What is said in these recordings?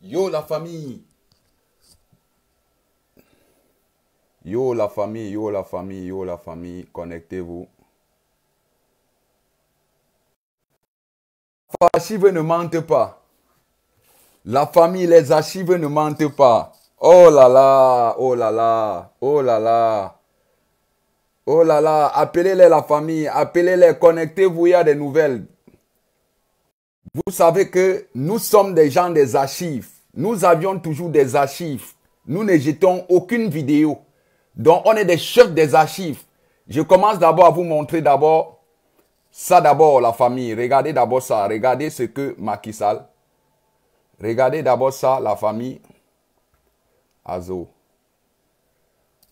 Yo la famille. Yo la famille, yo la famille, yo la famille. Connectez-vous. Les archives ne mentent pas. La famille, les archives ne mentent pas. Oh là là, oh là là, oh là là. Oh là là, appelez-les la famille, appelez-les, connectez-vous, il y a des nouvelles. Vous savez que nous sommes des gens des archives. Nous avions toujours des archives. Nous ne jetons aucune vidéo. Donc, on est des chefs des archives. Je commence d'abord à vous montrer d'abord ça d'abord, la famille. Regardez d'abord ça. Regardez ce que Macky Sall. Regardez d'abord ça, la famille. Azo.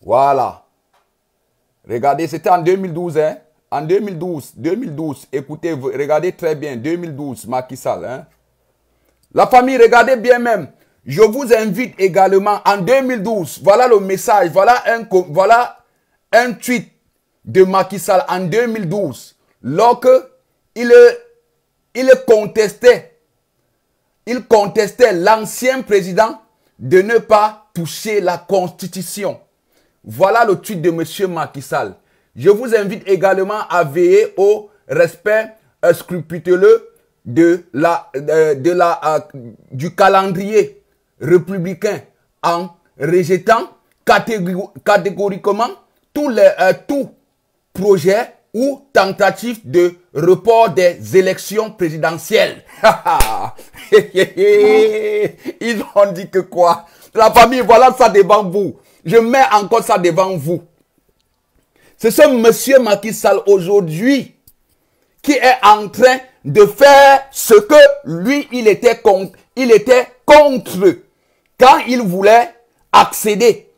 Voilà. Regardez, c'était en 2012, hein. En 2012, écoutez, regardez très bien, 2012, Macky Sall, hein. La famille, regardez bien même. Je vous invite également en 2012, voilà le message, voilà un tweet de Macky Sall en 2012, lorsque il contestait l'ancien président de ne pas toucher la Constitution. Voilà le tweet de M. Macky Sall. Je vous invite également à veiller au respect scrupuleux du calendrier républicain en rejetant catégoriquement tout projet ou tentative de report des élections présidentielles. Ils ont dit que quoi? La famille, voilà ça devant vous. Je mets encore ça devant vous. C'est ce monsieur Macky Sall aujourd'hui qui est en train de faire ce que lui, il était contre quand il voulait accéder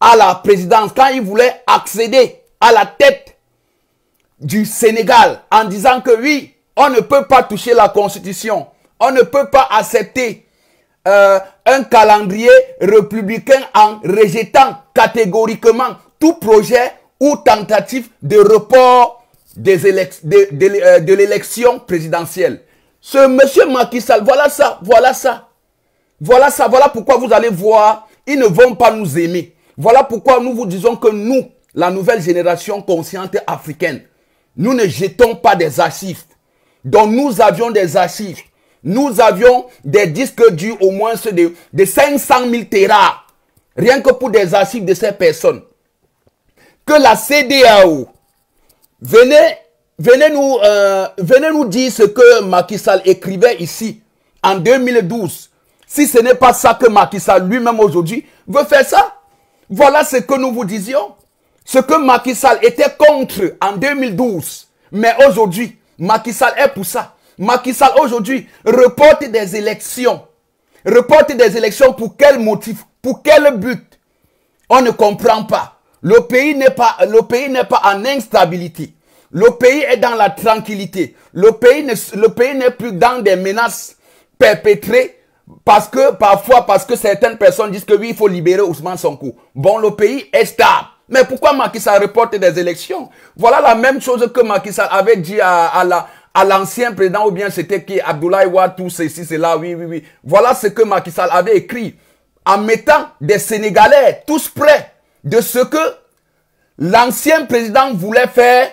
à la présidence, quand il voulait accéder à la tête du Sénégal en disant que oui, on ne peut pas toucher la Constitution, on ne peut pas accepter un calendrier républicain en rejetant catégoriquement tout projet ou tentative de report de l'élection présidentielle. Ce monsieur Macky Sall, voilà pourquoi vous allez voir, ils ne vont pas nous aimer. Voilà pourquoi nous vous disons que nous, la nouvelle génération consciente africaine, nous ne jetons pas des archives. Donc nous avions des archives. Nous avions des disques durs au moins de 500 000 téra. Rien que pour des archives de ces personnes. Que la CEDEAO, venez nous dire ce que Macky Sall écrivait ici en 2012. Si ce n'est pas ça que Macky Sall lui-même aujourd'hui veut faire ça. Voilà ce que nous vous disions. Ce que Macky Sall était contre en 2012. Mais aujourd'hui, Macky Sall est pour ça. Macky Sall aujourd'hui reporte des élections. Reporte des élections pour quel motif? Pour quel but? On ne comprend pas. Le pays n'est pas en instabilité. Le pays est dans la tranquillité. Le pays n'est plus dans des menaces perpétrées parce que certaines personnes disent que oui, il faut libérer Ousmane Sonko. Bon, le pays est stable. Mais pourquoi Macky Sall reporte des élections? Voilà la même chose que Macky Sall avait dit à l'ancien président, ou bien c'était qui, Abdoulaye Wade, tout ceci, cela, oui. Voilà ce que Macky Sall avait écrit en mettant des Sénégalais tous prêts de ce que l'ancien président voulait faire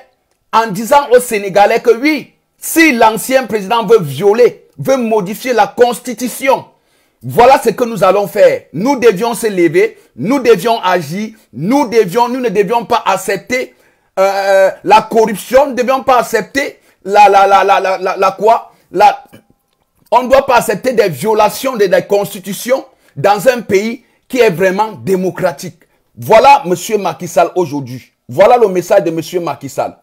en disant aux Sénégalais que oui, si l'ancien président veut modifier la Constitution, voilà ce que nous allons faire. Nous devions se lever, nous devions agir, nous ne devions pas accepter la corruption, nous ne devions pas accepter on ne doit pas accepter des violations de la Constitution dans un pays qui est vraiment démocratique. Voilà M. Macky Sall aujourd'hui. Voilà le message de M. Macky Sall.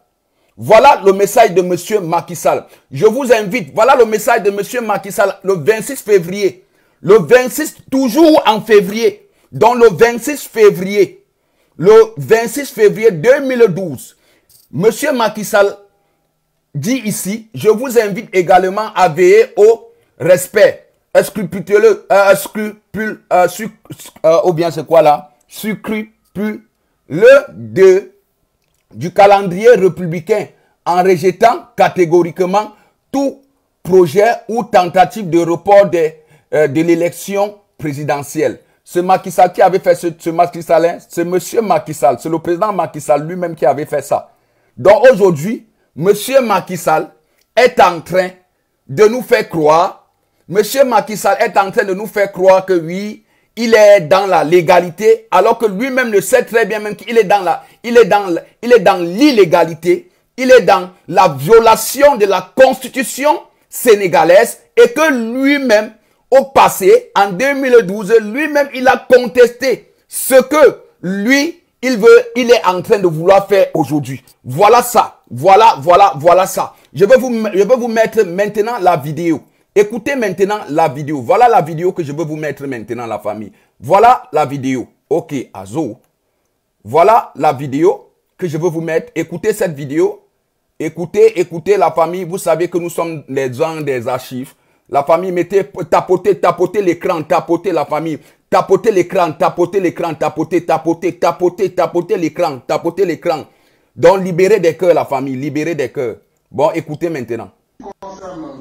Voilà le message de M. Macky Sall. Je vous invite, voilà le message de M. Macky Sall le 26 février. Le 26, toujours en février. Donc le 26 février 2012, M. Macky Sall dit ici, je vous invite également à veiller au respect scrupuleux, ou bien c'est quoi là? Scrupuleux du calendrier républicain en rejetant catégoriquement tout projet ou tentative de report de l'élection présidentielle. Ce Macky Sall qui avait fait ce Macky Sall, c'est monsieur Macky Sall, c'est le président Macky Sall lui-même qui avait fait ça. Donc aujourd'hui, monsieur Macky Sall est en train de nous faire croire, monsieur Macky Sall est en train de nous faire croire que oui, il est dans la légalité, alors que lui-même le sait très bien même qu'il est dans l'illégalité, il est dans la violation de la constitution sénégalaise et que lui-même, au passé, en 2012, lui-même, il a contesté ce que lui, il est en train de vouloir faire aujourd'hui. Voilà ça. Voilà ça. Je vais vous mettre maintenant la vidéo. Écoutez maintenant la vidéo. Voilà la vidéo que je veux vous mettre maintenant, la famille. Voilà la vidéo. Ok, Azo. Voilà la vidéo que je veux vous mettre. Écoutez cette vidéo. Écoutez la famille. Vous savez que nous sommes les gens des archives. La famille, tapotez l'écran, tapotez la famille. Tapotez l'écran, tapotez l'écran. Donc, libérez des cœurs, la famille, libérez des cœurs. Bon, écoutez maintenant. Concernant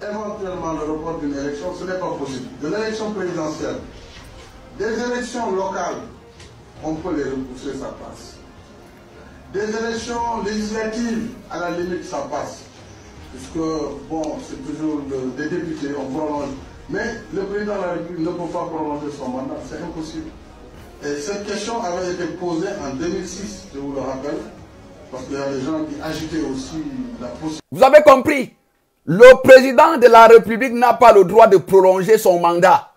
éventuellement le report d'une élection, ce n'est pas possible. De l'élection présidentielle, des élections locales, on peut les repousser, ça passe. Des élections législatives, à la limite, ça passe. Puisque, bon, c'est toujours des députés, on prolonge. Mais le président de la République ne peut pas prolonger son mandat, c'est impossible. Et cette question avait été posée en 2006, je vous le rappelle, parce qu'il y a des gens qui agitaient aussi la possibilité. Vous avez compris? Le président de la République n'a pas le droit de prolonger son mandat.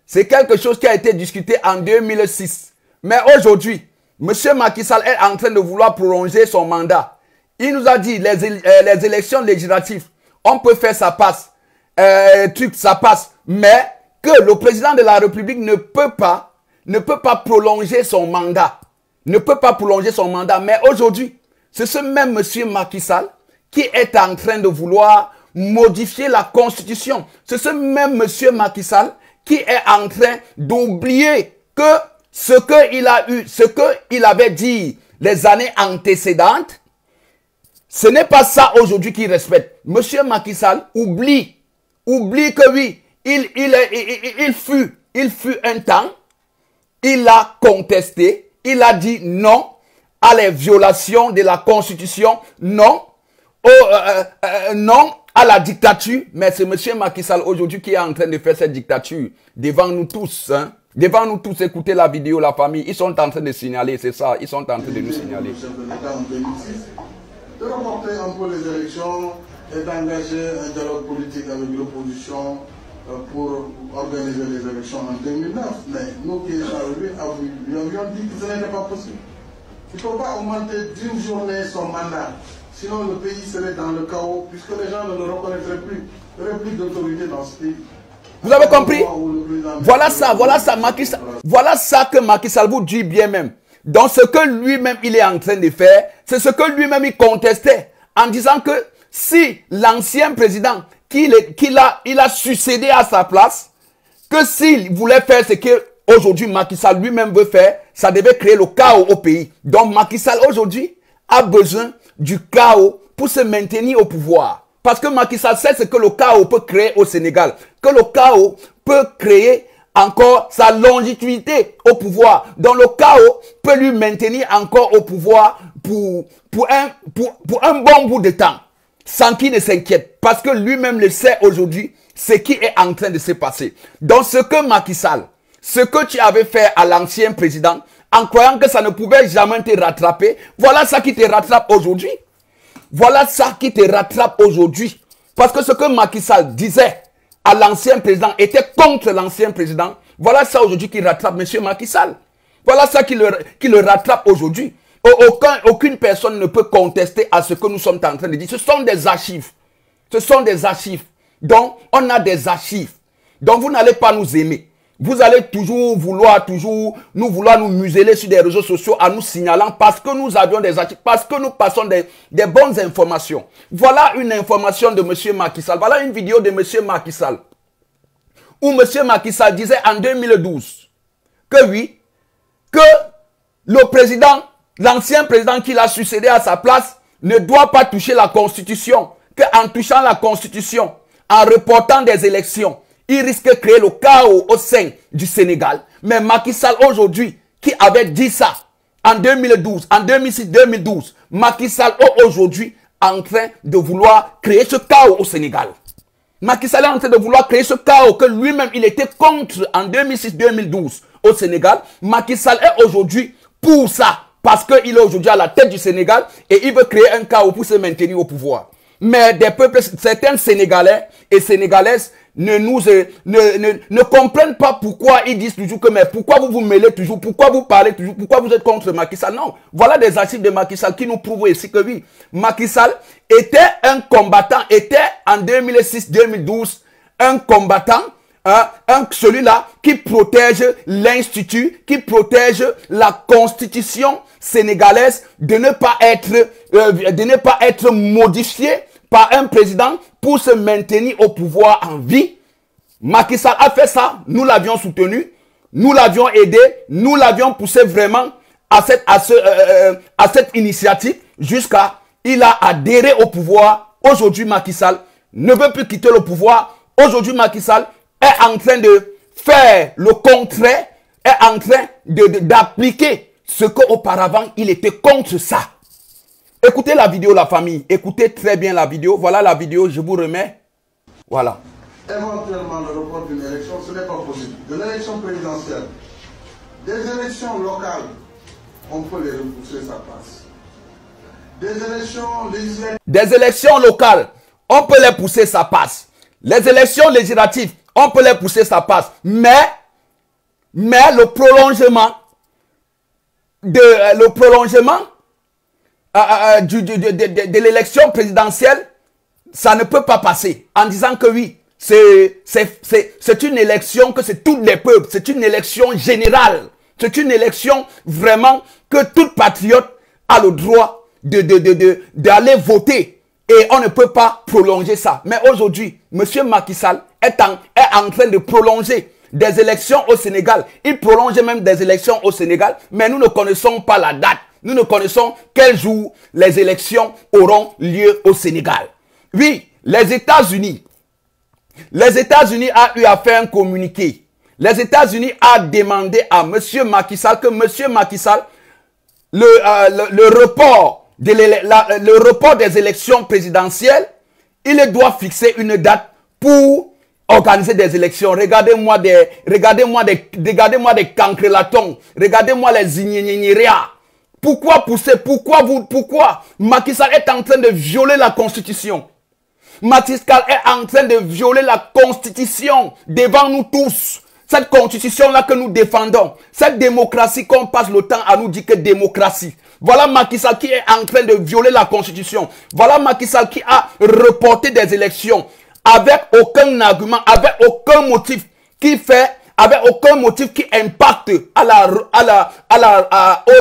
C'est quelque chose qui a été discuté en 2006. Mais aujourd'hui, M. Macky Sall est en train de vouloir prolonger son mandat. Il nous a dit les élections législatives, on peut faire ça passe, ça passe, mais que le président de la République ne peut pas prolonger son mandat. Ne peut pas prolonger son mandat. Mais aujourd'hui, c'est ce même monsieur Macky Sall qui est en train de vouloir modifier la constitution. C'est ce même monsieur Macky Sall qui est en train d'oublier que ce qu'il avait dit les années antécédentes, ce n'est pas ça aujourd'hui qu'il respecte. Monsieur Macky Sall oublie que oui, il fut un temps, il a contesté, il a dit non à les violations de la Constitution, non, non à la dictature. Mais c'est monsieur Macky Sall aujourd'hui qui est en train de faire cette dictature devant nous tous. Hein. Devant nous tous, écoutez la vidéo, la famille, ils sont en train de signaler, c'est ça, ils sont en train de nous signaler. De reporter un peu les élections et d'engager un dialogue politique avec l'opposition pour organiser les élections en 2009. Mais nous qui échangeons, lui avions dit que ce n'était pas possible. Il ne faut pas augmenter d'une journée son mandat. Sinon le pays serait dans le chaos puisque les gens ne le reconnaîtraient plus. Il n'y aurait plus d'autorité dans ce pays. Vous avez compris? Voilà ça, Macky Sall. Voilà ça que Macky Sall vous dit bien même. Donc ce que lui-même il est en train de faire, c'est ce que lui-même il contestait en disant que si l'ancien président il a succédé à sa place, que s'il voulait faire ce que aujourd'hui Macky Sall lui-même veut faire, ça devait créer le chaos au pays. Donc Macky Sall aujourd'hui a besoin du chaos pour se maintenir au pouvoir. Parce que Macky Sall sait ce que le chaos peut créer au Sénégal. Que le chaos peut créer encore sa longévité au pouvoir. Donc le chaos peut lui maintenir encore au pouvoir pour un bon bout de temps. Sans qu'il ne s'inquiète. Parce que lui-même le sait aujourd'hui ce qui est en train de se passer. Donc ce que Macky Sall, ce que tu avais fait à l'ancien président, en croyant que ça ne pouvait jamais te rattraper, voilà ça qui te rattrape aujourd'hui. Voilà ça qui te rattrape aujourd'hui. Parce que ce que Macky Sall disait à l'ancien président était contre l'ancien président. Voilà ça aujourd'hui qui rattrape M. Macky Sall. Voilà ça qui le rattrape aujourd'hui. Aucune personne ne peut contester à ce que nous sommes en train de dire. Ce sont des archives. Ce sont des archives. Donc, on a des archives. Donc, vous n'allez pas nous aimer. Vous allez toujours vouloir nous museler sur des réseaux sociaux en nous signalant parce que nous avions des archives, parce que nous passons des bonnes informations. Voilà une information de M. Macky Sall. Voilà une vidéo de M. Macky Sall. Où M. Macky Sall disait en 2012 que oui, que le président, l'ancien président qui l'a succédé à sa place, ne doit pas toucher la Constitution. Qu'en touchant la Constitution, en reportant des élections, il risque de créer le chaos au sein du Sénégal. Mais Macky Sall aujourd'hui, qui avait dit ça en 2012, en 2006-2012, Macky Sall est aujourd'hui en train de vouloir créer ce chaos au Sénégal. Macky Sall est en train de vouloir créer ce chaos que lui-même il était contre en 2006-2012 au Sénégal. Macky Sall est aujourd'hui pour ça. Parce qu'il est aujourd'hui à la tête du Sénégal et il veut créer un chaos pour se maintenir au pouvoir. Mais des peuples, certains Sénégalais et Sénégalaises ne comprennent pas pourquoi ils disent toujours que mais pourquoi vous vous mêlez toujours, pourquoi vous parlez toujours, pourquoi vous êtes contre Macky Sall. Non, voilà des archives de Macky Sall qui nous prouvent ici que oui, Macky Sall était un combattant, était en 2006-2012 un combattant, celui-là qui protège l'institut, qui protège la constitution sénégalaise de ne pas être modifié par un président pour se maintenir au pouvoir en vie. Macky Sall a fait ça, nous l'avions soutenu, nous l'avions aidé, nous l'avions poussé vraiment à cette initiative jusqu'à il a adhéré au pouvoir. Aujourd'hui Macky Sall ne veut plus quitter le pouvoir. Aujourd'hui Macky Sall est en train de faire le contraire, est en train d'appliquer ce qu'auparavant il était contre ça. Écoutez la vidéo, la famille. Écoutez très bien la vidéo. Voilà la vidéo, je vous remets. Voilà. Éventuellement, le report d'une élection, ce n'est pas possible. De l'élection présidentielle, des élections locales, on peut les repousser, ça passe. Des élections législatives. Des élections locales, on peut les pousser, ça passe. Les élections législatives, on peut les pousser, ça passe. Mais le prolongement de l'élection présidentielle, ça ne peut pas passer. En disant que oui, c'est une élection que c'est tous les peuples. C'est une élection générale. C'est une élection vraiment que tout patriote a le droit d'aller voter. Et on ne peut pas prolonger ça. Mais aujourd'hui, M. Macky Sall est en train de prolonger des élections au Sénégal. Il prolonge même des élections au Sénégal. Mais nous ne connaissons pas la date. Nous ne connaissons quel jour les élections auront lieu au Sénégal. Oui, les États-Unis a eu à faire un communiqué. Les États-Unis a demandé à M. Macky Sall que M. Macky Sall, le report des élections présidentielles, il doit fixer une date pour organiser des élections. Regardez-moi des cancrelatons. Regardez-moi les ignéniéria. Pourquoi pousser? Pourquoi Macky Sall est en train de violer la Constitution? Macky Sall est en train de violer la Constitution devant nous tous. Cette Constitution-là que nous défendons. Cette démocratie qu'on passe le temps à nous dire que démocratie. Voilà Macky Sall qui est en train de violer la Constitution. Voilà Macky Sall qui a reporté des élections avec aucun argument, avec aucun motif avec aucun motif qui impacte au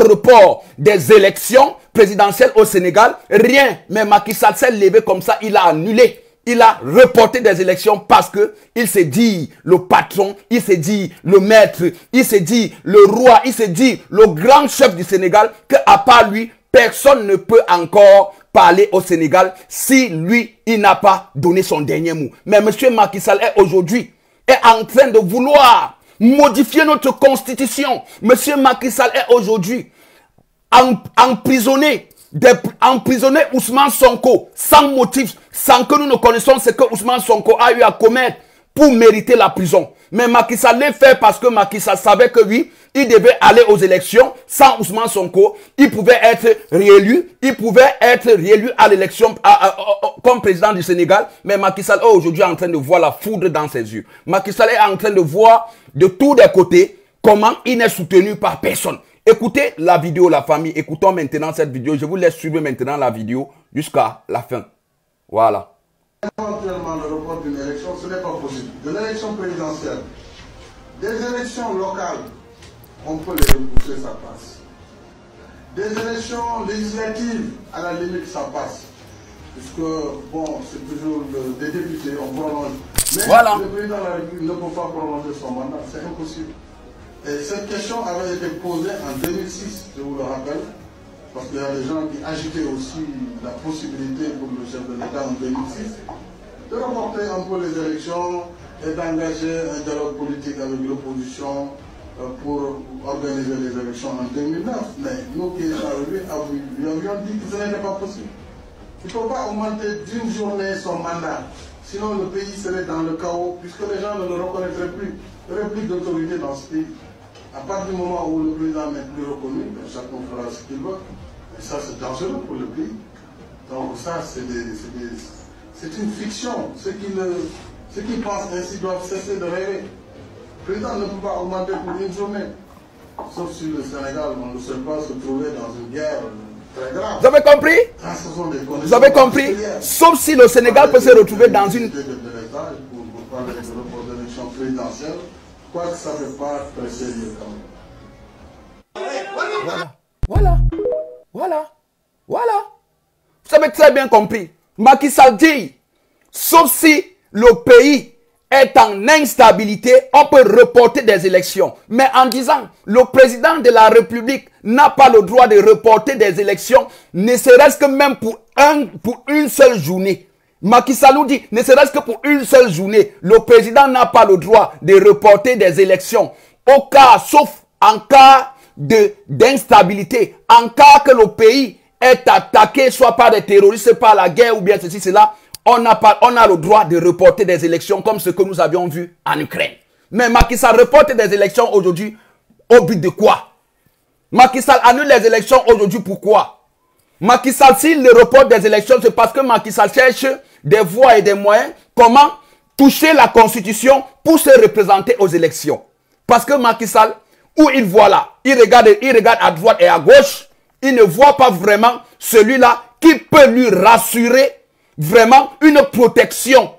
report des élections présidentielles au Sénégal. Rien. Mais Macky Sall s'est levé comme ça, il a annulé. Il a reporté des élections parce que il s'est dit le patron, il s'est dit le maître, il s'est dit le roi, il s'est dit le grand chef du Sénégal, que à part lui, personne ne peut encore parler au Sénégal si lui, il n'a pas donné son dernier mot. Mais M. Macky Sall est aujourd'hui en train de vouloir modifier notre constitution. M. Macky Sall est aujourd'hui emprisonné Ousmane Sonko sans motif, sans que nous ne connaissions ce que Ousmane Sonko a eu à commettre pour mériter la prison. Mais Macky Sall l'a fait parce que Macky Sall savait que oui, il devait aller aux élections sans Ousmane Sonko. Il pouvait être réélu. Il pouvait être réélu à l'élection comme président du Sénégal. Mais Macky Sall est aujourd'hui en train de voir la foudre dans ses yeux. Macky Sall est en train de voir de tous les côtés comment il n'est soutenu par personne. Écoutez la vidéo, la famille. Écoutons maintenant cette vidéo. Je vous laisse suivre maintenant la vidéo jusqu'à la fin. Voilà. Éventuellement, le report d'une élection, ce n'est pas possible. De l'élection présidentielle, des élections locales, on peut les repousser, ça passe. Des élections législatives, à la limite, ça passe. Puisque, bon, c'est toujours des députés, on prolonge. Mais voilà. Le président de la République ne peut pas prolonger son mandat, c'est impossible. Et cette question avait été posée en 2006, je vous le rappelle, parce qu'il y a des gens qui agitaient aussi la possibilité pour le chef de l'État en 2006 de reporter un peu les élections et d'engager un dialogue politique avec l'opposition pour organiser les élections en 2009. Mais nous qui sommes arrivés, nous avions dit que ce n'était pas possible. Il ne faut pas augmenter d'une journée son mandat. Sinon le pays serait dans le chaos puisque les gens ne le reconnaîtraient plus. Il n'y aurait plus d'autorité dans ce pays. À partir du moment où le président n'est plus reconnu, chacun fera ce qu'il veut. Et ça, c'est dangereux pour le pays. Donc ça, c'est une fiction. Ceux qui pensent ainsi doivent cesser de rêver. Le président ne peut pas augmenter pour une journée. Sauf si le Sénégal, on ne sait pas se trouver dans une guerre très grave. Vous avez compris? Vous avez compris? Sauf si le Sénégal peut se retrouver dans une... Pour parler de report d'élection présidentielle, quoi que ça ne fait pas très sérieux quand même. Voilà. Vous avez très bien compris. Macky Sall dit, sauf si le pays est en instabilité, on peut reporter des élections. Mais en disant, le président de la République n'a pas le droit de reporter des élections, ne serait-ce que même pour une seule journée. Macky Sall nous dit, ne serait-ce que pour une seule journée, le président n'a pas le droit de reporter des élections. Au cas, sauf en cas d'instabilité, en cas que le pays est attaqué soit par des terroristes, par la guerre ou bien ceci, cela, on a le droit de reporter des élections comme ce que nous avions vu en Ukraine. Mais Macky Sall reporte des élections aujourd'hui au but de quoi? Macky Sall annule les élections aujourd'hui pourquoi? Macky Sall, s'il reporte des élections, c'est parce que Macky Sall cherche des voies et des moyens comment toucher la Constitution pour se représenter aux élections. Parce que Macky Sall, où il voit là, il regarde à droite et à gauche, il ne voit pas vraiment celui-là qui peut lui rassurer vraiment une protection.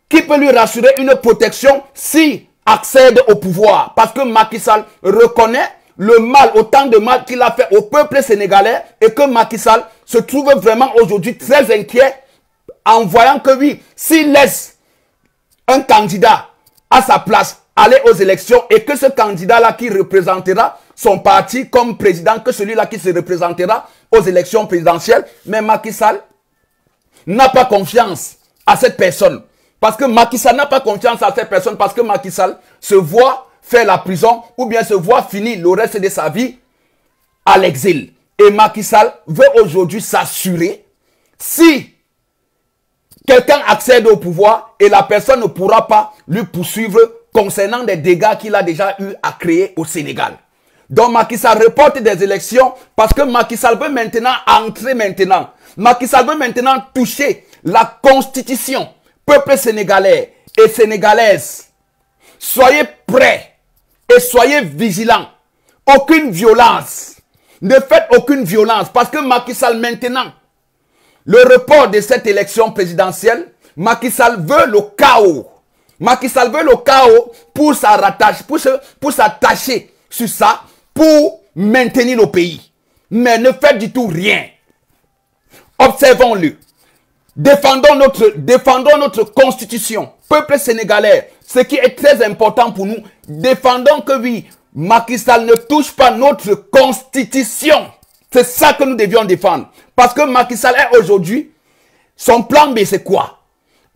Qui peut lui rassurer une protection s'il accède au pouvoir. Parce que Macky Sall reconnaît le mal, autant de mal qu'il a fait au peuple sénégalais et que Macky Sall se trouve vraiment aujourd'hui très inquiet en voyant que oui, s'il laisse un candidat à sa place aller aux élections et que ce candidat-là qui représentera son parti comme président, que celui-là qui se représentera aux élections présidentielles, mais Macky Sall n'a pas confiance à cette personne. Parce que Macky Sall n'a pas confiance à cette personne parce que Macky Sall se voit faire la prison ou bien se voit finir le reste de sa vie à l'exil. Et Macky Sall veut aujourd'hui s'assurer si quelqu'un accède au pouvoir et la personne ne pourra pas lui poursuivre concernant des dégâts qu'il a déjà eu à créer au Sénégal. Donc Macky Sall reporte des élections parce que Macky Sall veut maintenant entrer maintenant. Macky Sall veut maintenant toucher la constitution. Peuple sénégalais et sénégalaise, soyez prêts et soyez vigilants. Aucune violence. Ne faites aucune violence parce que Macky Sall maintenant, le report de cette élection présidentielle, Macky Sall veut le chaos. Macky Sall veut le chaos pour s'attacher sur ça, pour maintenir le pays. Mais ne faites du tout rien. Observons-le. Défendons notre constitution. Peuple sénégalais, ce qui est très important pour nous, défendons que oui, Macky Sall ne touche pas notre constitution. C'est ça que nous devions défendre. Parce que Macky Sall est aujourd'hui, son plan B c'est quoi?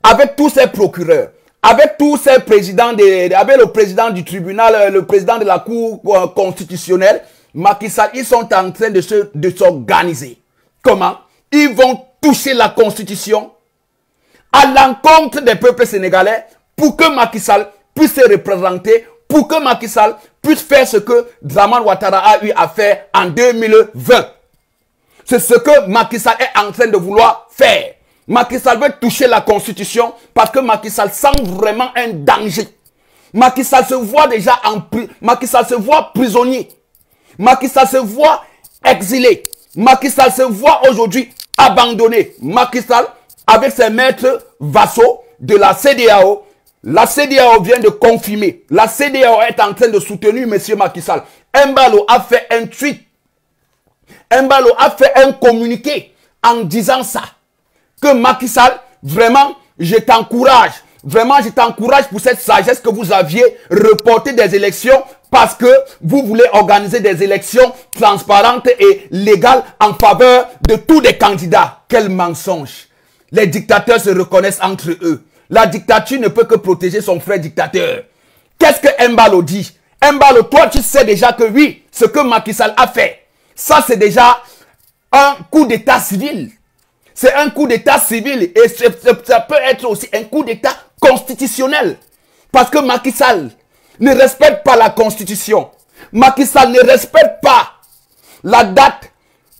Avec tous ses procureurs, avec tous ces présidents, avec le président du tribunal, le président de la cour constitutionnelle, Macky Sall, ils sont en train de s'organiser. Comment? Ils vont toucher la constitution à l'encontre des peuples sénégalais pour que Macky Sall puisse se représenter, pour que Macky Sall puisse faire ce que Dramane Ouattara a eu à faire en 2020. C'est ce que Macky Sall est en train de vouloir faire. Macky Sall veut toucher la constitution parce que Macky Sall sent vraiment un danger. Macky Sall se voit déjà Macky Sall se voit prisonnier. Macky Sall se voit exilé. Macky Sall se voit aujourd'hui abandonné. Macky Sall, avec ses maîtres vassaux de la CEDEAO, la CEDEAO vient de confirmer. La CEDEAO est en train de soutenir M. Macky Sall. Embalo a fait un tweet. Embalo a fait un communiqué en disant ça. Que Macky Sall, vraiment, je t'encourage. Vraiment, je t'encourage pour cette sagesse que vous aviez reporté des élections parce que vous voulez organiser des élections transparentes et légales en faveur de tous les candidats. Quel mensonge! les dictateurs se reconnaissent entre eux. La dictature ne peut que protéger son frère dictateur. Qu'est-ce que Embalo dit? Embalo, toi tu sais déjà que oui, ce que Macky Sall a fait, ça c'est déjà un coup d'état civil. C'est un coup d'état civil et ça peut être aussi un coup d'état constitutionnel. Parce que Macky Sall ne respecte pas la constitution. Macky Sall ne respecte pas la date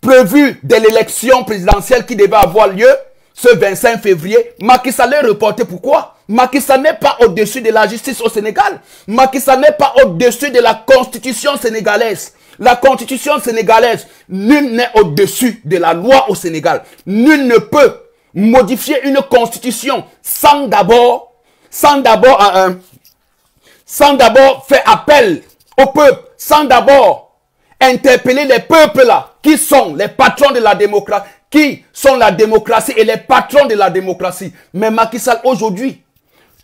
prévue de l'élection présidentielle qui devait avoir lieu ce 25 février. Macky Sall est reporté. Pourquoi? Macky Sall n'est pas au-dessus de la justice au Sénégal. Macky Sall n'est pas au-dessus de la constitution sénégalaise. La constitution sénégalaise, nul n'est au-dessus de la loi au Sénégal. Nul ne peut modifier une constitution sans d'abord faire appel au peuple, sans d'abord interpeller les peuples là, qui sont les patrons de la démocratie, qui sont la démocratie et les patrons de la démocratie. Mais Macky Sall aujourd'hui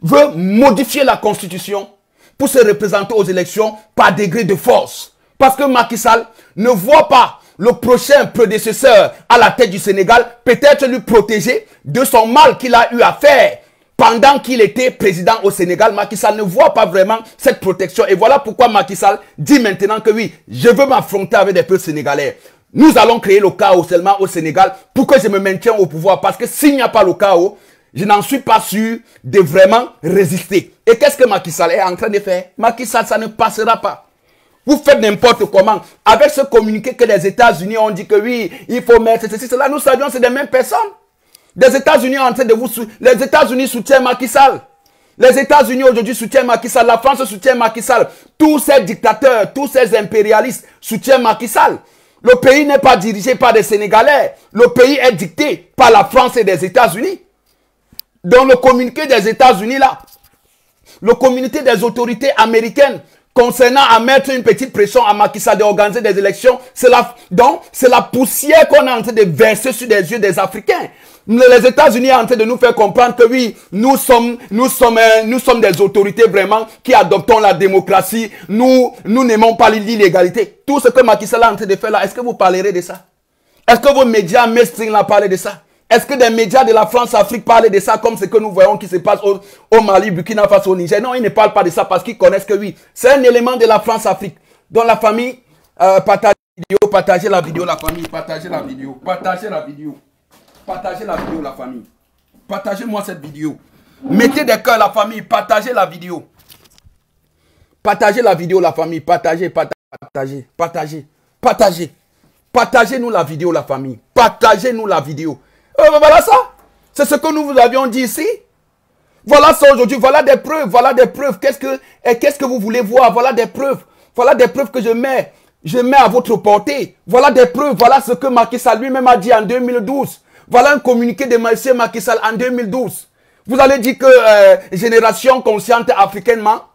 veut modifier la constitution pour se représenter aux élections par degré de force. Parce que Macky Sall ne voit pas le prochain prédécesseur à la tête du Sénégal peut-être lui protéger de son mal qu'il a eu à faire pendant qu'il était président au Sénégal. Macky Sall ne voit pas vraiment cette protection. Et voilà pourquoi Macky Sall dit maintenant que oui, je veux m'affronter avec des peuples sénégalais. Nous allons créer le chaos seulement au Sénégal pour que je me maintienne au pouvoir. Parce que s'il n'y a pas le chaos, je n'en suis pas sûr de vraiment résister. Et qu'est-ce que Macky Sall est en train de faire? Macky Sall, ça ne passera pas. Vous faites n'importe comment. Avec ce communiqué que les États-Unis ont dit que oui, il faut mettre ceci, cela. Nous savions que c'est les mêmes personnes. Les États-Unis en train de vous soutenir. Les États-Unis soutiennent Macky Sall. Les États-Unis aujourd'hui soutiennent Macky Sall. La France soutient Macky Sall. Tous ces dictateurs, tous ces impérialistes soutiennent Macky Sall. Le pays n'est pas dirigé par des Sénégalais. Le pays est dicté par la France et des États-Unis. Dans le communiqué des États-Unis là, le communiqué des autorités américaines concernant à mettre une petite pression à Macky Sall d'organiser des élections, c'est la poussière qu'on est en train de verser sur les yeux des Africains. Les États-Unis sont en train de nous faire comprendre que oui, nous sommes des autorités vraiment qui adoptons la démocratie. Nous n'aimons pas l'illégalité. Tout ce que Macky Sall est en train de faire là, est-ce que vous parlerez de ça? Est-ce que vos médias mainstream là parlent de ça? Est-ce que des médias de la France-Afrique parlent de ça comme ce que nous voyons qui se passe au Mali, Burkina Faso, au Niger? Non, ils ne parlent pas de ça parce qu'ils connaissent que oui, c'est un élément de la France-Afrique. Dans la famille, partagez la vidéo, la famille, partagez la vidéo, partagez la vidéo, partagez la vidéo, la famille. Partagez-moi cette vidéo. Mettez des cœurs, la famille, partagez la vidéo. Partagez la vidéo, la famille, partagez. Partagez-nous la vidéo, la famille. Partagez-nous la vidéo. Voilà ça. C'est ce que nous vous avions dit ici. Voilà ça aujourd'hui. Voilà des preuves. Voilà des preuves. Qu'est-ce que vous voulez voir? Voilà des preuves. Voilà des preuves que je mets à votre portée. Voilà des preuves. Voilà ce que Macky Sall lui-même a dit en 2012. Voilà un communiqué de M. Macky Sall en 2012. Vous allez dire que génération consciente africainement.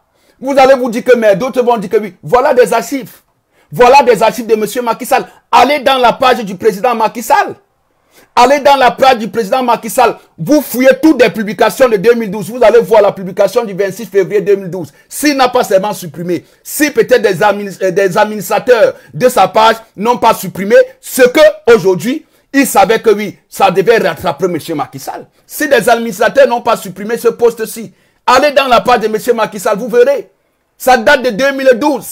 Vous allez vous dire que mais d'autres vont dire que oui. Voilà des archives. Voilà des archives de M. Macky Sall. Allez dans la page du président Macky Sall. Allez dans la page du président Macky Sall. Vous fouillez toutes les publications de 2012. Vous allez voir la publication du 26 février 2012. S'il n'a pas seulement supprimé, si peut-être des administrateurs de sa page n'ont pas supprimé, ce que aujourd'hui, il savait que oui, ça devait rattraper M. Macky Sall. Si des administrateurs n'ont pas supprimé ce poste-ci, allez dans la page de M. Macky Sall, vous verrez. Ça date de 2012.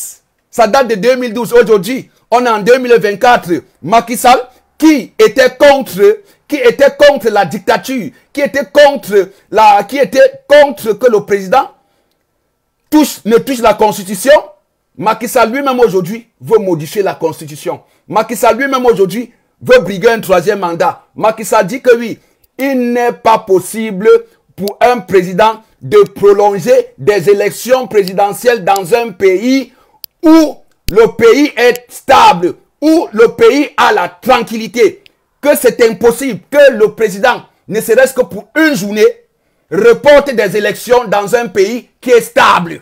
Ça date de 2012. Aujourd'hui, on est en 2024. Macky Sall, qui était contre la dictature, qui était contre que le président ne touche la constitution. Macky Sall lui-même aujourd'hui veut modifier la constitution. Macky Sall lui-même aujourd'hui veut briguer un troisième mandat. Macky Sall dit que oui, il n'est pas possible pour un président de prolonger des élections présidentielles dans un pays où le pays est stable, où le pays a la tranquillité, que c'est impossible que le président, ne serait-ce que pour une journée, reporte des élections dans un pays qui est stable.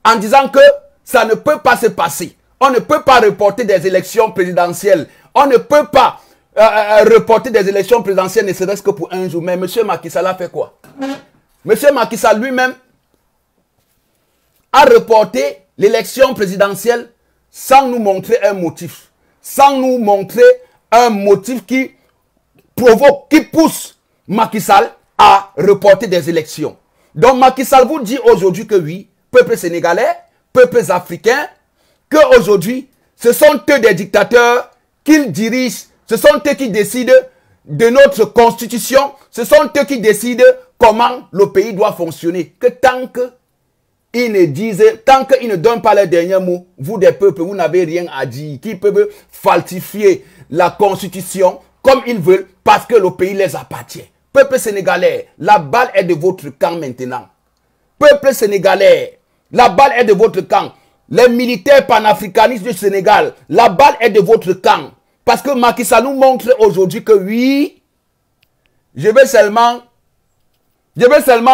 En disant que ça ne peut pas se passer. On ne peut pas reporter des élections présidentielles. On ne peut pas reporter des élections présidentielles, ne serait-ce que pour un jour. Mais M. Macky Sall a fait quoi? M. Macky Sall lui-même a reporté l'élection présidentielle sans nous montrer un motif. Sans nous montrer un motif qui provoque, qui pousse Macky Sall a reporté des élections. Donc Macky Sall vous dit aujourd'hui que oui, peuple sénégalais, peuples africains, que aujourd'hui, ce sont eux des dictateurs qu'ils dirigent, ce sont eux qui décident de notre constitution, ce sont eux qui décident comment le pays doit fonctionner. Que tant qu'ils ne disent, tant qu'ils ne donnent pas les derniers mots, vous des peuples, vous n'avez rien à dire, qui peuvent falsifier la constitution comme ils veulent parce que le pays les appartient. Peuple sénégalais, la balle est de votre camp maintenant. Peuple sénégalais, la balle est de votre camp. Les militaires panafricanistes du Sénégal, la balle est de votre camp. Parce que Macky Sall nous montre aujourd'hui que oui, je vais seulement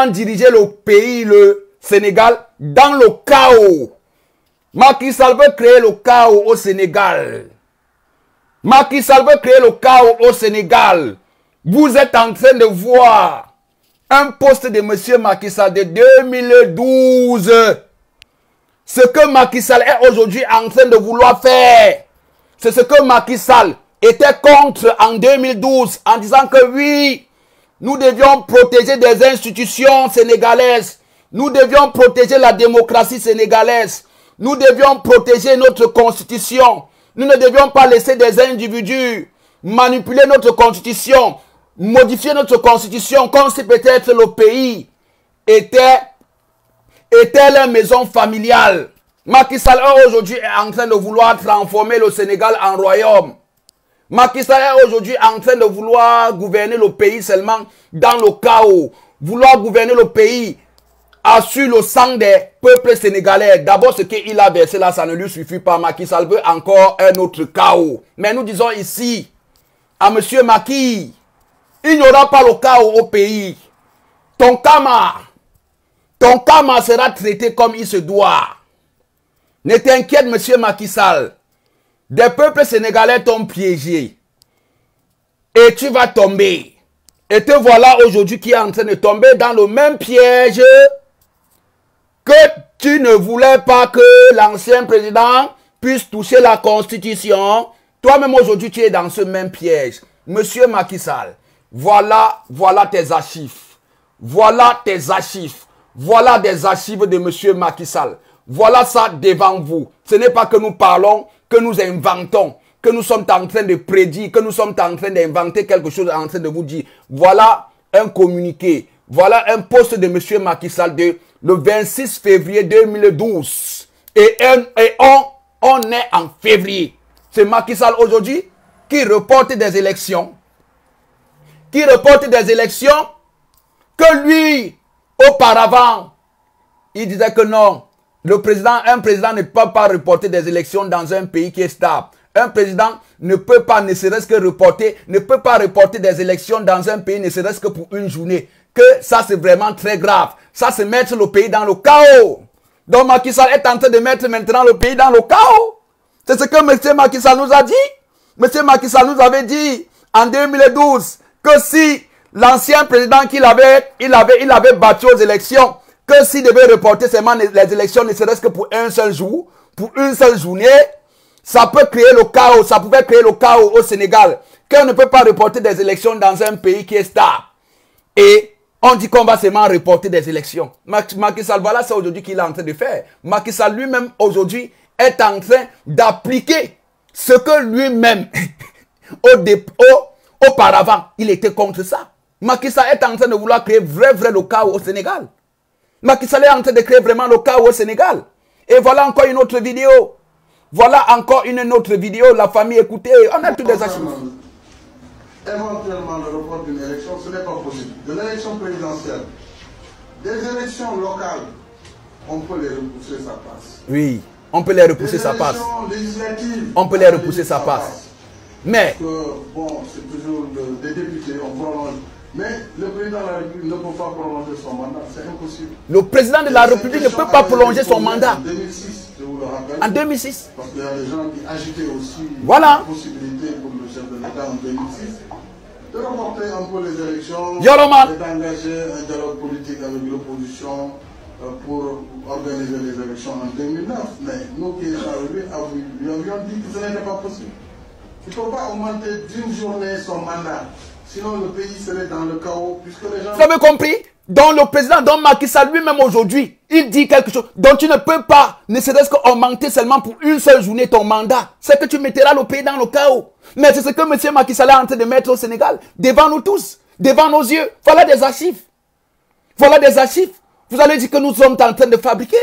diriger le pays, le Sénégal, dans le chaos. Macky Sall veut créer le chaos au Sénégal. Macky Sall veut créer le chaos au Sénégal. Vous êtes en train de voir un poste de M. Macky Sall de 2012. Ce que Macky Sall est aujourd'hui en train de vouloir faire, c'est ce que Macky Sall était contre en 2012 en disant que oui, nous devions protéger des institutions sénégalaises. Nous devions protéger la démocratie sénégalaise. Nous devions protéger notre constitution. Nous ne devions pas laisser des individus manipuler notre constitution, modifier notre constitution comme si peut-être le pays était la maison familiale. Macky Sall aujourd'hui est en train de vouloir transformer le Sénégal en royaume. Macky Sall est aujourd'hui en train de vouloir gouverner le pays seulement dans le chaos. Vouloir gouverner le pays sur le sang des peuples sénégalais. D'abord, ce qu'il a versé là, ça ne lui suffit pas. Macky Sall veut encore un autre chaos. Mais nous disons ici, à M. Macky, il n'y aura pas le chaos au pays. Ton karma sera traité comme il se doit. Ne t'inquiète, M. Macky Sall. Des peuples sénégalais t'ont piégé. Et tu vas tomber. Et te voilà aujourd'hui qui est en train de tomber dans le même piège que tu ne voulais pas que l'ancien président puisse toucher la constitution. Toi-même aujourd'hui tu es dans ce même piège. Monsieur Macky Sall, voilà tes archives. Voilà tes archives. Voilà des archives de Monsieur Macky Sall. Voilà ça devant vous. Ce n'est pas que nous parlons, que nous inventons, que nous sommes en train de prédire, que nous sommes en train d'inventer quelque chose, en train de vous dire. Voilà un communiqué. Voilà un post de Monsieur Macky Sall de le 26 février 2012. Et on est en février. C'est Macky Sall aujourd'hui qui reporte des élections. Qui reporte des élections que lui, auparavant, il disait que non. Un président ne peut pas reporter des élections dans un pays qui est stable. Un président ne peut pas, ne serait-ce que reporter, ne peut pas reporter des élections dans un pays, ne serait-ce que pour une journée. Que ça, c'est vraiment très grave. Ça, c'est mettre le pays dans le chaos. Donc, Macky Sall est en train de mettre maintenant le pays dans le chaos. C'est ce que M. Macky Sall nous a dit. M. Macky Sall nous avait dit en 2012 que si l'ancien président qu'il avait, il avait battu aux élections, que s'il devait reporter seulement les élections, ne serait-ce que pour un seul jour, pour une seule journée, ça peut créer le chaos, ça pouvait créer le chaos au Sénégal. Qu'on ne peut pas reporter des élections dans un pays qui est stable. Et on dit qu'on va seulement reporter des élections. Macky Sall, voilà ça aujourd'hui qu'il est en train de faire. Macky Sall lui-même aujourd'hui est en train d'appliquer ce que lui-même, auparavant, il était contre ça. Macky Sall est en train de vouloir créer vrai le chaos au Sénégal. Macky Sall est en train de créer vraiment le chaos au Sénégal. Et voilà encore une autre vidéo. Voilà encore une autre vidéo. La famille, écoutez, on a tous des archives. Éventuellement, le report d'une élection, ce n'est pas possible. De l'élection présidentielle, des élections locales, on peut les repousser, ça passe. Oui, on peut les repousser, ça passe. Des élections législatives, on peut les repousser, ça passe. Mais, bon, c'est toujours des députés, on prolonge. Mais le président de la République ne peut pas prolonger son mandat, c'est impossible. Le président de la République ne peut pas prolonger son mandat. En 2006, je vous le rappelle. En 2006. Parce qu'il y a des gens qui agitaient aussi voilà. la possibilité pour le chef de l'État en 2006 de reporter un peu les élections et d'engager un dialogue politique avec l'opposition pour organiser les élections en 2009. Mais nous qui étions arrivés, lui avions dit que ce n'était pas possible. Il ne faut pas augmenter d'une journée son mandat. Sinon, le pays serait dans le chaos, puisque les gens... Vous avez compris? Donc le président, donc Macky Sall lui-même aujourd'hui, il dit quelque chose. Donc tu ne peux pas, ne serait-ce qu'augmenter seulement pour une seule journée ton mandat. C'est que tu mettras le pays dans le chaos. Mais c'est ce que M. Macky Sall est en train de mettre au Sénégal, devant nous tous, devant nos yeux. Voilà des archives. Voilà des archives. Vous allez dire que nous sommes en train de fabriquer.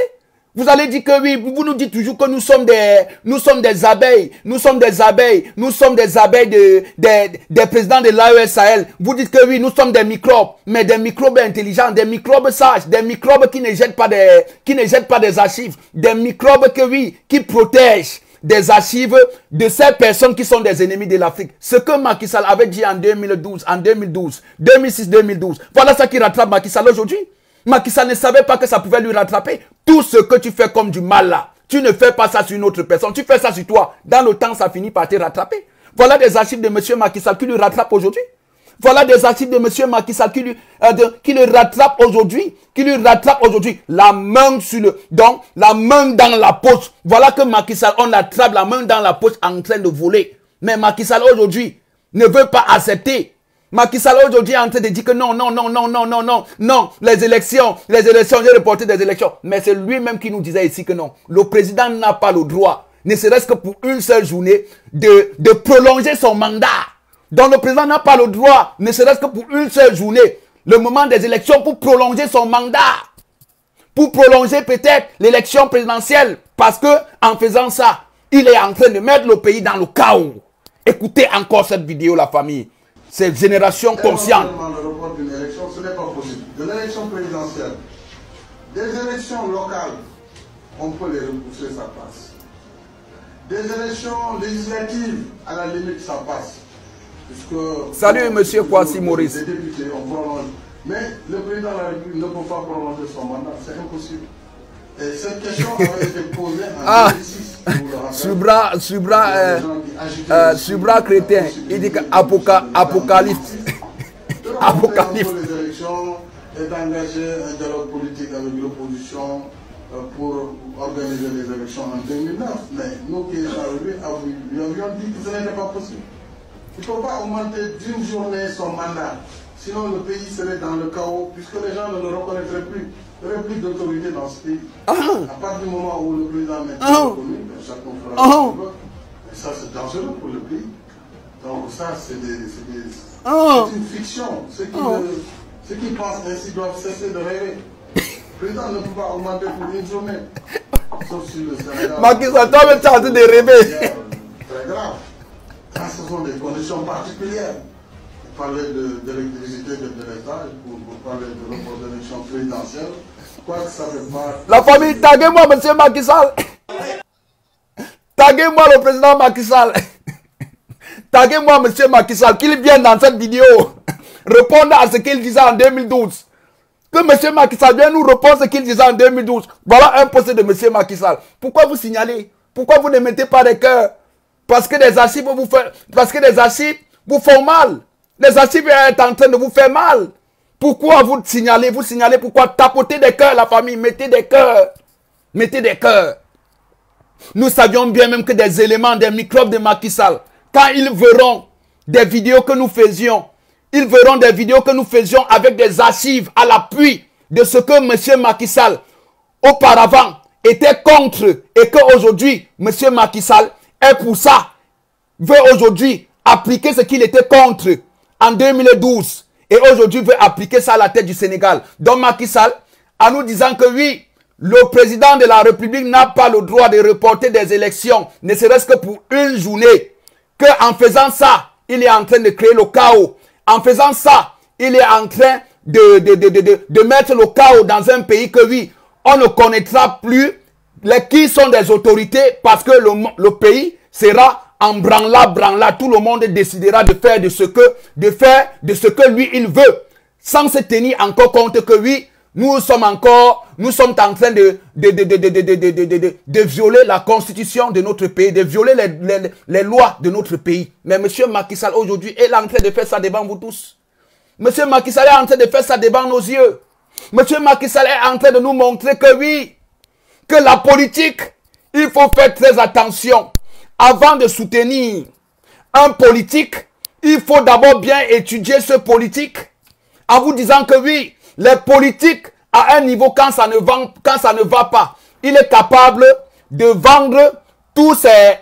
Vous allez dire que oui, vous nous dites toujours que nous sommes des abeilles, nous sommes des abeilles des présidents de l'AESAL. Vous dites que oui, nous sommes des microbes, mais des microbes intelligents, des microbes sages, des microbes qui ne jettent pas des archives, des microbes que oui, qui protègent des archives de ces personnes qui sont des ennemis de l'Afrique. Ce que Macky Sall avait dit en 2012, 2006, 2012. Voilà ça qui rattrape Macky Sall aujourd'hui. Macky Sall ne savait pas que ça pouvait lui rattraper. Tout ce que tu fais comme du mal là, tu ne fais pas ça sur une autre personne, tu fais ça sur toi. Dans le temps, ça finit par te rattraper. Voilà des archives de M. Macky Sall qui lui rattrapent aujourd'hui. Voilà des archives de M. Macky Sall qui lui rattrapent aujourd'hui. Qui lui rattrapent aujourd'hui. La main sur le... Donc, la main dans la poche. Voilà que Macky Sall, on attrape la main dans la poche en train de voler. Mais Macky Sall aujourd'hui ne veut pas accepter. Macky Sall aujourd'hui est en train de dire que non, les élections, j'ai reporté des élections. Mais c'est lui-même qui nous disait ici que non. Le président n'a pas le droit, ne serait-ce que pour une seule journée, de prolonger son mandat. Donc le président n'a pas le droit, ne serait-ce que pour une seule journée, le moment des élections, pour prolonger son mandat. Pour prolonger peut-être l'élection présidentielle. Parce que en faisant ça, il est en train de mettre le pays dans le chaos. Écoutez encore cette vidéo, la famille. C'est génération consciente. Le report d'une élection, ce n'est pas possible. De l'élection présidentielle, des élections locales, on peut les repousser, ça passe. Des élections législatives, à la limite, ça passe. Puisque, salut, monsieur Kwasi Maurice. Les députés, on prolonge. Mais le président de la République ne peut pas prolonger son mandat, c'est impossible. Et cette question avait été posée en 2006. Subra chrétien, il dit qu'apocalypse. Apocalypse. Les élections et d'engager un dialogue politique avec l'opposition pour organiser les élections en 2009. Mais nous qui étions arrivés, lui avions dit que ce n'était pas possible. Il ne faut pas augmenter d'une journée son mandat. Sinon le pays serait dans le chaos puisque les gens ne le reconnaîtraient plus. Il n'y aurait plus d'autorité dans ce pays. À partir du moment où le président n'est pas reconnu, chacun fera ce qu'il veut. Et ça, c'est dangereux pour le pays. Donc ça, c'est une fiction. Ceux qui pensent ainsi doivent cesser de rêver. Le président ne peut pas augmenter pour une journée. Sauf si le Sénégal... Macky Sall, toi-même, tu es en train de rêver. Très grave. Quand ce sont des conditions particulières. Parler d'électricité de l'État, pour parler de report d'élection présidentielle, quoi que ça ne pas... La famille, taguez-moi, M. Macky Sall. Taguez-moi le président Macky Sall. Taguez-moi, M. Macky Sall, qu'il vienne dans cette vidéo répondre à ce qu'il disait en 2012. Que M. Macky Sall vienne nous répondre ce qu'il disait en 2012. Voilà un poste de M. Macky Sall. Pourquoi vous signalez? Pourquoi vous ne mettez pas des cœurs? Parce que des archives vous font mal. Les archives sont en train de vous faire mal. Pourquoi vous signalez? Vous signalez pourquoi? Tapotez des cœurs, la famille. Mettez des cœurs. Mettez des cœurs. Nous savions bien même que des éléments, des microbes de Macky Sall, quand ils verront des vidéos que nous faisions, ils verront des vidéos que nous faisions avec des archives à l'appui de ce que M. Macky Sall, auparavant, était contre et qu'aujourd'hui, M. Macky Sall est pour ça, veut aujourd'hui appliquer ce qu'il était contre en 2012 et aujourd'hui veut appliquer ça à la tête du Sénégal. Donc Macky Sall, en nous disant que oui, le président de la République n'a pas le droit de reporter des élections, ne serait-ce que pour une journée, qu'en faisant ça, il est en train de créer le chaos. En faisant ça, il est en train de mettre le chaos dans un pays que oui, on ne connaîtra plus qui sont des autorités parce que le pays sera en branla, tout le monde décidera de faire de ce que lui il veut, sans se tenir encore compte que oui, nous sommes en train de violer la constitution de notre pays, de violer les lois de notre pays. Mais M. Macky Sall aujourd'hui est en train de faire ça devant vous tous. M. Macky Sall est en train de faire ça devant nos yeux. M. Macky Sall est en train de nous montrer que oui, que la politique, il faut faire très attention. Avant de soutenir un politique, Il faut d'abord bien étudier ce politique en vous disant que oui, les politiques à un niveau quand ça ne va pas, il est capable de vendre tous ces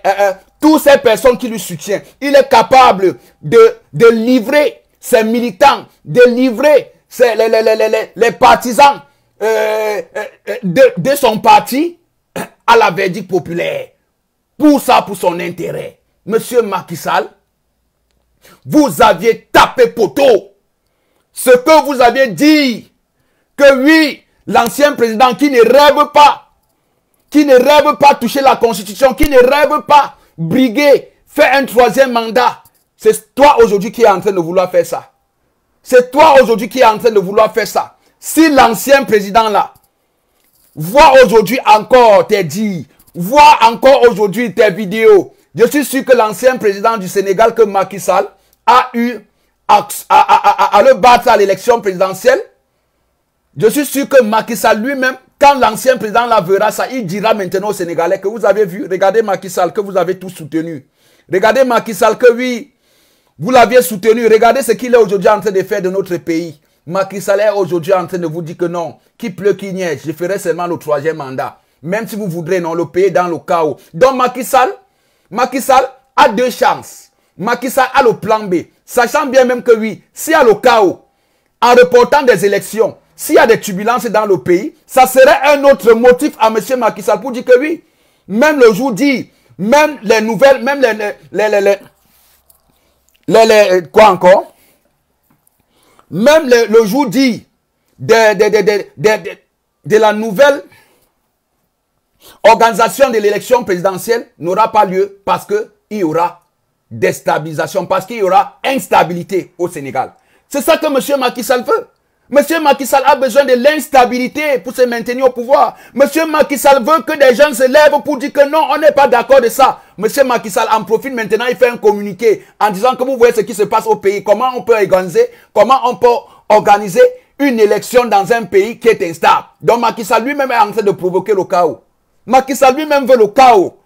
personnes qui lui soutiennent. Il est capable de livrer ses militants, de livrer les partisans de son parti à la verdict populaire. Pour ça, pour son intérêt. Monsieur Macky Sall, vous aviez tapé poteau. Ce que vous aviez dit, que oui, l'ancien président qui ne rêve pas toucher la constitution, qui ne rêve pas briguer, faire un troisième mandat. C'est toi aujourd'hui qui est en train de vouloir faire ça. C'est toi aujourd'hui qui est en train de vouloir faire ça. Si l'ancien président là, voit aujourd'hui encore tes dires, voit encore aujourd'hui tes vidéos, je suis sûr que l'ancien président du Sénégal, que Macky Sall, a eu à le battre à l'élection présidentielle. Je suis sûr que Macky Sall lui-même, quand l'ancien président la verra ça, il dira maintenant aux Sénégalais que vous avez vu, regardez Macky Sall que vous avez tous soutenu. Regardez Macky Sall que oui, vous l'aviez soutenu. Regardez ce qu'il est aujourd'hui en train de faire de notre pays. Macky Sall est aujourd'hui en train de vous dire que non, qu'il pleut, qu'il neige, je ferai seulement le troisième mandat. Même si vous voudrez, non, le pays dans le chaos. Donc Macky Sall a deux chances. Macky Sall a le plan B. Sachant bien même que oui, s'il y a le chaos, en reportant des élections, s'il y a des turbulences dans le pays, ça serait un autre motif à M. Macky Sall pour dire que oui, même le jour dit, même les nouvelles, même quoi encore? Même le jour dit de la nouvelle organisation de l'élection présidentielle n'aura pas lieu parce qu'il y aura déstabilisation, parce qu'il y aura instabilité au Sénégal. C'est ça que M. Macky Sall veut. M. Macky Sall a besoin de l'instabilité pour se maintenir au pouvoir. M. Macky Sall veut que des gens se lèvent pour dire que non, on n'est pas d'accord de ça. M. Macky Sall en profite maintenant, il fait un communiqué en disant que vous voyez ce qui se passe au pays, comment on peut organiser une élection dans un pays qui est instable. Donc Macky Sall lui-même est en train de provoquer le chaos. Macky Sall lui-même veut le chaos.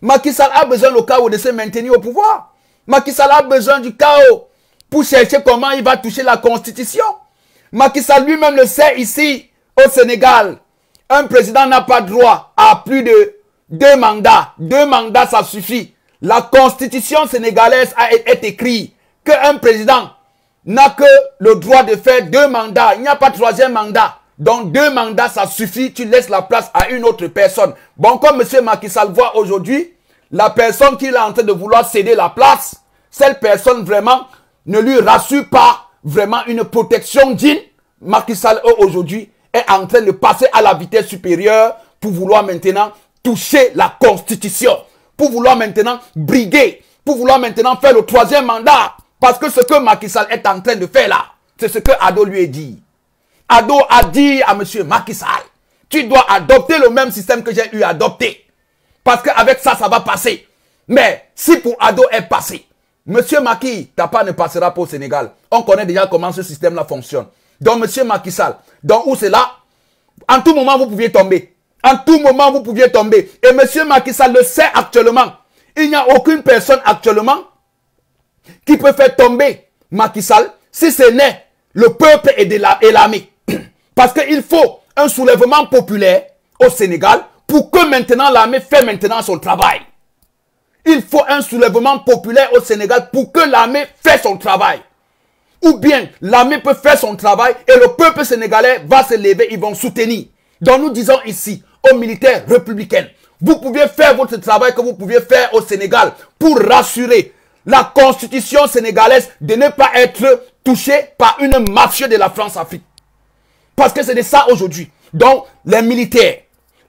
Macky Sall a besoin du chaos de se maintenir au pouvoir. Macky Sall a besoin du chaos pour chercher comment il va toucher la constitution. Macky Sall lui-même le sait ici au Sénégal. Un président n'a pas droit à plus de 2 mandats. 2 mandats, ça suffit. La constitution sénégalaise est écrite qu'un président n'a que le droit de faire 2 mandats. Il n'y a pas de 3e mandat. Donc 2 mandats, ça suffit. Tu laisses la place à une autre personne. Bon, comme M. Macky Sall voit aujourd'hui, la personne qui est en train de vouloir céder la place, cette personne vraiment ne lui rassure pas vraiment une protection digne. Macky Sall aujourd'hui est en train de passer à la vitesse supérieure pour vouloir maintenant toucher la constitution, pour vouloir maintenant briguer, pour vouloir maintenant faire le 3e mandat. Parce que ce que Macky Sall est en train de faire là, c'est ce que Ado lui a dit. Ado a dit à M. Macky Sall, tu dois adopter le même système que j'ai eu à adopter. Parce qu'avec ça, ça va passer. Mais si pour Ado est passé, M. Macky, ta part ne passera pas au Sénégal. On connaît déjà comment ce système-là fonctionne. Donc, M. Macky Sall, donc où c'est là, en tout moment, vous pouviez tomber. En tout moment, vous pouviez tomber. Et M. Macky Sall le sait actuellement. Il n'y a aucune personne actuellement qui peut faire tomber Macky Sall si ce n'est le peuple et l'armée. Parce qu'il faut un soulèvement populaire au Sénégal pour que maintenant l'armée fait maintenant son travail. Il faut un soulèvement populaire au Sénégal pour que l'armée fait son travail. Ou bien l'armée peut faire son travail et le peuple sénégalais va se lever, ils vont soutenir. Donc nous disons ici aux militaires républicains, vous pouvez faire votre travail que vous pouviez faire au Sénégal pour rassurer la constitution sénégalaise de ne pas être touchée par une mafia de la France-Afrique. Parce que c'est de ça aujourd'hui. Donc les militaires,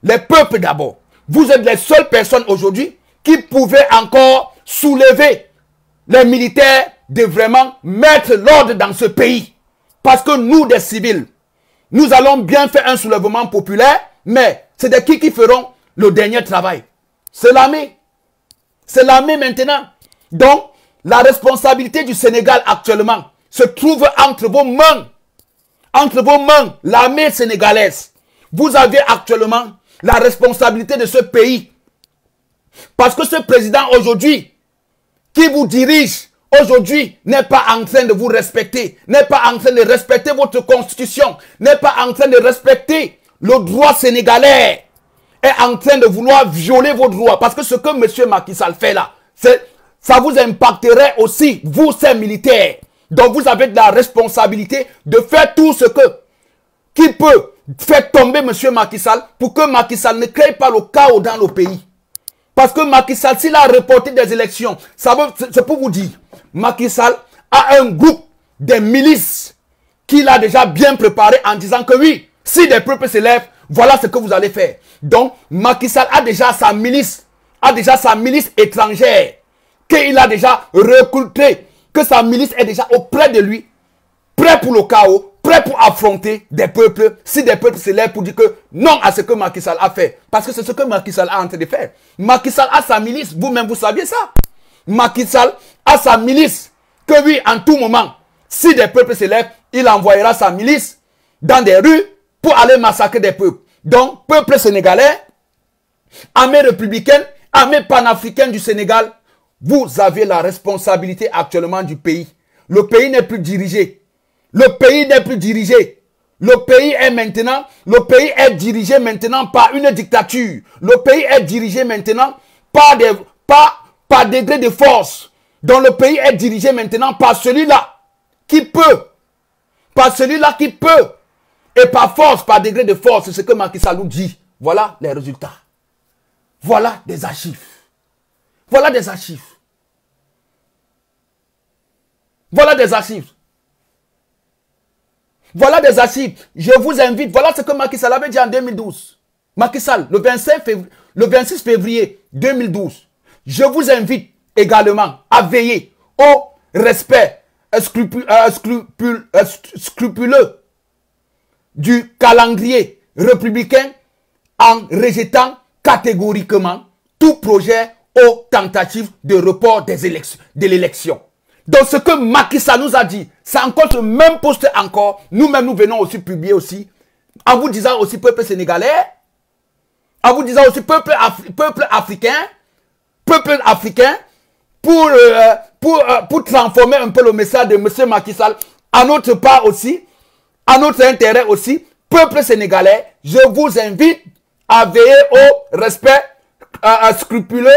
les peuples d'abord, vous êtes les seules personnes aujourd'hui qui pouvaient encore soulever les militaires de vraiment mettre l'ordre dans ce pays. Parce que nous, des civils, nous allons bien faire un soulèvement populaire, mais c'est de qui feront le dernier travail? C'est l'armée. C'est l'armée maintenant. Donc, la responsabilité du Sénégal actuellement se trouve entre vos mains. Entre vos mains, l'armée sénégalaise. Vous avez actuellement la responsabilité de ce pays. Parce que ce président aujourd'hui, qui vous dirige aujourd'hui, n'est pas en train de vous respecter, n'est pas en train de respecter votre constitution, n'est pas en train de respecter le droit sénégalais, est en train de vouloir violer vos droits. Parce que ce que M. Macky Sall fait là, ça vous impacterait aussi, vous, ces militaires. Donc vous avez de la responsabilité de faire tout ce qui peut faire tomber M. Macky Sall pour que Macky Sall ne crée pas le chaos dans le pays. Parce que Macky Sall, s'il a reporté des élections, c'est pour vous dire, Macky Sall a un groupe de milices qu'il a déjà bien préparé en disant que oui, si des peuples s'élèvent, voilà ce que vous allez faire. Donc, Macky Sall a déjà sa milice étrangère, qu'il a déjà recruté, que sa milice est déjà auprès de lui, prêt pour le chaos, prêt pour affronter des peuples, si des peuples s'élèvent pour dire que non à ce que Macky Sall a fait. Parce que c'est ce que Macky Sall a en train de faire. Macky Sall a sa milice, vous-même vous saviez ça. Macky Sall a sa milice, que oui, en tout moment, si des peuples s'élèvent, il envoyera sa milice dans des rues pour aller massacrer des peuples. Donc, peuple sénégalais, armée républicaine, armée panafricaine du Sénégal, vous avez la responsabilité actuellement du pays. Le pays n'est plus dirigé. Le pays n'est plus dirigé. Le pays est dirigé maintenant par une dictature. Le pays est dirigé maintenant par degré de force. Donc le pays est dirigé maintenant par celui-là qui peut. Par celui-là qui peut. Et par force, par degré de force, c'est ce que Macky Sall nous dit. Voilà les résultats. Voilà des archives. Voilà des archives. Voilà des archives. Voilà des archives. Je vous invite. Voilà ce que Macky Sall avait dit en 2012. Macky Sall, le 26 février 2012. Je vous invite également à veiller au respect scrupuleux du calendrier républicain en rejetant catégoriquement tout projet aux tentatives de report de l'élection. Donc ce que Macky Sall nous a dit, c'est encore ce même poste encore. Nous-mêmes, nous venons aussi publier aussi, en vous disant aussi peuple sénégalais, en vous disant aussi peuple africain, pour transformer un peu le message de M. Macky Sall, à notre part aussi, à notre intérêt aussi, peuple sénégalais, je vous invite à veiller au respect scrupuleux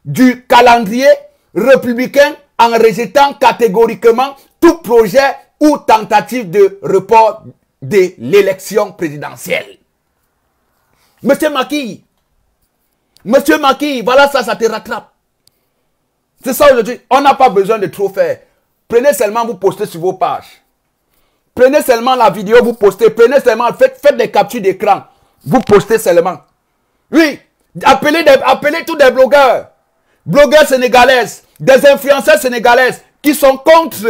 du calendrier républicain en rejetant catégoriquement tout projet ou tentative de report de l'élection présidentielle. Monsieur Macky, voilà ça te rattrape. C'est ça aujourd'hui. On n'a pas besoin de trop faire. Prenez seulement, vous postez sur vos pages. Prenez seulement la vidéo, vous postez. Prenez seulement, faites des captures d'écran. Vous postez seulement. Oui, appelez tous des blogueurs. Blogueurs sénégalaises, des influenceurs sénégalaises qui sont contre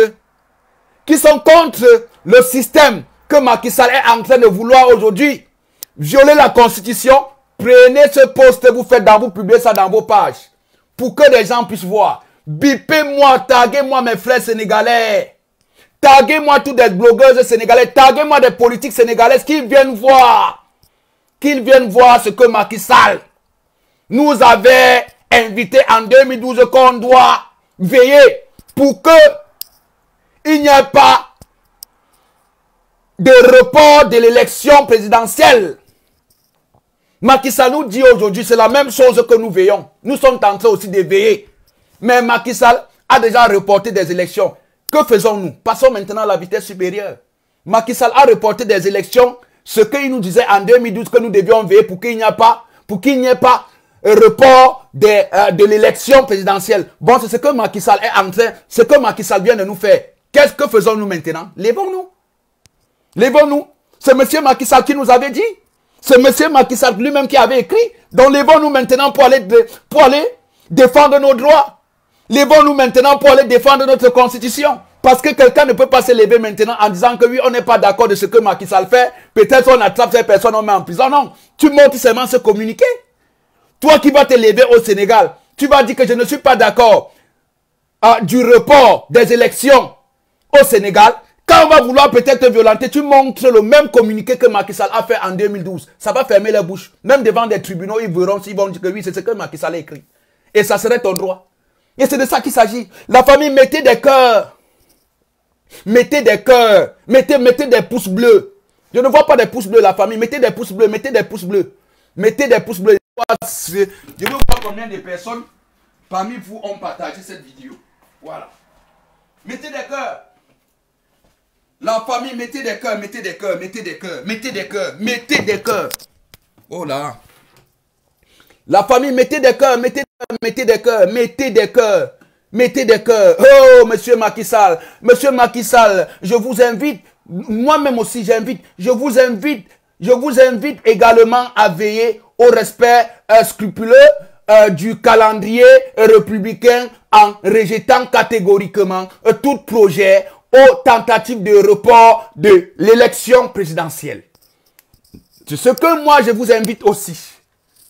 le système que Macky Sall est en train de vouloir aujourd'hui. Violer la constitution. Prenez ce post, vous publiez ça dans vos pages. Pour que les gens puissent voir. Bipez-moi, taguez-moi mes frères sénégalais. Taguez-moi tous des blogueuses sénégalais. Taguez-moi des politiques sénégalaises qui viennent voir. Qu'ils viennent voir ce que Macky Sall nous avait invité en 2012 qu'on doit veiller pour que il n'y ait pas de report de l'élection présidentielle. Macky Sall nous dit aujourd'hui, c'est la même chose que nous veillons. Nous sommes en train aussi de veiller. Mais Macky Sall a déjà reporté des élections. Que faisons-nous? Passons maintenant à la vitesse supérieure. Macky Sall a reporté des élections. Ce qu'il nous disait en 2012 que nous devions veiller pour qu'il n'y ait pas report de l'élection présidentielle. Bon, c'est ce que Macky Sall est en train, ce que Macky Sall vient de nous faire. Qu'est-ce que faisons-nous maintenant? Lèvons-nous. Lèvons-nous. C'est M. Macky Sall qui nous avait dit. C'est M. Macky Sall lui-même qui avait écrit. Donc lèvons-nous maintenant pour aller défendre nos droits. Lèvons-nous maintenant pour aller défendre notre constitution. Parce que quelqu'un ne peut pas se lever maintenant en disant que oui, on n'est pas d'accord de ce que Macky Sall fait. Peut-être on attrape ces personnes, on met en prison. Non, tu montes seulement ce communiqué. Toi qui vas te lever au Sénégal, tu vas dire que je ne suis pas d'accord du report des élections au Sénégal. Quand on va vouloir peut-être violenter, tu montres le même communiqué que Macky Sall a fait en 2012. Ça va fermer la bouche. Même devant des tribunaux, ils vont dire que oui, c'est ce que Macky Sall a écrit. Et ça serait ton droit. Et c'est de ça qu'il s'agit. La famille, mettez des cœurs. Mettez des cœurs. Mettez des pouces bleus. Je ne vois pas des pouces bleus, la famille. Mettez des pouces bleus. Mettez des pouces bleus. Mettez des pouces bleus. Je veux voir combien de personnes parmi vous ont partagé cette vidéo. Voilà. Mettez des cœurs. La famille, mettez des cœurs, mettez des cœurs, mettez des cœurs, mettez des cœurs, mettez des cœurs. Oh là. La famille, mettez des cœurs, mettez des cœurs, mettez des cœurs, mettez des cœurs. Oh, monsieur Macky Sall, je vous invite, moi-même aussi j'invite, je vous invite également à veiller au respect scrupuleux du calendrier républicain en rejetant catégoriquement tout projet aux tentatives de report de l'élection présidentielle. C'est ce que moi je vous invite aussi.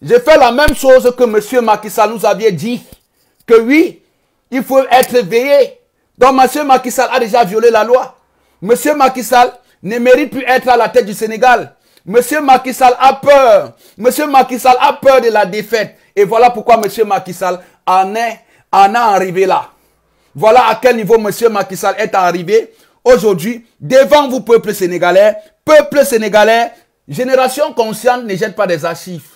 J'ai fait la même chose que M. Macky Sall nous avait dit, que oui, il faut être veillé. Donc M. Macky Sall a déjà violé la loi. M. Macky Sall ne mérite plus être à la tête du Sénégal. M. Macky Sall a peur. M. Macky Sall a peur de la défaite. Et voilà pourquoi M. Macky Sall en est arrivé là. Voilà à quel niveau M. Macky Sall est arrivé aujourd'hui devant vous, peuple sénégalais. Peuple sénégalais, génération consciente ne jette pas des archives.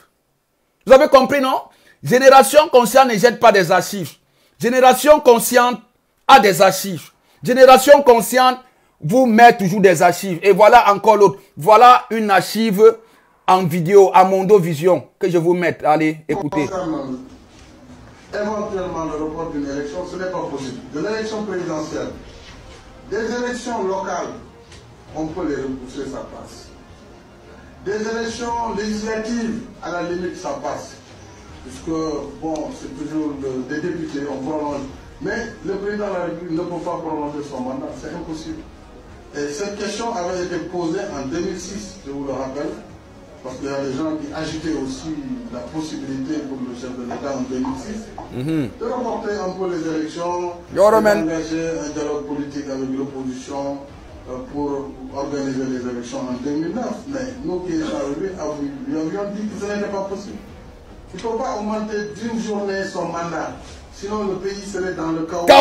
Vous avez compris, non? Génération consciente ne jette pas des archives. Génération consciente a des archives. Génération consciente vous met toujours des archives. Et voilà encore l'autre. Voilà une archive en vidéo à Mondo Vision que je vous mette. Allez, écoutez. Éventuellement le report d'une élection, ce n'est pas possible. De l'élection présidentielle, des élections locales, on peut les repousser, ça passe. Des élections législatives, à la limite, ça passe. Puisque, bon, c'est toujours des députés, on prolonge. Mais le président de la République ne peut pas prolonger son mandat, c'est impossible. Et cette question avait été posée en 2006, je vous le rappelle. Parce qu'il y a des gens qui agitaient aussi la possibilité pour le chef de l'État en 2006 de reporter un peu les élections, d'engager un dialogue politique avec l'opposition pour organiser les élections en 2009. Mais nous qui sommes arrivés, lui avions dit que ce n'était pas possible. Il ne faut pas augmenter d'une journée son mandat. Sinon le pays serait dans le chaos. Il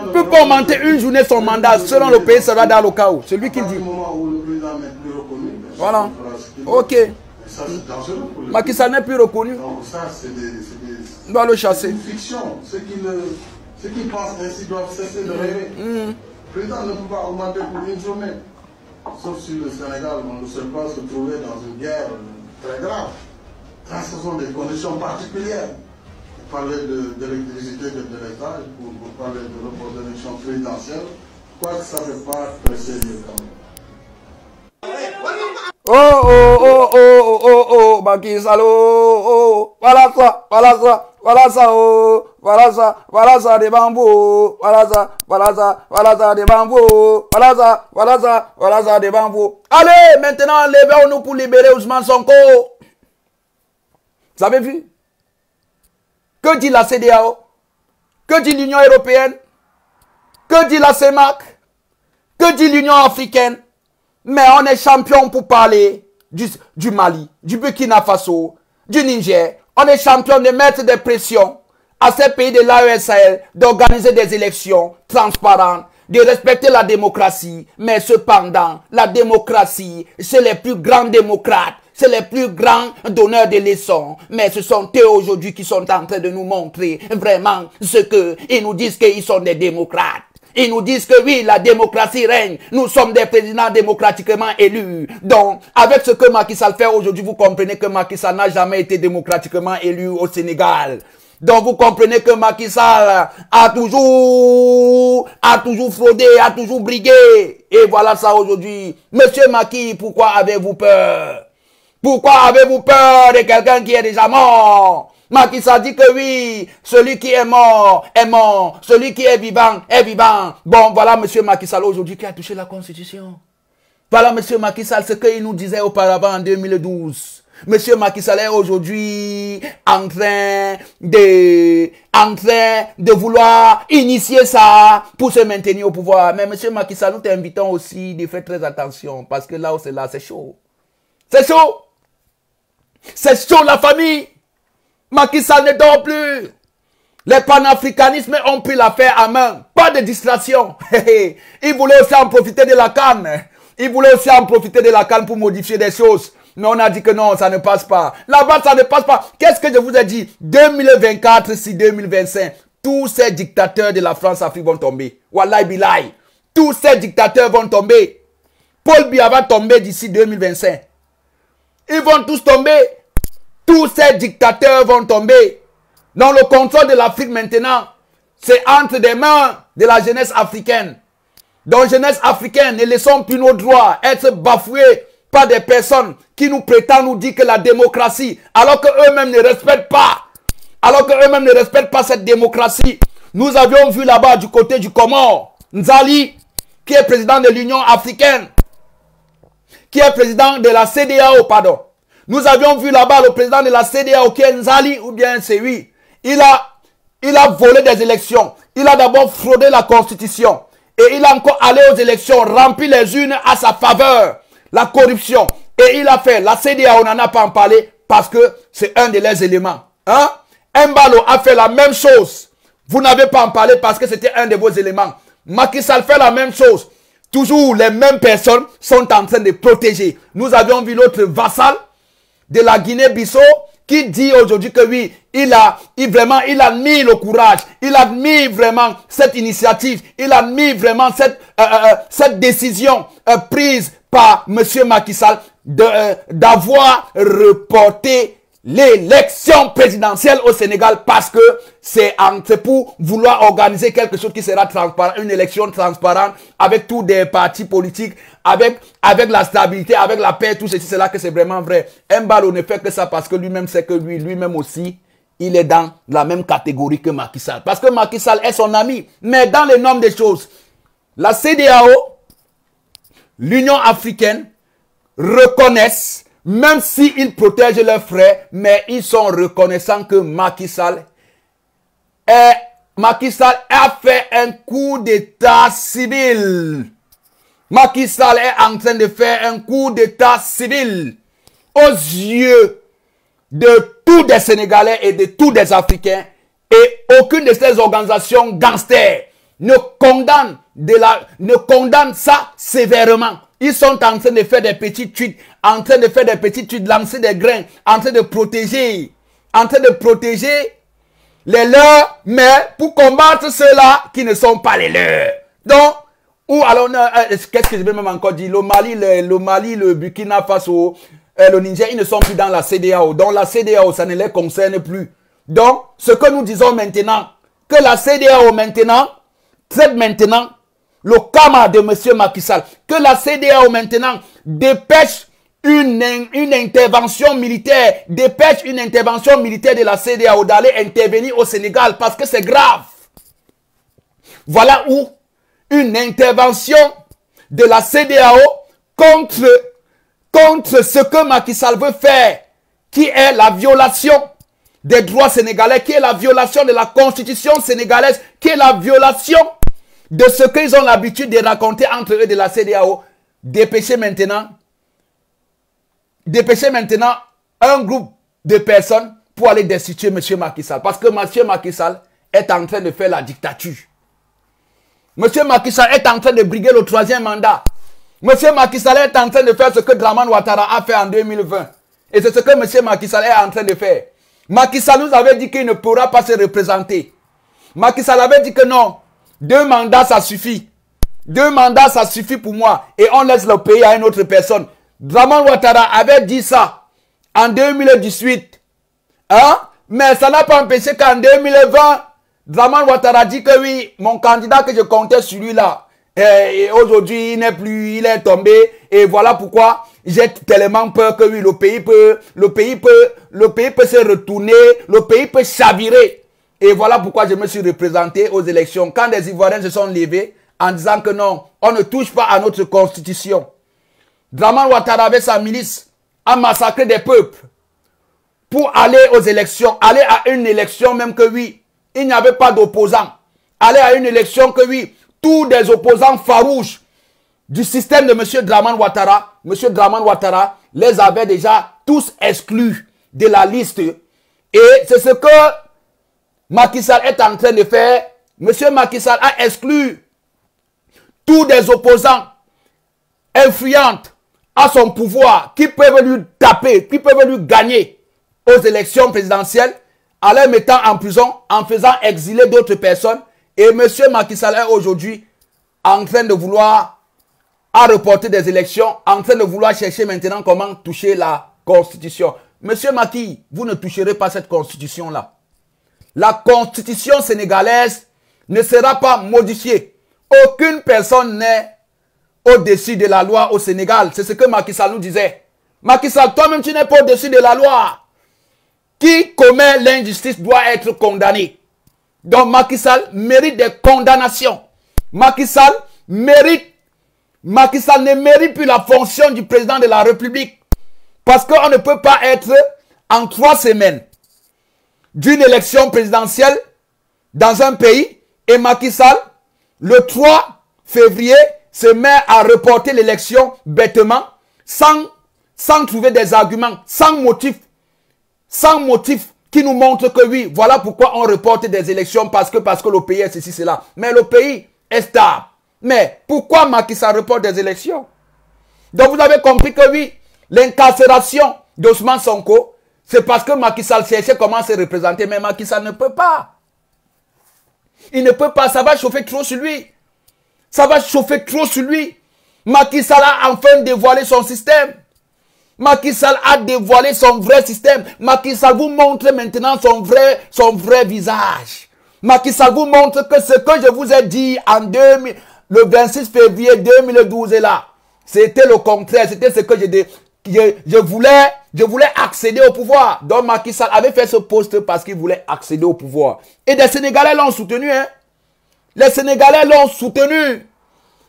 ne peut pas augmenter une journée son mandat, sinon le pays sera dans le chaos. C'est lui qui dit. Au moment où le président n'est plus reconnu, voilà. Ok. Ça, c'est dangereux pour le Macky Sall n'est plus reconnu. Donc ça, c'est on doit le chasser. une fiction. Ceux qui pensent ainsi doivent cesser de rêver. Le président ne peut pas augmenter pour une journée. Sauf si le Sénégal, on ne sait pas se trouver dans une guerre très grave. Ça, ce sont des conditions particulières. Pour parler d'électricité de l'État, pour parler de report d'élection présidentielle, quoique ça ne fait pas très sérieux quand même. Oh, Macky Sall, voilà ça, des bambous, voilà ça, des bambous, voilà ça, des bambous. Allez, maintenant, levez-nous pour libérer Ousmane Sonko. Vous avez vu? Que dit la CEDEAO? Que dit l'Union européenne? Que dit la CEMAC? Que dit l'Union africaine? Mais on est champion pour parler du Mali, du Burkina Faso, du Niger. On est champion de mettre des pressions à ces pays de l'AESAL, d'organiser des élections transparentes, de respecter la démocratie. Mais cependant, la démocratie, c'est les plus grands démocrates, c'est les plus grands donneurs de leçons. Mais ce sont eux aujourd'hui qui sont en train de nous montrer vraiment ce que ils nous disent qu'ils sont des démocrates. Ils nous disent que oui, la démocratie règne. Nous sommes des présidents démocratiquement élus. Donc, avec ce que Macky Sall fait aujourd'hui, vous comprenez que Macky Sall n'a jamais été démocratiquement élu au Sénégal. Donc, vous comprenez que Macky Sall a toujours fraudé, a toujours brigué. Et voilà ça aujourd'hui. Monsieur Macky, pourquoi avez-vous peur? Pourquoi avez-vous peur de quelqu'un qui est déjà mort? Macky Sall dit que oui, celui qui est mort, celui qui est vivant, est vivant. Bon, voilà monsieur Macky Sall aujourd'hui qui a touché la Constitution. Voilà monsieur Macky Sall ce qu'il nous disait auparavant en 2012. Monsieur Macky Sall est aujourd'hui en train de vouloir initier ça pour se maintenir au pouvoir. Mais monsieur Macky Sall, nous t'invitons aussi de faire très attention parce que là où c'est là, c'est chaud. C'est chaud. C'est chaud la famille. Macky Sall ne dort plus. Les panafricanismes ont pris l'affaire à main. Pas de distraction. Ils voulaient aussi en profiter de la CAN. Ils voulaient aussi en profiter de la CAN pour modifier des choses. Mais on a dit que non, ça ne passe pas. Là-bas, ça ne passe pas. Qu'est-ce que je vous ai dit? 2024, si 2025, tous ces dictateurs de la France-Afrique vont tomber. Wallahi billahi. Tous ces dictateurs vont tomber. Paul Biya va tomber d'ici 2025. Ils vont tous tomber. Tous ces dictateurs vont tomber. Donc le contrôle de l'Afrique maintenant, c'est entre des mains de la jeunesse africaine. Donc jeunesse africaine, ne laissons plus nos droits être bafoués par des personnes qui nous prétendent nous dire que la démocratie, alors qu'eux-mêmes ne respectent pas. Alors qu'eux-mêmes ne respectent pas cette démocratie. Nous avions vu là-bas du côté du Comore, Nzali, qui est président de l'Union africaine, qui est président de la CEDEAO, pardon. Nous avions vu là-bas le président de la CEDEAO, qui est Nzali, ou bien c'est lui. Il a volé des élections. Il a d'abord fraudé la constitution. Et il a encore allé aux élections, rempli les urnes à sa faveur. La corruption. Et il a fait, la CEDEAO, on n'en a pas en parlé, parce que c'est un de leurs éléments. Hein? Mbalo a fait la même chose. Vous n'avez pas en parlé parce que c'était un de vos éléments. Macky Sall fait la même chose. Toujours les mêmes personnes sont en train de protéger. Nous avions vu l'autre vassal de la Guinée-Bissau qui dit aujourd'hui que oui, il admire le courage, il admire vraiment cette initiative, il admire vraiment cette décision prise par M. Macky Sall d'avoir reporté l'élection présidentielle au Sénégal parce que c'est pour vouloir organiser quelque chose qui sera transparent, une élection transparente avec tous des partis politiques, avec la stabilité, avec la paix, tout ceci, c'est là que c'est vraiment vrai. Mbalo ne fait que ça parce que lui-même sait que lui-même aussi, il est dans la même catégorie que Macky Sall. Parce que Macky Sall est son ami. Mais dans les normes des choses, la CEDEAO, l'Union africaine reconnaissent, même s'ils protègent leurs frères, mais ils sont reconnaissants que Macky Sall a fait un coup d'état civil. Macky Sall est en train de faire un coup d'état civil aux yeux de tous des Sénégalais et de tous des Africains. Et aucune de ces organisations gangsters ne condamne ça sévèrement. Ils sont en train de faire des petits tweets, lancer des grains, en train de protéger les leurs, mais pour combattre ceux-là qui ne sont pas les leurs. Donc, ou alors, qu'est-ce que je vais même encore dire? Le Mali, le Burkina Faso, le Niger, ils ne sont plus dans la CEDEAO. Donc, la CEDEAO, ça ne les concerne plus. Donc, ce que nous disons maintenant, que la CEDEAO maintenant, traite maintenant le karma de M. Macky Sall, que la CEDEAO maintenant dépêche une intervention militaire, de la CEDEAO d'aller intervenir au Sénégal parce que c'est grave. Voilà où une intervention de la CEDEAO contre ce que Macky Sall veut faire, qui est la violation des droits sénégalais, qui est la violation de la constitution sénégalaise, qui est la violation de ce qu'ils ont l'habitude de raconter entre eux de la CEDEAO. Dépêcher maintenant un groupe de personnes pour aller destituer M. Macky Sall. Parce que M. Macky Sall est en train de faire la dictature. M. Macky Sall est en train de briguer le 3e mandat. M. Macky Sall est en train de faire ce que Dramane Ouattara a fait en 2020. Et c'est ce que M. Macky Sall est en train de faire. Macky Sall nous avait dit qu'il ne pourra pas se représenter. Macky Sall avait dit que non, 2 mandats ça suffit. 2 mandats ça suffit pour moi. Et on laisse le pays à une autre personne. Dramane Ouattara avait dit ça en 2018. Hein? Mais ça n'a pas empêché qu'en 2020, Dramane Ouattara dit que oui, mon candidat que je comptais sur lui là, et aujourd'hui il n'est plus, il est tombé. Et voilà pourquoi j'ai tellement peur que oui, le pays peut se retourner, le pays peut chavirer. Et voilà pourquoi je me suis représenté aux élections. Quand les Ivoiriens se sont levés en disant que non, on ne touche pas à notre constitution. Dramane Ouattara avec sa milice a massacré des peuples pour aller aux élections, aller à une élection même que oui, il n'y avait pas d'opposants. Aller à une élection que oui, tous des opposants farouches du système de M. Dramane Ouattara, les avait déjà tous exclus de la liste. Et c'est ce que Macky Sall est en train de faire, monsieur Macky Sall a exclu tous des opposants influents à son pouvoir qui peuvent lui taper, qui peuvent lui gagner aux élections présidentielles en les mettant en prison, en faisant exiler d'autres personnes. Et monsieur Macky Sall est aujourd'hui en train de vouloir reporter des élections, en train de vouloir chercher maintenant comment toucher la Constitution. Monsieur Macky, vous ne toucherez pas cette Constitution-là. La Constitution sénégalaise ne sera pas modifiée. Aucune personne n'est au-dessus de la loi au Sénégal. C'est ce que Macky Sall nous disait. Macky Sall, toi-même, tu n'es pas au-dessus de la loi. Qui commet l'injustice doit être condamné. Donc Macky Sall mérite des condamnations. Macky Sall ne mérite plus la fonction du président de la République. Parce qu'on ne peut pas être en 3 semaines d'une élection présidentielle dans un pays et Macky Sall, le 3 février, se met à reporter l'élection bêtement, sans trouver des arguments, sans motif qui nous montre que oui, voilà pourquoi on reporte des élections parce que le pays est ceci, cela. Mais le pays est stable. Mais pourquoi Macky Sall reporte des élections? Donc vous avez compris que oui, l'incarcération d'Ousmane Sonko, c'est parce que Macky Sall cherchait comment se représenter, mais Macky Sall ne peut pas. Il ne peut pas, ça va chauffer trop sur lui. Ça va chauffer trop sur lui. Macky Sall a enfin dévoilé son système. Macky Sall a dévoilé son vrai système. Macky Sall vous montre maintenant son vrai visage. Macky Sall vous montre que ce que je vous ai dit le 26 février 2012 est là. C'était le contraire. C'était ce que je voulais accéder au pouvoir. Donc Macky Sall avait fait ce poste parce qu'il voulait accéder au pouvoir. Et des Sénégalais l'ont soutenu. Hein? Les Sénégalais l'ont soutenu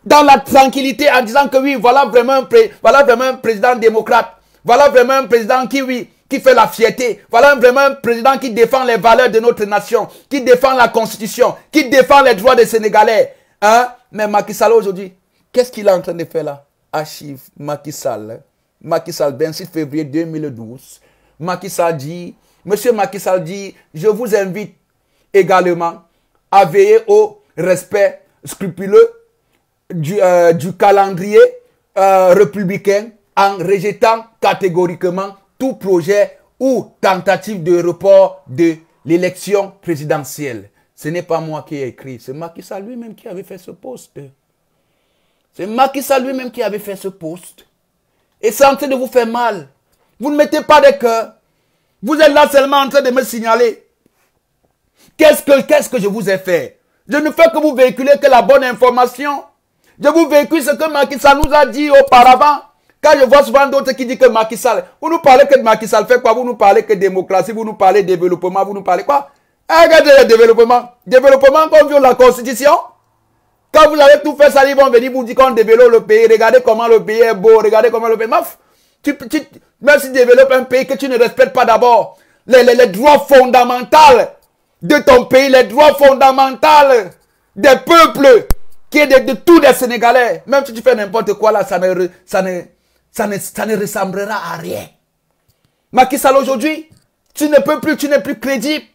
dans la tranquillité en disant que oui, voilà vraiment un président démocrate. Voilà vraiment un président qui fait la fierté. Voilà vraiment un président qui défend les valeurs de notre nation, qui défend la Constitution, qui défend les droits des Sénégalais. Hein? Mais Macky Sall aujourd'hui, qu'est-ce qu'il est en train de faire là? Archive Macky Sall. Macky Sall, 26 février 2012. Macky Sall dit, monsieur Macky Sall dit, je vous invite également à veiller au respect scrupuleux du calendrier républicain en rejetant catégoriquement tout projet ou tentative de report de l'élection présidentielle. Ce n'est pas moi qui ai écrit, c'est Macky Sall lui-même qui avait fait ce post. C'est Macky Sall lui-même qui avait fait ce post. Et c'est en train de vous faire mal. Vous ne mettez pas de cœur. Vous êtes là seulement en train de me signaler. Qu'est-ce que je vous ai fait? Je ne fais que vous véhiculer que la bonne information. Je vous véhicule ce que Macky Sall nous a dit auparavant. Quand je vois souvent d'autres qui disent que Macky Sall, vous nous parlez que de Macky Sall fait quoi? Vous nous parlez que de démocratie, vous nous parlez de développement, vous nous parlez quoi? Regardez le développement. Développement qu'on viole la Constitution. Quand vous avez tout fait ça, ils vont venir vous dire qu'on développe le pays. Regardez comment le pays est beau. Regardez comment le pays... Même si tu développes un pays que tu ne respectes pas d'abord les droits fondamentaux de ton pays, les droits fondamentaux des peuples, qui est de tous les Sénégalais. Même si tu fais n'importe quoi là, ça ne ressemblera à rien. Macky Sall aujourd'hui, tu n'es plus crédible.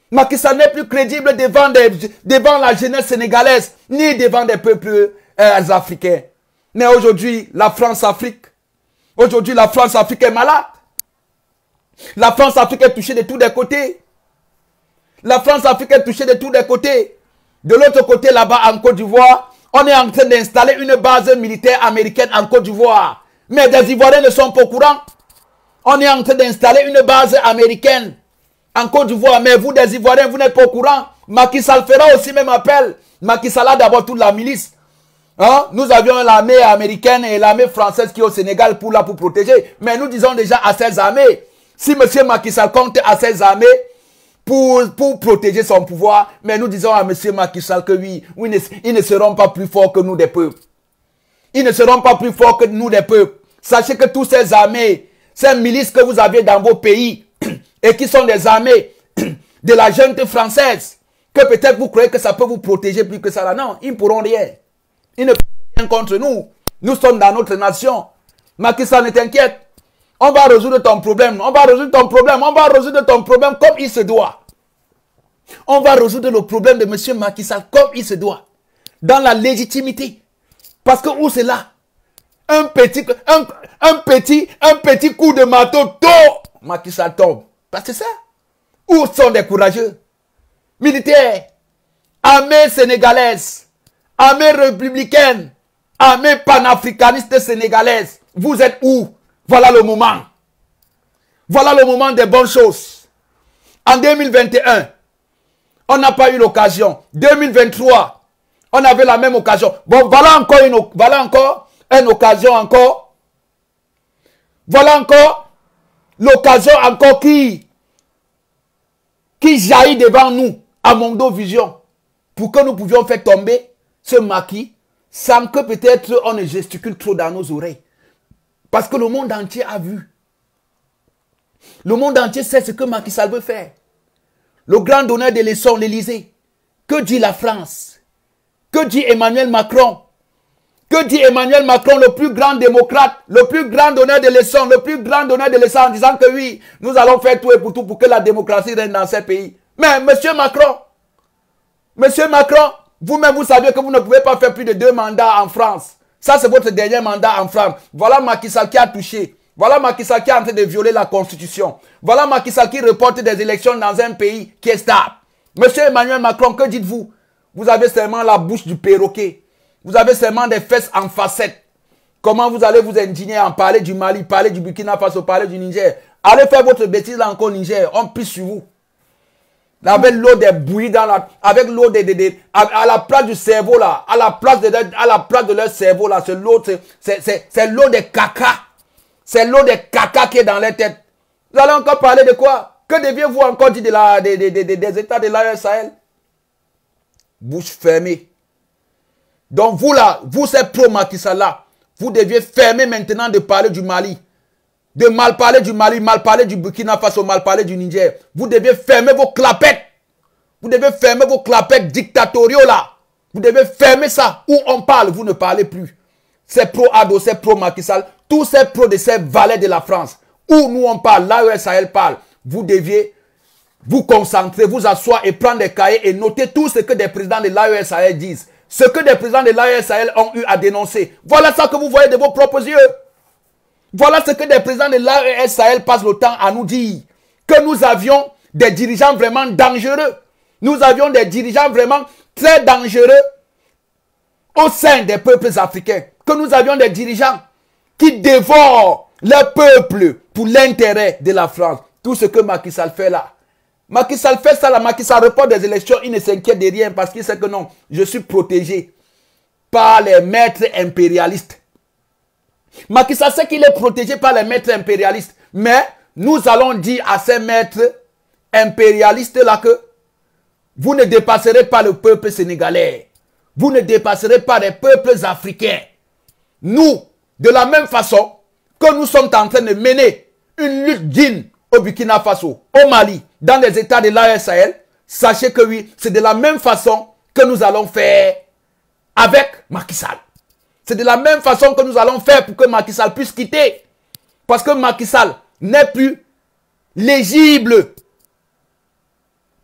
Macky Sall n'est plus crédible devant la jeunesse sénégalaise, ni devant des peuples africains. Mais aujourd'hui, la France-Afrique est malade. La France-Afrique est touchée de tous les côtés. La France-Afrique est touchée de tous les côtés. De l'autre côté, là-bas, en Côte d'Ivoire, on est en train d'installer une base militaire américaine en Côte d'Ivoire. Mais des Ivoiriens ne sont pas au courant. On est en train d'installer une base américaine en Côte d'Ivoire. Mais vous, des Ivoiriens, vous n'êtes pas au courant. Macky Sall fera aussi même appel. Macky Sall a d'abord toute la milice. Hein? Nous avions l'armée américaine et l'armée française qui est au Sénégal pour protéger. Mais nous disons déjà à ces armées, si M. Macky Sall compte à ces armées pour protéger son pouvoir, mais nous disons à M. Macky Sall que oui, ils ne seront pas plus forts que nous des peuples. Ils ne seront pas plus forts que nous des peuples. Sachez que tous ces armées, ces milices que vous avez dans vos pays, et qui sont des armées de la junte française, que peut-être vous croyez que ça peut vous protéger plus que ça là. Non, ils ne pourront rien. Ils ne pourront rien contre nous. Nous sommes dans notre nation. Macky Sall, ne t'inquiète. On va résoudre ton problème. On va résoudre ton problème. On va résoudre ton problème comme il se doit. On va résoudre le problème de M. Macky Sall comme il se doit. Dans la légitimité. Parce que où c'est là? Un petit coup de marteau, Macky Sall tombe. Parce que c'est ça. Où sont les courageux? Militaires, armée sénégalaise, armée républicaine, armée panafricaniste sénégalaise. Vous êtes où? Voilà le moment. Voilà le moment des bonnes choses. En 2021, on n'a pas eu l'occasion. 2023, on avait la même occasion. Bon, voilà encore une occasion encore. Voilà encore l'occasion encore qui jaillit devant nous à Mondo Vision pour que nous pouvions faire tomber ce Macky sans que peut-être on ne gesticule trop dans nos oreilles. Parce que le monde entier a vu. Le monde entier sait ce que Macky Sall veut faire. Le grand donneur de leçons, l'Élysée. Que dit la France? Que dit Emmanuel Macron? Que dit Emmanuel Macron, le plus grand démocrate, le plus grand donneur de leçons, le plus grand donneur de leçons en disant que oui, nous allons faire tout et pour tout pour que la démocratie règne dans ces pays. Mais monsieur Macron, vous-même vous savez que vous ne pouvez pas faire plus de 2 mandats en France. Ça c'est votre dernier mandat en France. Voilà Macky Sall qui a touché. Voilà Macky Sall qui est en train de violer la constitution. Voilà Macky Sall qui reporte des élections dans un pays qui est stable. Monsieur Emmanuel Macron, que dites-vous? Vous avez seulement la bouche du perroquet. Vous avez seulement des fesses en facettes. Comment vous allez vous indigner en parler du Mali, parler du Burkina Faso, parler du Niger? Allez faire votre bêtise là encore au Niger. On pisse sur vous. Avec l'eau des bouillies avec l'eau à la place du cerveau là, à la place de leur cerveau là, c'est l'eau des caca. C'est l'eau des caca qui est dans leur tête. Vous allez encore parler de quoi? Que deviez-vous encore dire des États de l'AES Sahel? Bouche fermée. Donc vous là, vous c'est pro-Macky Sall là, vous deviez fermer maintenant de parler du Mali. De mal parler du Mali, mal parler du Burkina Faso, mal parler du Niger. Vous devez fermer vos clapettes. Vous devez fermer vos clapettes dictatoriaux là. Vous devez fermer ça. Où on parle, vous ne parlez plus. C'est pro-Ado, c'est pro-Macky Sall. Tous ces pros de ces valets de la France. Où nous on parle, l'AES Sahel parle. Vous deviez vous concentrer, vous asseoir et prendre des cahiers et noter tout ce que des présidents de l'AES Sahel disent. Ce que des présidents de l'AES Sahel ont eu à dénoncer. Voilà ça que vous voyez de vos propres yeux. Voilà ce que des présidents de l'AES Sahel passent le temps à nous dire. Que nous avions des dirigeants vraiment dangereux. Nous avions des dirigeants vraiment très dangereux au sein des peuples africains. Que nous avions des dirigeants qui dévorent leur peuple pour l'intérêt de la France. Tout ce que Macky Sall fait là. Macky Sall fait ça là, Macky Sall reporte des élections, il ne s'inquiète de rien parce qu'il sait que non, je suis protégé par les maîtres impérialistes. Macky Sall sait qu'il est protégé par les maîtres impérialistes. Mais nous allons dire à ces maîtres impérialistes là que vous ne dépasserez pas le peuple sénégalais. Vous ne dépasserez pas les peuples africains. Nous, de la même façon que nous sommes en train de mener une lutte digne au Burkina Faso, au Mali, dans les États de l'AES Sahel, sachez que oui, c'est de la même façon que nous allons faire avec Macky Sall. C'est de la même façon que nous allons faire pour que Macky Sall puisse quitter. Parce que Macky Sall n'est plus légible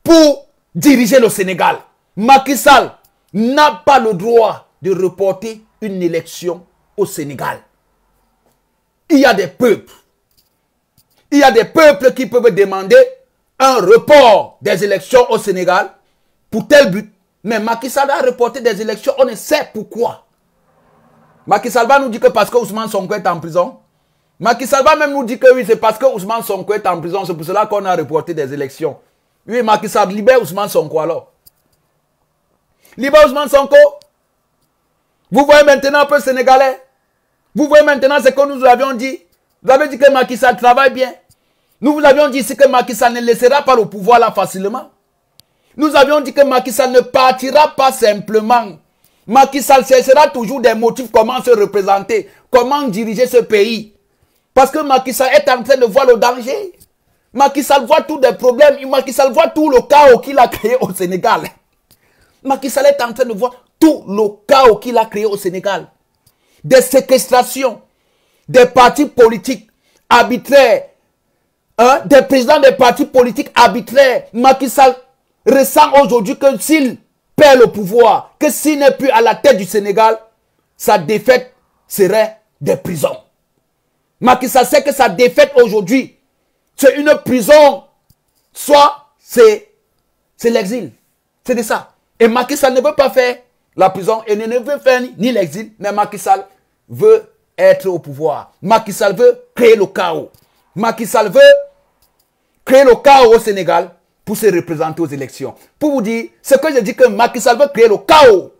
pour diriger le Sénégal. Macky Sall n'a pas le droit de reporter une élection au Sénégal. Il y a des peuples. Il y a des peuples qui peuvent demander un report des élections au Sénégal pour tel but. Mais Macky Sall a reporté des élections, on ne sait pourquoi. Macky Sall va nous dire que parce que Ousmane Sonko est en prison. Macky Sall va même nous dire que oui, c'est parce que Ousmane Sonko est en prison, c'est pour cela qu'on a reporté des élections. Oui, Macky Sall, libère Ousmane Sonko alors. Libère Ousmane Sonko. Vous voyez maintenant un peu Sénégalais. Vous voyez maintenant ce que nous avions dit. Vous avez dit que Macky Sall travaille bien. Nous vous avions dit ici que Macky Sall ne laissera pas le pouvoir là facilement. Nous avions dit que Macky Sall ne partira pas simplement. Macky Sall cherchera toujours des motifs comment se représenter, comment diriger ce pays. Parce que Macky Sall est en train de voir le danger. Macky Sall voit tous les problèmes. Macky Sall voit tout le chaos qu'il a créé au Sénégal. Macky Sall est en train de voir tout le chaos qu'il a créé au Sénégal. Des séquestrations, des partis politiques arbitraires, des présidents des partis politiques arbitraires. Macky Sall ressent aujourd'hui que s'il perd le pouvoir, que s'il n'est plus à la tête du Sénégal, sa défaite serait des prisons. Macky Sall sait que sa défaite aujourd'hui, c'est une prison, soit c'est l'exil. C'est de ça. Et Macky Sall ne veut pas faire la prison et ne veut faire ni l'exil, mais Macky Sall veut être au pouvoir. Macky Sall veut créer le chaos. Macky Sall veut créer le chaos au Sénégal pour se représenter aux élections. Pour vous dire, ce que je dis que Macky Sall veut créer le chaos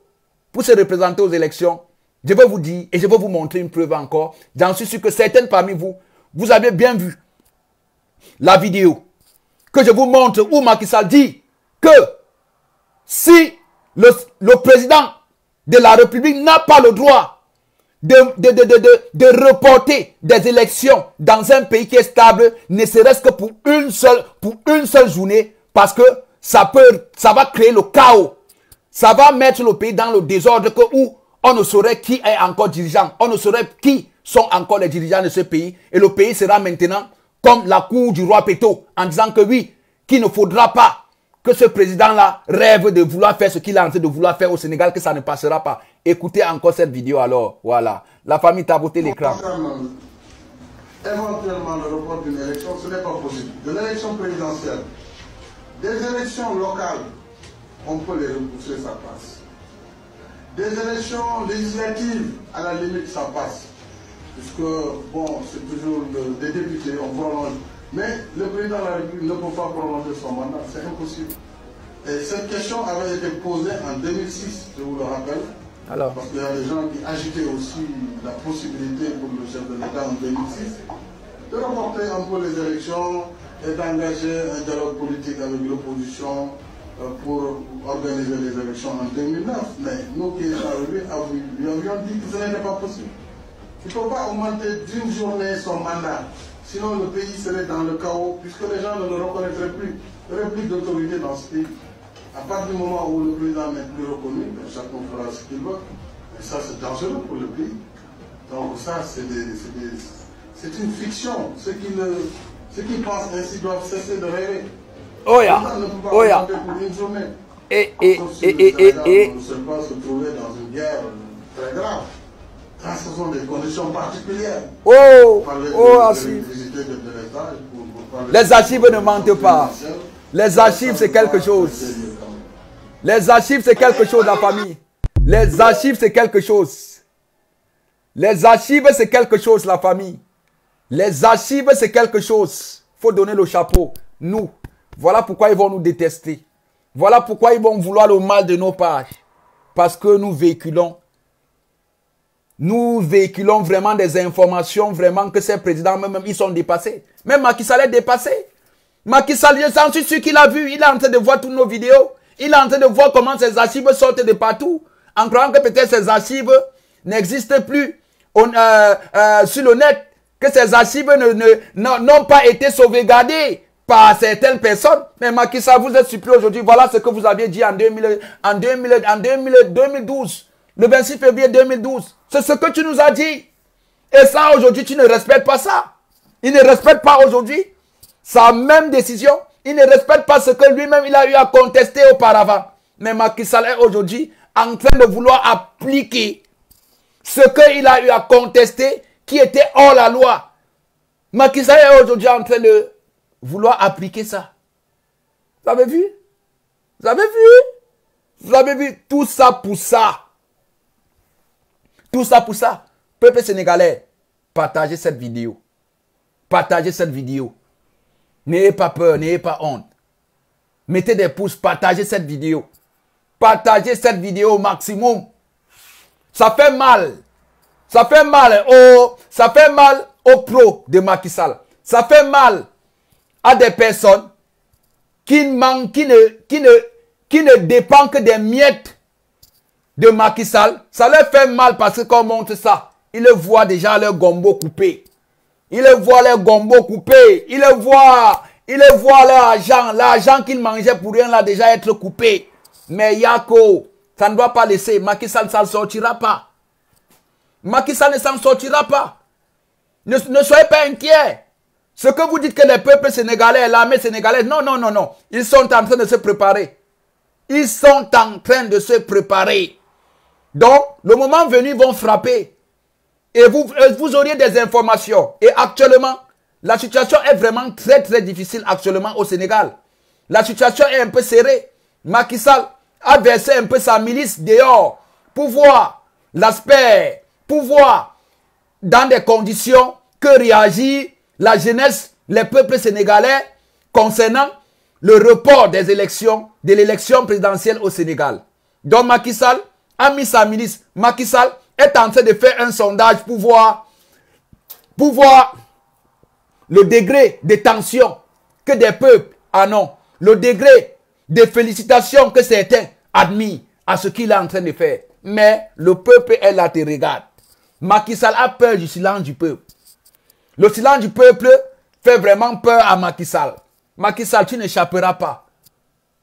pour se représenter aux élections, je vais vous dire et je vais vous montrer une preuve encore. J'en suis sûr que certaines parmi vous, vous avez bien vu la vidéo que je vous montre où Macky Sall dit que si le président de la République n'a pas le droit de reporter des élections dans un pays qui est stable, ne serait-ce que pour une seule journée, parce que ça va créer le chaos. Ça va mettre le pays dans le désordre où on ne saurait qui est encore dirigeant. On ne saurait qui sont encore les dirigeants de ce pays. Et le pays sera maintenant comme la cour du roi Péto, en disant que oui, qu'il ne faudra pas que ce président-là rêve de vouloir faire ce qu'il est en train de vouloir faire au Sénégal, que ça ne passera pas. Écoutez encore cette vidéo alors. Voilà. La famille t'a voté l'écran. Éventuellement, le report d'une élection, ce n'est pas possible. De l'élection présidentielle, des élections locales, on peut les repousser, ça passe. Des élections législatives, à la limite, ça passe. Puisque, bon, c'est toujours des députés, on prolonge. Mais le président de la République ne peut pas prolonger son mandat, c'est impossible. Et cette question avait été posée en 2006, je vous le rappelle. Alors. Parce qu'il y a des gens qui agitaient aussi la possibilité pour le chef de l'État en 2006 de reporter un peu les élections et d'engager un dialogue politique avec l'opposition pour organiser les élections en 2009. Mais nous qui sommes arrivés, lui avions dit que ce n'était pas possible. Il ne faut pas augmenter d'une journée son mandat. Sinon, le pays serait dans le chaos, puisque les gens ne le reconnaîtraient plus. Il n'y aurait plus d'autorité dans ce pays. À partir du moment où le président n'est plus reconnu, chacun fera ce qu'il veut. Et ça, c'est dangereux pour le pays. Donc ça, c'est une fiction. Ceux qui pensent ainsi doivent cesser de rêver. Oh ya, oh ya. Pour une journée. Et on ne sait pas se trouver dans une guerre très grave. Ce sont des conditions particulières. Les archives ne mentent pas. Les archives, c'est quelque chose. Les archives, c'est quelque chose, la famille. Les archives, c'est quelque chose. Les archives, c'est quelque chose, la famille. Les archives, c'est quelque chose. Il faut donner le chapeau. Nous, voilà pourquoi ils vont nous détester. Voilà pourquoi ils vont vouloir le mal de nos pages. Parce que nous véhiculons vraiment des informations, vraiment que ces présidents, même ils sont dépassés. Même Macky Sall est dépassé. Macky Sall, je suis sûr qu'il a vu, il est en train de voir toutes nos vidéos. Il est en train de voir comment ces archives sortent de partout. En croyant que peut-être ces archives n'existent plus sur le net. Que ces archives n'ont pas été sauvegardées par certaines personnes. Mais Macky Sall, vous êtes surpris aujourd'hui. Voilà ce que vous aviez dit en 2012. Le 26 février 2012. C'est ce que tu nous as dit. Et ça, aujourd'hui, tu ne respectes pas ça. Il ne respecte pas aujourd'hui sa même décision. Il ne respecte pas ce que lui-même il a eu à contester auparavant. Mais Macky Sall est aujourd'hui en train de vouloir appliquer ce qu'il a eu à contester qui était hors la loi. Macky Sall est aujourd'hui en train de vouloir appliquer ça. Vous avez vu? Vous avez vu? Vous avez vu tout ça pour ça? Tout ça pour ça. Peuple sénégalais, partagez cette vidéo. Partagez cette vidéo. N'ayez pas peur, n'ayez pas honte. Mettez des pouces, partagez cette vidéo. Partagez cette vidéo au maximum. Ça fait mal. Ça fait mal aux pros de Macky Sall. Ça fait mal à des personnes qui ne dépendent que des miettes de Macky Sall. Ça leur fait mal parce qu'on montre ça. Ils le voient déjà leur gombo coupé. Ils le voient leur gombo coupé. Ils le voient leur argent. L'argent qu'ils mangeaient pour rien là déjà être coupé. Mais Yako, ça ne doit pas laisser. Macky Sall ne s'en sortira pas. Macky Sall ne s'en sortira pas. Ne soyez pas inquiets. Ce que vous dites que les peuples sénégalais, l'armée sénégalaise, non, non, non, non. Ils sont en train de se préparer. Ils sont en train de se préparer. Donc, le moment venu, ils vont frapper. Et vous auriez des informations. Et actuellement, la situation est vraiment très, très difficile actuellement au Sénégal. La situation est un peu serrée. Macky Sall a versé un peu sa milice dehors pour voir l'aspect, pour voir dans des conditions que réagit la jeunesse, les peuples sénégalais concernant le report des élections, de l'élection présidentielle au Sénégal. Donc Macky Sall a mis sa milice. Macky Sall est en train de faire un sondage pour voir le degré de tension que des peuples en ont, le degré de félicitations que certains admirent à ce qu'il est en train de faire. Mais le peuple est là, te regarde. Macky Sall a peur du silence du peuple. Le silence du peuple fait vraiment peur à Macky Sall. Macky Sall, tu n'échapperas pas.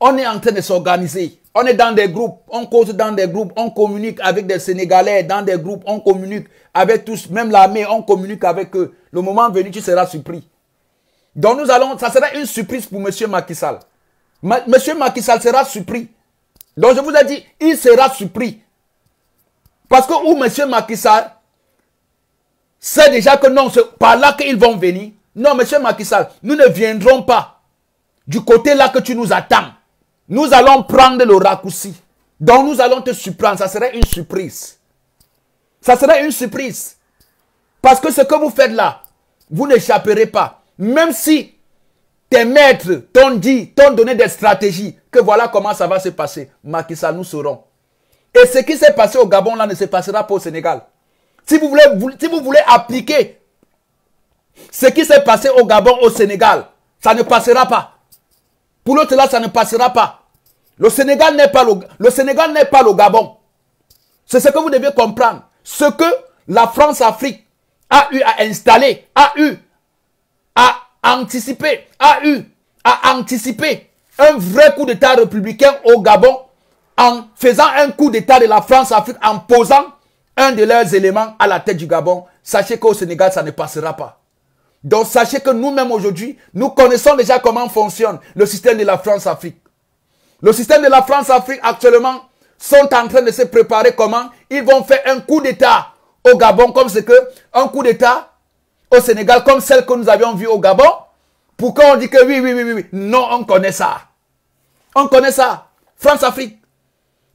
On est en train de s'organiser. On est dans des groupes, on cause dans des groupes, on communique avec des Sénégalais dans des groupes, on communique avec tous, même l'armée, on communique avec eux. Le moment venu, tu seras surpris. Donc nous allons, ça sera une surprise pour M. Macky Sall. Monsieur Macky Sall sera surpris. Donc je vous ai dit, il sera surpris. Parce que où M. Macky Sall sait déjà que non, c'est par là qu'ils vont venir. Non, M. Macky Sall, nous ne viendrons pas du côté là que tu nous attends. Nous allons prendre le raccourci. Donc nous allons te surprendre. Ça serait une surprise. Ça serait une surprise. Parce que ce que vous faites là, vous n'échapperez pas. Même si tes maîtres t'ont dit, t'ont donné des stratégies, que voilà comment ça va se passer. Macky Sall, nous saurons. Et ce qui s'est passé au Gabon là ne se passera pas au Sénégal. Si vous voulez appliquer ce qui s'est passé au Gabon, au Sénégal, ça ne passera pas. Pour l'autre là, ça ne passera pas. Le Sénégal n'est pas le Gabon. C'est ce que vous devez comprendre. Ce que la France-Afrique a eu à installer, a eu à anticiper, un vrai coup d'État républicain au Gabon en faisant un coup d'État de la France-Afrique, en posant un de leurs éléments à la tête du Gabon. Sachez qu'au Sénégal, ça ne passera pas. Donc sachez que nous-mêmes aujourd'hui, nous connaissons déjà comment fonctionne le système de la France-Afrique. Le système de la France-Afrique actuellement sont en train de se préparer comment ils vont faire un coup d'État au Gabon, comme c'est que un coup d'État au Sénégal, comme celle que nous avions vue au Gabon. Pourquoi on dit que oui. Non, on connaît ça. On connaît ça. France-Afrique.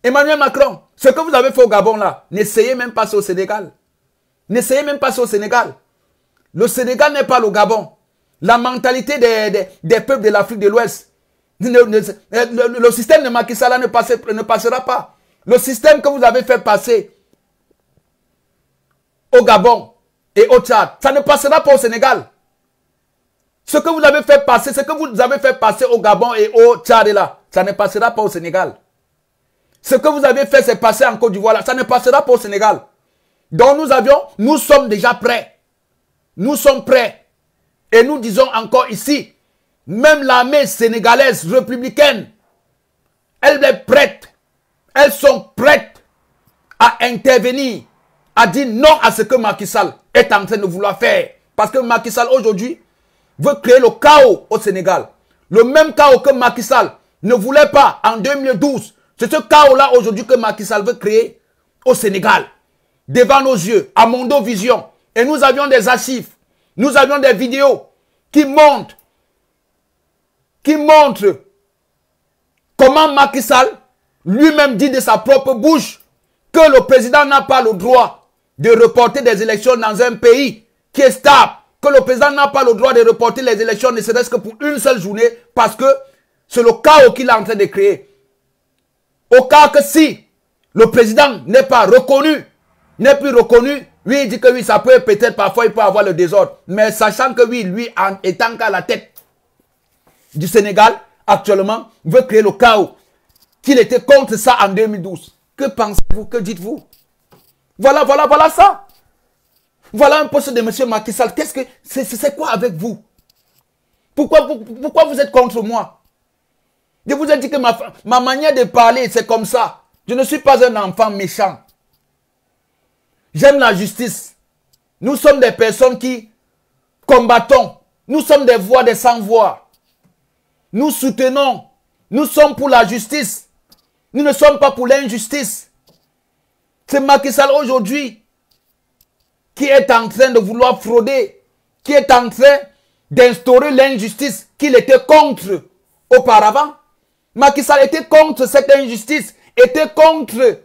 Emmanuel Macron, ce que vous avez fait au Gabon là, n'essayez même pas ça au Sénégal. N'essayez même pas ça au Sénégal. Le Sénégal n'est pas le Gabon. La mentalité des peuples de l'Afrique de l'Ouest, le système de Macky Sall ne passera pas. Le système que vous avez fait passer au Gabon et au Tchad, ça ne passera pas au Sénégal. Ce que vous avez fait passer au Gabon et au Tchad là, ça ne passera pas au Sénégal. Ce que vous avez fait c'est passer en Côte d'Ivoire là, ça ne passera pas au Sénégal. Donc nous sommes déjà prêts. Nous sommes prêts. Et nous disons encore ici, même l'armée sénégalaise républicaine, elle est prête. Elles sont prêtes à intervenir, à dire non à ce que Macky Sall est en train de vouloir faire. Parce que Macky Sall aujourd'hui veut créer le chaos au Sénégal. Le même chaos que Macky Sall ne voulait pas en 2012. C'est ce chaos-là aujourd'hui que Macky Sall veut créer au Sénégal. Devant nos yeux, à Mondo Vision. Et nous avions des archives. Nous avions des vidéos qui montrent comment Macky Sall lui-même dit de sa propre bouche que le président n'a pas le droit de reporter des élections dans un pays qui est stable. Que le président n'a pas le droit de reporter les élections ne serait-ce que pour une seule journée parce que c'est le chaos qu'il est en train de créer. Au cas que si le président n'est pas reconnu, n'est plus reconnu, oui, il dit que oui, ça peut peut-être parfois il peut avoir le désordre. Mais sachant que oui, lui, en étant qu'à la tête du Sénégal, actuellement, veut créer le chaos. Qu'il était contre ça en 2012. Que pensez-vous? Que dites-vous? Voilà ça. Voilà un poste de M. Macky Sall. Qu'est-ce que c'est quoi avec vous? Pourquoi vous êtes contre moi? Je vous ai dit que ma manière de parler, c'est comme ça. Je ne suis pas un enfant méchant. J'aime la justice. Nous sommes des personnes qui combattons Nous sommes des voix, des sans-voix. Nous soutenons. Nous sommes pour la justice. Nous ne sommes pas pour l'injustice. C'est Macky Sall aujourd'hui qui est en train de vouloir frauder, qui est en train d'instaurer l'injustice qu'il était contre auparavant. Macky Sall était contre cette injustice, était contre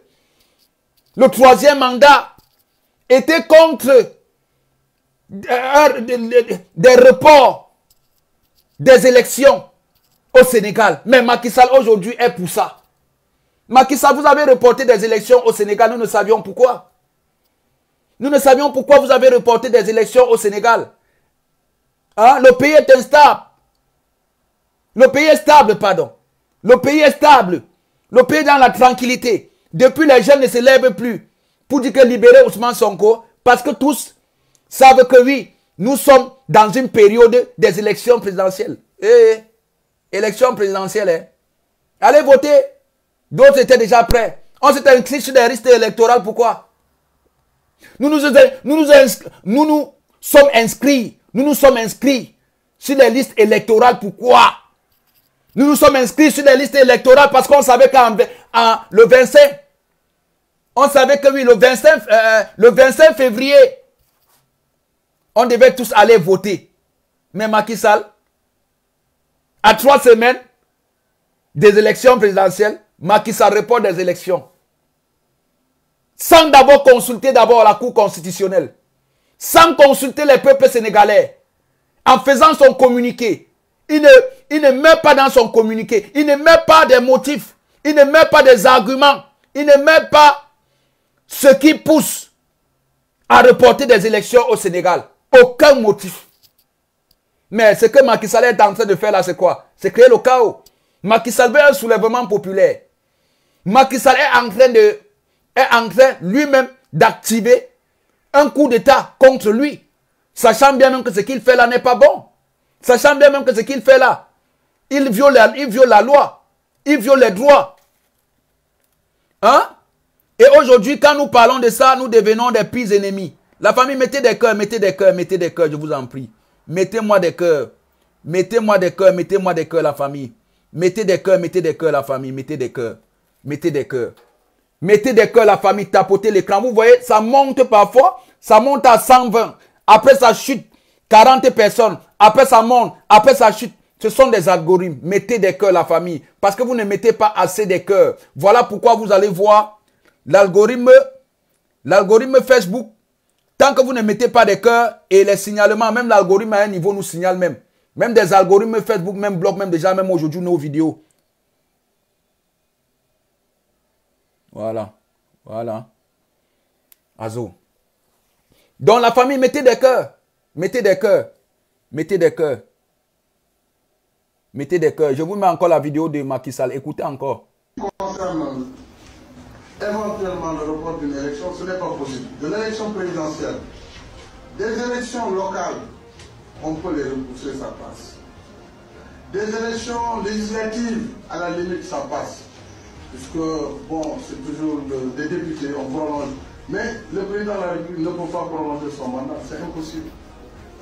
le troisième mandat, était contre des reports des élections au Sénégal. Mais Macky Sall aujourd'hui est pour ça. Macky Sall, vous avez reporté des élections au Sénégal, nous ne savions pourquoi. Nous ne savions pourquoi vous avez reporté des élections au Sénégal. Hein? Le pays est instable. Le pays est stable, pardon. Le pays est stable. Le pays est dans la tranquillité. Depuis, les jeunes ne se lèvent plus pour dire que libérer Ousmane Sonko, parce que tous savent que oui, nous sommes dans une période des élections présidentielles. Élections présidentielles, hein. Allez voter. D'autres étaient déjà prêts. On s'est inscrit sur des listes électorales. Pourquoi? Nous nous sommes inscrits. Nous nous sommes inscrits sur les listes électorales. Pourquoi? Nous nous sommes inscrits sur les listes électorales parce qu'on savait le 25, on savait que oui, le 25 février, on devait tous aller voter. Mais Macky Sall, à 3 semaines des élections présidentielles, Macky Sall reporte des élections. Sans d'abord consulter la Cour constitutionnelle. Sans consulter les peuples sénégalais. En faisant son communiqué. Il ne met pas dans son communiqué. Il ne met pas des motifs. Il ne met pas des arguments. Il ne met pas ce qui pousse à reporter des élections au Sénégal. Aucun motif. Mais ce que Macky Sall est en train de faire là, c'est quoi? C'est créer le chaos. Macky Sall veut un soulèvement populaire. Macky Sall est en train lui-même d'activer un coup d'État contre lui. Sachant bien même que ce qu'il fait là n'est pas bon. Sachant bien même que ce qu'il fait là, il viole la loi. Il viole les droits. Hein? Et aujourd'hui, quand nous parlons de ça, nous devenons des pires ennemis. La famille, mettez des cœurs, mettez des cœurs, mettez des cœurs, je vous en prie. Mettez-moi des cœurs. Mettez-moi des cœurs, mettez-moi des cœurs, la famille. Mettez des cœurs, la famille. Mettez des cœurs. Mettez des cœurs. Mettez des cœurs, la famille. Tapotez l'écran. Vous voyez, ça monte parfois. Ça monte à 120. Après, ça chute. 40 personnes. Après, ça monte. Après, ça chute. Ce sont des algorithmes. Mettez des cœurs, la famille. Parce que vous ne mettez pas assez de cœurs. Voilà pourquoi vous allez voir l'algorithme Facebook. Tant que vous ne mettez pas de cœurs et les signalements, même l'algorithme à un niveau nous signale même. Même des algorithmes Facebook, même bloquent, même déjà, même aujourd'hui, nos vidéos. Voilà. Voilà. Azo. Donc la famille, mettez des cœurs. Mettez des cœurs. Mettez des cœurs. Mettez des cœurs. Je vous mets encore la vidéo de Macky Sall. Écoutez encore. Concernant éventuellement le report d'une élection, ce n'est pas possible. De l'élection présidentielle, des élections locales, on peut les repousser, ça passe. Des élections législatives, à la limite, ça passe. Puisque, bon, c'est toujours des députés, on prolonge. Mais le président de la République ne peut pas prolonger son mandat, c'est impossible.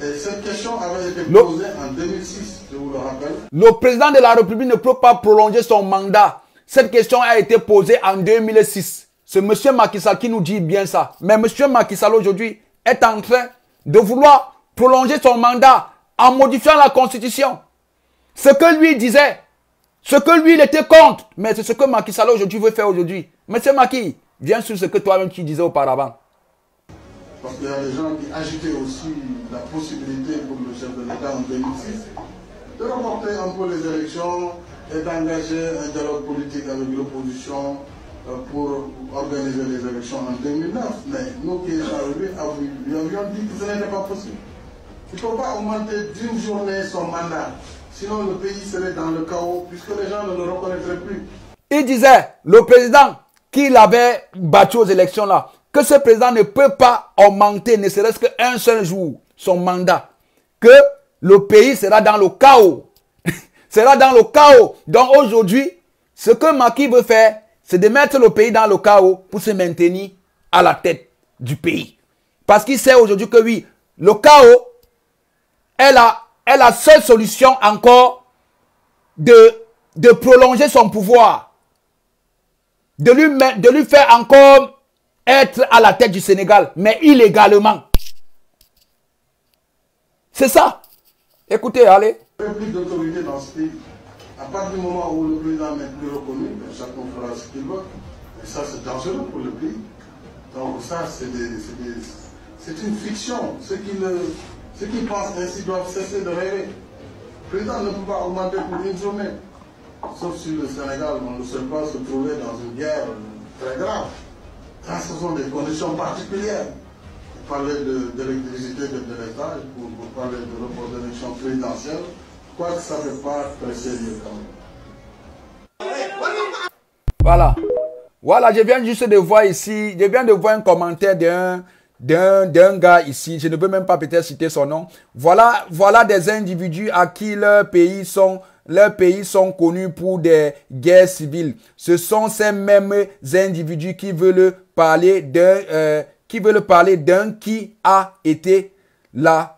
Et cette question avait été posée en 2006, je vous le rappelle. Le président de la République ne peut pas prolonger son mandat. Cette question a été posée en 2006. C'est M. Macky Sall qui nous dit bien ça. Mais M. Macky Sall aujourd'hui est en train de vouloir prolonger son mandat en modifiant la Constitution. Ce que lui disait, ce que lui il était contre, mais c'est ce que Macky Sall aujourd'hui veut faire aujourd'hui. Monsieur Macky, viens sur ce que toi-même tu disais auparavant. Parce qu'il y a des gens qui agitaient aussi la possibilité pour le chef de l'État en 2006 de reporter un peu les élections et d'engager un dialogue politique avec l'opposition pour organiser les élections en 2009. Mais nous qui étions lui avions dit que ce n'était pas possible. Il ne faut pas augmenter d'une journée son mandat. Sinon le pays serait dans le chaos puisque les gens ne le reconnaîtraient plus. Il disait, le président qui l'avait battu aux élections là, que ce président ne peut pas augmenter ne serait-ce qu'un seul jour son mandat. Que le pays sera dans le chaos. Sera dans le chaos. Donc aujourd'hui, ce que Macky veut faire, c'est de mettre le pays dans le chaos pour se maintenir à la tête du pays. Parce qu'il sait aujourd'hui que oui, le chaos est est la seule solution encore de prolonger son pouvoir. De lui faire encore être à la tête du Sénégal, mais illégalement. C'est ça. Écoutez, allez. Plus d'autorité dans ce pays. À partir du moment où le président n'est plus reconnu, chacun fera ce qu'il veut. Et ça, c'est dangereux pour le pays. Donc ça, c'est une fiction. Ceux qui pensent ainsi doivent cesser de rêver. Le président ne peut pas augmenter pour une journée. Sauf si le Sénégal ne sait pas se trouver dans une guerre très grave. Ça, ce sont des conditions particulières. Pour parler d'électricité de l'État, pour parler de report d'élection présidentielle, quoi que ça ne fait pas très sérieux quand même. Voilà. Voilà, je viens juste de voir ici, je viens de voir un commentaire d'un gars ici, je ne peux même pas peut-être citer son nom. Voilà des individus à qui leurs pays sont connus pour des guerres civiles. Ce sont ces mêmes individus qui veulent parler d'un qui a été la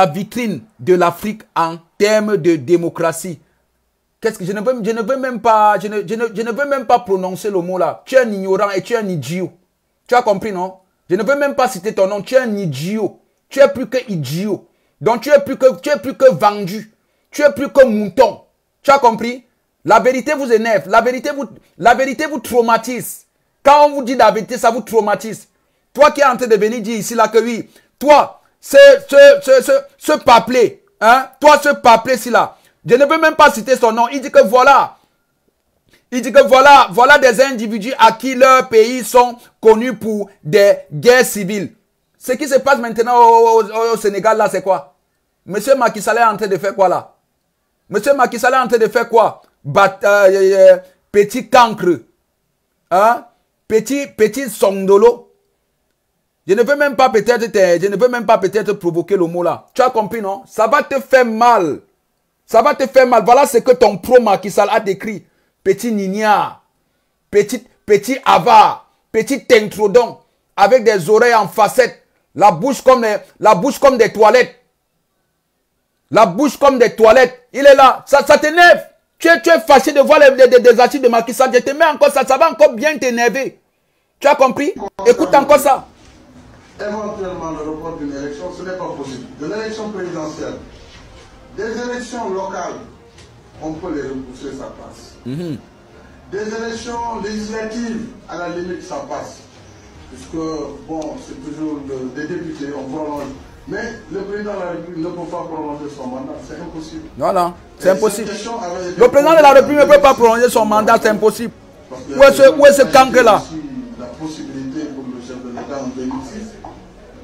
vitrine de l'Afrique en termes de démocratie. Qu'est-ce que je ne veux même pas prononcer le mot là. Tu es un ignorant et tu es un idiot. Tu as compris, non? Je ne veux même pas citer ton nom. Tu es un idiot. Tu es plus que idiot. Donc tu es plus que vendu. Tu es plus que mouton. Tu as compris? La vérité vous énerve. La vérité vous traumatise. Quand on vous dit la vérité, ça vous traumatise. Toi qui es en train de venir dire ici là que oui, toi, ce papier, hein? Toi ce papier ici là. Je ne veux même pas citer son nom. Il dit que voilà des individus à qui leurs pays sont connus pour des guerres civiles. Ce qui se passe maintenant au Sénégal là, c'est quoi? Monsieur Macky Sall est en train de faire quoi là? Monsieur Macky Sall est en train de faire quoi? Petit cancre. Hein? Petit sondolo. Je ne veux même pas peut-être provoquer le mot là. Tu as compris, non? Ça va te faire mal. Ça va te faire mal. Voilà ce que ton pro Macky Sall a décrit. Petit nigna, petit avare, petit introdon, avec des oreilles en facettes, la bouche comme des toilettes. La bouche comme des toilettes. Il est là. Ça t'énerve. Tu es fâché de voir des articles de Macky Sall. Je te mets encore ça. Ça va encore bien t'énerver. Tu as compris? Écoute encore ça. Éventuellement, le report d'une élection, ce n'est pas possible. De l'élection présidentielle, des élections locales, on peut les repousser, ça passe. Des élections législatives, à la limite, ça passe. Puisque, bon, c'est toujours des députés, on prolonge. Mais le président de la République ne peut pas prolonger son mandat, c'est impossible. Voilà, c'est impossible. Le président de la République ne peut pas prolonger son mandat, c'est impossible. Où est ce cancre là? La possibilité pour le chef de l'État en 2006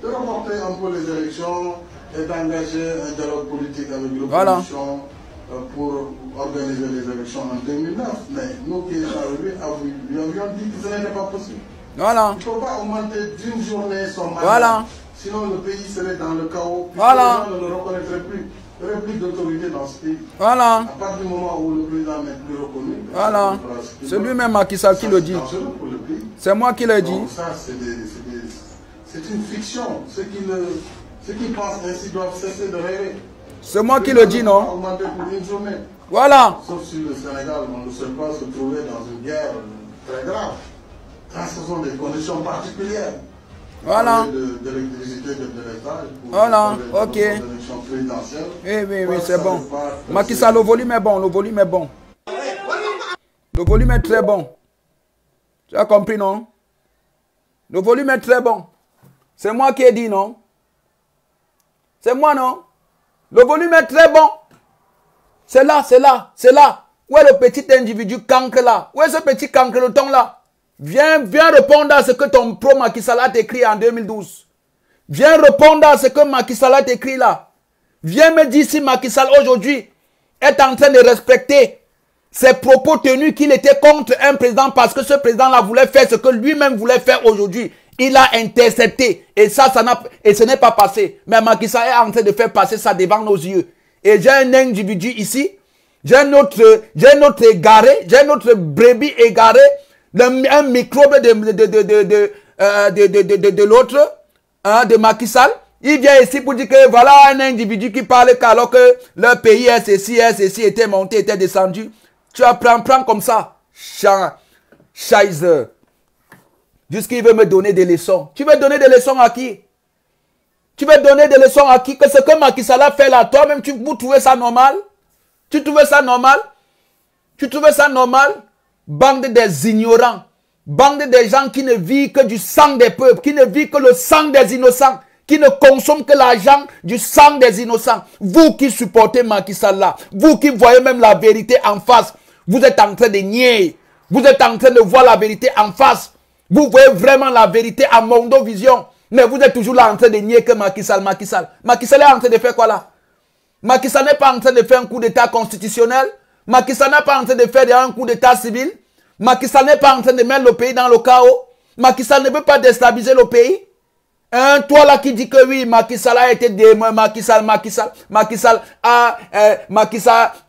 de reporter un peu les élections et d'engager un dialogue politique avec l'opposition pour organiser les élections en 2009. Mais nous qui étions arrivés, lui avions dit que ce n'était pas possible. Voilà. Il ne faut pas augmenter d'une journée son mandat. Voilà. Sinon le pays serait dans le chaos. Voilà. Les gens ne le reconnaîtraient plus. Il n'y aurait plus d'autorité dans ce pays. Voilà. À partir du moment où le président n'est plus reconnu. Voilà. C'est lui-même Macky Sall qui le dit. C'est moi qui le dis. Donc ça, c'est une fiction. Ceux qui pensent ainsi doivent cesser de rêver. C'est moi qui le dis, non? Augmenter pour une journée. Voilà. Sauf si le Sénégal ne sait pas se trouver dans une guerre très grave. Ça, ce sont des conditions particulières. Voilà. De l'électricité de l'État. Voilà, ok. Oui, c'est bon. Macky Sall, le volume est bon, le volume est bon. Le volume est très bon. Tu as compris, non? Le volume est très bon. C'est moi qui ai dit, non? C'est moi, non? Le volume est très bon. C'est là. Où est le petit individu cancre là? Où est ce petit cancreton là? Viens répondre à ce que ton pro Macky Sall a écrit en 2012. Viens répondre à ce que Macky Sall a écrit là. Viens me dire si Macky Sall aujourd'hui est en train de respecter ses propos tenus qu'il était contre un président parce que ce président-là voulait faire ce que lui-même voulait faire aujourd'hui. Il a intercepté et ce n'est pas passé. Mais Macky Sall est en train de faire passer ça devant nos yeux. Et j'ai un individu ici, j'ai un autre égaré, j'ai un autre brebis égaré, un microbe de l'autre, de Macky Sall, Il vient ici pour dire que voilà un individu qui parle alors que leur pays est ceci, était monté, était descendu. Tu apprends, prends comme ça. Scheiße. Jusqu'il veut me donner des leçons. Tu veux donner des leçons à qui? Tu veux donner des leçons à qui? Que ce que Macky Sall a fait là, toi-même, vous trouvez ça normal? Tu trouvais ça normal? Tu trouvais ça normal? Bande des ignorants. Bande des gens qui ne vivent que du sang des peuples, qui ne vivent que le sang des innocents, qui ne consomment que l'argent du sang des innocents. Vous qui supportez Macky Sall là, vous qui voyez même la vérité en face, vous êtes en train de nier. Vous êtes en train de voir la vérité en face. Vous voyez vraiment la vérité à Mondo Vision. Mais vous êtes toujours là en train de nier que Macky Sall. Macky Sall est en train de faire quoi là? Macky Sall n'est pas en train de faire un coup d'état constitutionnel. Macky Sall n'est pas en train de faire un coup d'état civil. Macky Sall n'est pas en train de mettre le pays dans le chaos. Macky Sall ne veut pas déstabiliser le pays. Hein, toi là qui dis que oui, Macky Sall a été démon, Macky Sall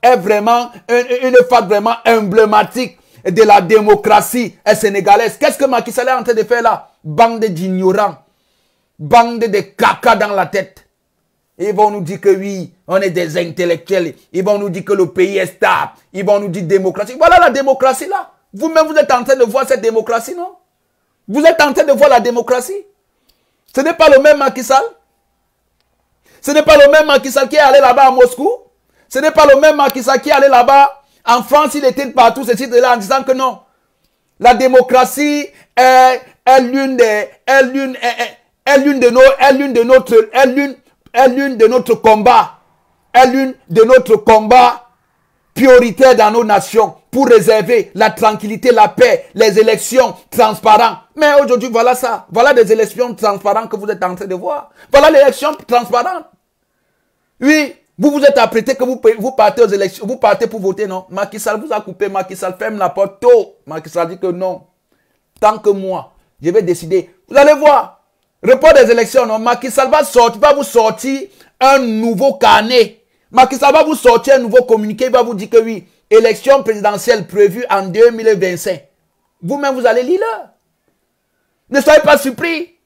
est vraiment une femme vraiment emblématique de la démocratie sénégalaise. Qu'est-ce que Macky Sall est en train de faire là? Bande d'ignorants. Bande de caca dans la tête. Ils vont nous dire que oui, on est des intellectuels. Ils vont nous dire que le pays est stable. Ils vont nous dire démocratie. Voilà la démocratie là. Vous-même, vous êtes en train de voir cette démocratie, non? Vous êtes en train de voir la démocratie. Ce n'est pas le même Macky Sall. Ce n'est pas le même Macky Sall qui est allé là-bas à Moscou. Ce n'est pas le même Macky Sall qui est allé là-bas en France. Il était partout, ceci, de là, en disant que non. La démocratie est l'une de notre combat prioritaire dans nos nations pour réserver la tranquillité, la paix, les élections transparentes. Mais aujourd'hui, voilà ça. Voilà des élections transparentes que vous êtes en train de voir. Voilà l'élection transparente. Oui, vous vous êtes apprêté que vous partez aux élections, vous partez pour voter, non? Macky Sall vous a coupé, Macky Sall ferme la porte tôt. Macky Sall dit que non. Tant que moi, je vais décider. Vous allez voir. Report des élections, non? Macky Sall va vous sortir un nouveau carnet. Macky Sall va vous sortir un nouveau communiqué. Il va vous dire que oui, élection présidentielle prévue en 2025. Vous-même, vous allez lire là. Ne soyez pas surpris.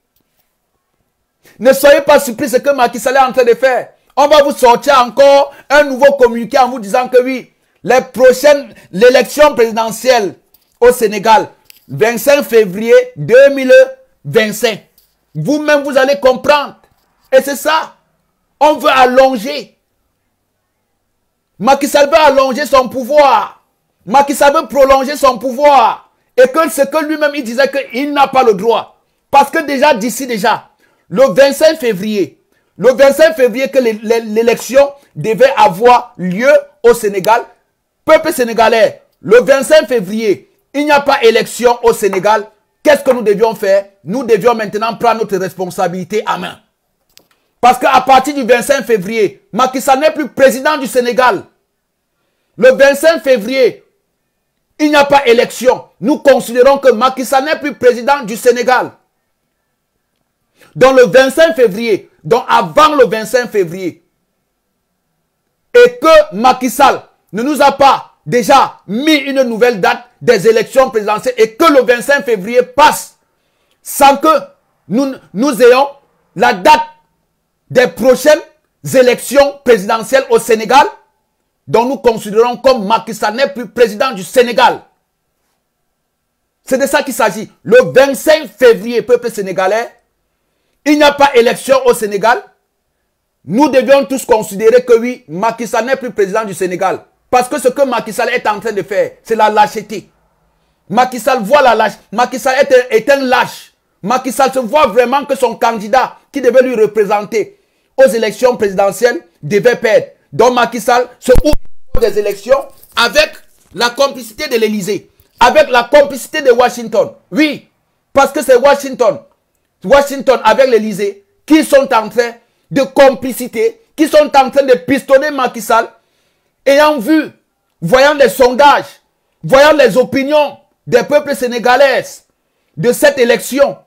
Ne soyez pas surpris ce que Macky Sall est en train de faire. On va vous sortir encore un nouveau communiqué en vous disant que oui, l'élection présidentielle au Sénégal, 25 février 2025. Vous-même, vous allez comprendre. Et c'est ça. On veut allonger. Macky Sall veut allonger son pouvoir. Macky Sall veut prolonger son pouvoir. Et que ce que lui-même, il disait qu'il n'a pas le droit. Parce que déjà, d'ici déjà, le 25 février que l'élection devait avoir lieu au Sénégal, peuple sénégalais, le 25 février, il n'y a pas élection au Sénégal. Qu'est-ce que nous devions faire? Nous devions maintenant prendre notre responsabilité à main. Parce qu'à partir du 25 février, Macky Sall n'est plus président du Sénégal. Le 25 février, il n'y a pas élection. Nous considérons que Macky Sall n'est plus président du Sénégal. Donc le 25 février, donc avant le 25 février, et que Macky Sall ne nous a pas déjà mis une nouvelle date des élections présidentielles et que le 25 février passe sans que nous ayons la date des prochaines élections présidentielles au Sénégal, dont nous considérons comme Macky Sall n'est plus président du Sénégal. C'est de ça qu'il s'agit. Le 25 février, peuple sénégalais, il n'y a pas élection au Sénégal. Nous devions tous considérer que oui, Macky Sall n'est plus président du Sénégal. Parce que ce que Macky Sall est en train de faire, c'est la lâcheté. Macky Sall voit la lâche. Macky Sall est un lâche. Macky Sall se voit vraiment que son candidat qui devait lui représenter aux élections présidentielles devait perdre. Donc Macky Sall se ouvre des élections avec la complicité de l'Élysée, avec la complicité de Washington. Oui, parce que c'est Washington avec l'Élysée qui sont en train de complicité, qui sont en train de pistonner Macky Sall, ayant vu, voyant les sondages, voyant les opinions des peuples sénégalais de cette élection.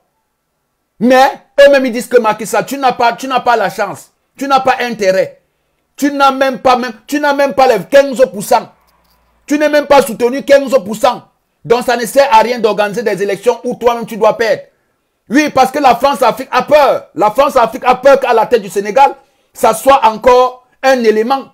Mais eux-mêmes ils disent que Macky Sall, tu n'as pas la chance, tu n'as pas intérêt, tu n'as même pas les 15%, tu n'es même pas soutenu 15%. Donc ça ne sert à rien d'organiser des élections où toi-même tu dois perdre. Oui, parce que la France-Afrique a peur. La France-Afrique a peur qu'à la tête du Sénégal, ça soit encore un élément,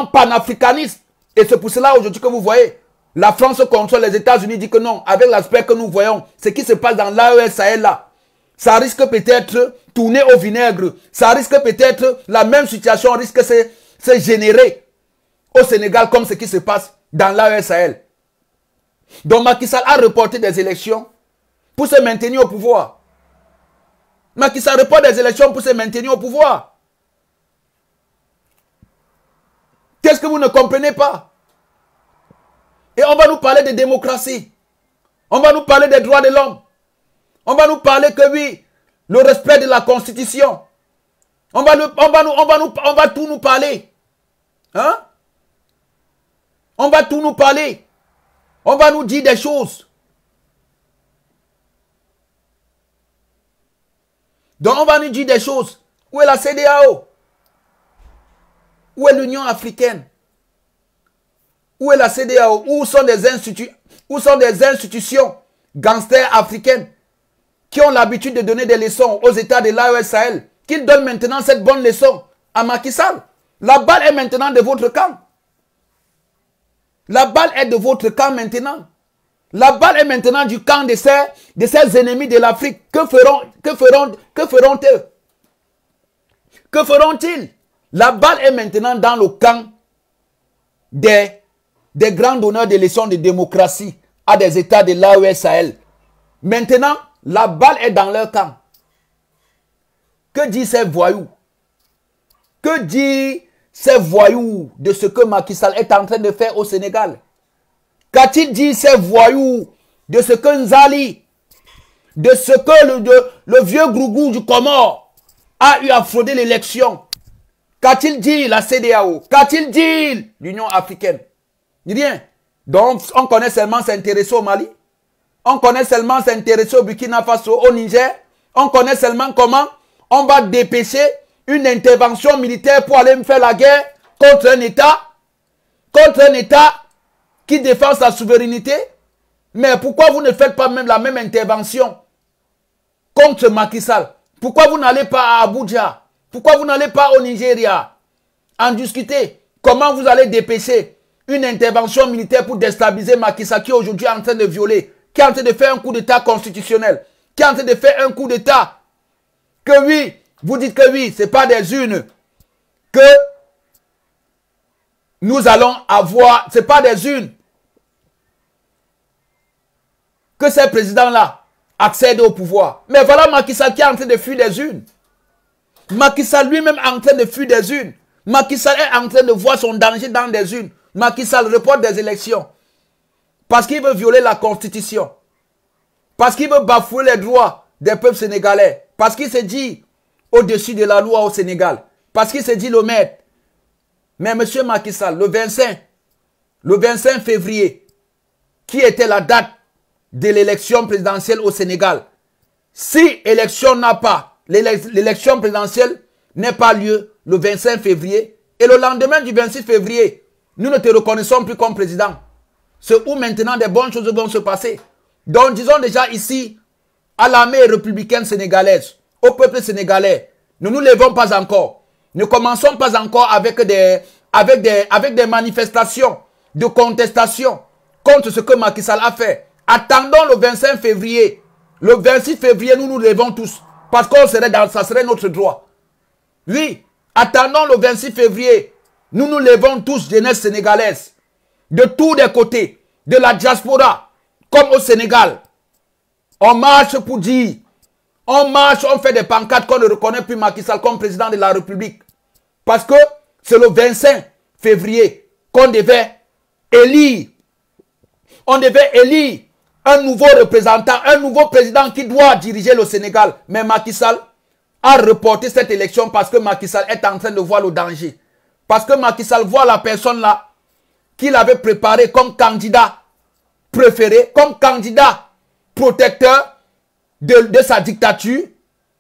panafricaniste. Et c'est pour cela aujourd'hui que vous voyez, la France contre les États-Unis dit que non, avec l'aspect que nous voyons, ce qui se passe dans l'AES Sahel là, ça risque peut-être tourner au vinaigre. Ça risque peut-être, la même situation risque de se générer au Sénégal comme ce qui se passe dans l'AES Sahel. Donc Macky Sall a reporté des élections pour se maintenir au pouvoir. Macky Sall reporte des élections pour se maintenir au pouvoir. Qu'est-ce que vous ne comprenez pas? Et on va nous parler de démocratie. On va nous parler des droits de l'homme. On va nous parler que oui, le respect de la Constitution. On va tout nous parler. Hein? On va tout nous parler. On va nous dire des choses. Donc on va nous dire des choses. Où est la CEDEAO? Où est l'Union africaine? Où est la CEDEAO? Où sont des institutions gangsters africaines qui ont l'habitude de donner des leçons aux États de l'AES Sahel, qu'ils donnent maintenant cette bonne leçon à Macky Sall? La balle est maintenant de votre camp. La balle est de votre camp maintenant. La balle est maintenant du camp de ces ennemis de l'Afrique. Que feront-ils? Que feront-ils? La balle est maintenant dans le camp des grands donneurs de leçons de démocratie à des États de l'AES Sahel. Maintenant, la balle est dans leur camp. Que disent ces voyous? Que disent ces voyous de ce que Macky Sall est en train de faire au Sénégal? Qu'a-t-il dit ces voyous de ce que Nzali, de ce que le vieux Grougou du Comore a eu à frauder l'élection? Qu'a-t-il dit la CEDEAO? Qu'a-t-il dit l'Union africaine? Rien. Donc, on connaît seulement s'intéresser au Mali. On connaît seulement s'intéresser au Burkina Faso, au Niger. On connaît seulement comment on va dépêcher une intervention militaire pour aller faire la guerre contre un État qui défend sa souveraineté. Mais pourquoi vous ne faites pas même la même intervention contre Macky Sall? Pourquoi vous n'allez pas à Abuja? Pourquoi vous n'allez pas au Nigeria en discuter comment vous allez dépêcher une intervention militaire pour déstabiliser Macky Sall qui aujourd'hui est en train de violer, qui est en train de faire un coup d'État constitutionnel, qui est en train de faire un coup d'État? Que oui, vous dites que oui, ce n'est pas des urnes que nous allons avoir, ce n'est pas des urnes que ces présidents-là accèdent au pouvoir. Mais voilà Macky Sall qui est en train de fuir des urnes. Macky Sall lui-même est en train de fuir des urnes. Macky Sall est en train de voir son danger dans des urnes. Macky Sall reporte des élections. Parce qu'il veut violer la Constitution. Parce qu'il veut bafouer les droits des peuples sénégalais. Parce qu'il se dit au-dessus de la loi au Sénégal. Parce qu'il se dit le maître. Mais M. Macky Sall, le 25 février, qui était la date de l'élection présidentielle au Sénégal, si l'élection présidentielle n'est pas lieu le 25 février, et le lendemain du 26 février, nous ne te reconnaissons plus comme président. C'est où maintenant des bonnes choses vont se passer. Donc disons déjà ici, à l'armée républicaine sénégalaise, au peuple sénégalais, ne nous levons pas encore. Ne commençons pas encore avec des manifestations de contestation contre ce que Macky Sall a fait. Attendons le 25 février. Le 26 février, nous nous levons tous. Parce que ça serait notre droit. Oui, attendons le 26 février. Nous nous levons tous, jeunesse sénégalaise. De tous les côtés. De la diaspora. Comme au Sénégal. On marche pour dire. On marche, on fait des pancartes qu'on ne reconnaît plus Macky Sall comme président de la République. Parce que c'est le 25 février qu'on devait élire. On devait élire un nouveau représentant, un nouveau président qui doit diriger le Sénégal. Mais Macky Sall a reporté cette élection parce que Macky Sall est en train de voir le danger. Parce que Macky Sall voit la personne là qu'il avait préparée comme candidat préféré, comme candidat protecteur de sa dictature.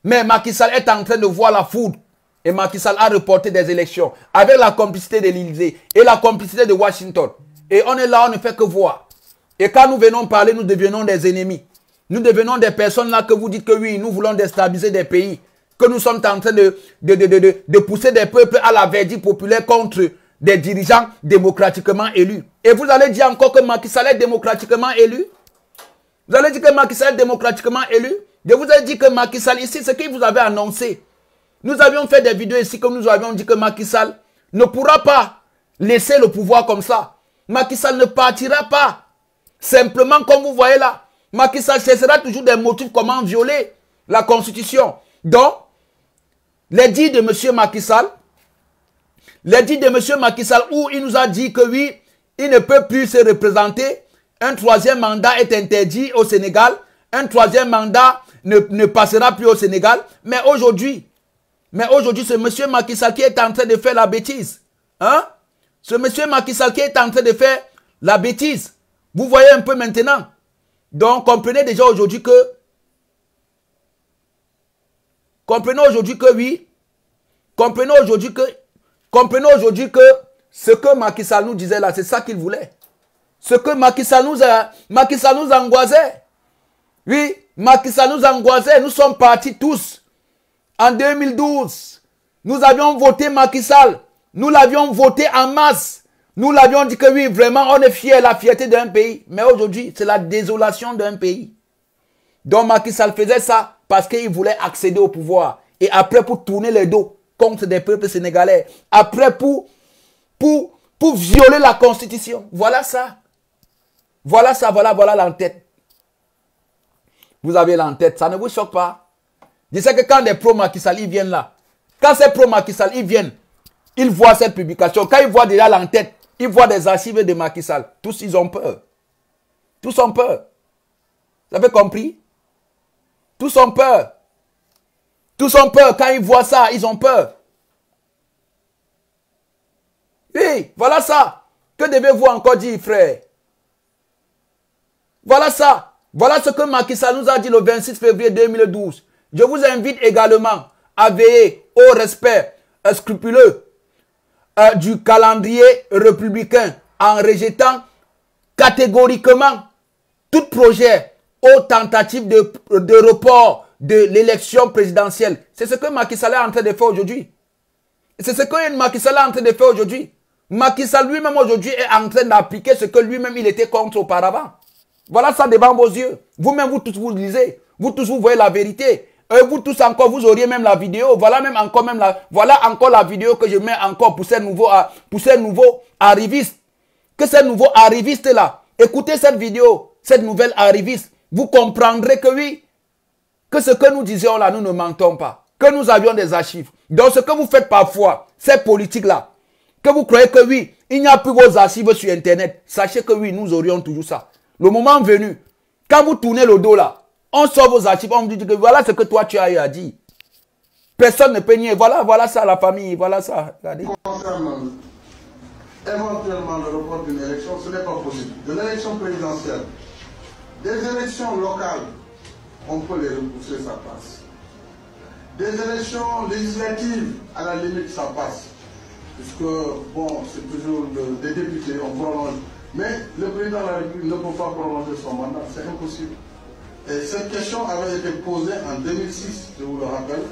Mais Macky Sall est en train de voir la foudre. Et Macky Sall a reporté des élections avec la complicité de l'Élysée et la complicité de Washington. Et on est là, on ne fait que voir. Et quand nous venons parler, nous devenons des ennemis. Nous devenons des personnes là que vous dites que oui, nous voulons déstabiliser des pays. Que nous sommes en train de pousser des peuples à la verdict populaire contre des dirigeants démocratiquement élus. Et vous allez dire encore que Macky Sall est démocratiquement élu? Vous allez dire que Macky Sall est démocratiquement élu? Je vous ai dit que Macky Sall ici, ce qu'il vous avait annoncé. Nous avions fait des vidéos ici comme nous avions dit que Macky Sall ne pourra pas laisser le pouvoir comme ça. Macky Sall ne partira pas. Simplement comme vous voyez là. Macky Sall cherchera toujours des motifs comment violer la Constitution. Donc, les dits de M. Macky Sall, où il nous a dit que oui, il ne peut plus se représenter. Un troisième mandat est interdit au Sénégal. Un troisième mandat ne passera plus au Sénégal. Mais aujourd'hui, c'est M. Macky Sall qui est en train de faire la bêtise. Hein? C'est M. Macky Sall qui est en train de faire la bêtise. Vous voyez un peu maintenant. Donc, comprenez déjà aujourd'hui que oui. Comprenez aujourd'hui que ce que Macky Sall nous disait là, c'est ça qu'il voulait. Ce que Macky Sall nous angoissait. Oui, Macky Sall nous angoissait. Nous sommes partis tous. En 2012, nous avions voté Macky Sall. Nous l'avions voté en masse. Nous l'avions dit que oui, vraiment, on est fiers, la fierté d'un pays. Mais aujourd'hui, c'est la désolation d'un pays. Donc Macky Sall faisait ça parce qu'il voulait accéder au pouvoir. Et après, pour tourner les dos contre des peuples sénégalais. Après, pour violer la Constitution. Voilà ça. Voilà ça, voilà l'entête. Vous avez l'entête, ça ne vous choque pas? Je sais que quand des pro-Macky Sall, ils viennent là. Quand ces pro-Macky Sall, ils viennent, ils voient cette publication. Quand ils voient déjà l'entête, ils voient des archives de Macky Sall. Tous, ils ont peur. Tous ont peur. Vous avez compris? Tous ont peur. Tous ont peur. Quand ils voient ça, ils ont peur. Oui, voilà ça. Que devez-vous encore dire, frère? Voilà ça. Voilà ce que Macky Sall nous a dit le 26 février 2012. Je vous invite également à veiller au respect scrupuleux du calendrier républicain en rejetant catégoriquement tout projet aux tentatives de report de l'élection présidentielle. C'est ce que Macky Sall est en train de faire aujourd'hui. C'est ce que Macky Sall est en train de faire aujourd'hui. Macky Sall lui-même aujourd'hui est en train d'appliquer ce que lui-même il était contre auparavant. Voilà ça devant vos yeux. Vous-même, vous tous, vous lisez. Vous tous, vous voyez la vérité. Et vous tous encore, vous auriez même la vidéo. Voilà encore la vidéo que je mets encore pour ces nouveaux arrivistes. Que ces nouveaux arrivistes là, écoutez cette vidéo, cette nouvelle arriviste. Vous comprendrez que oui, que ce que nous disions là, nous ne mentons pas. Que nous avions des archives. Donc ce que vous faites parfois, ces politiques là, que vous croyez que oui, il n'y a plus vos archives sur Internet. Sachez que oui, nous aurions toujours ça. Le moment venu, quand vous tournez le dos là, on sort vos archives, on vous dit que voilà ce que toi tu as eu à dire. Personne ne peut nier. Voilà ça la famille, voilà ça. Regardez. Concernant éventuellement le report d'une élection, ce n'est pas possible. De l'élection présidentielle, des élections locales, on peut les repousser, ça passe. Des élections législatives, à la limite, ça passe. Puisque, bon, c'est toujours des députés, on prolonge. Mais le président de la République ne peut pas prolonger son mandat, c'est impossible. Et cette question avait été posée en 2006, je vous le rappelle,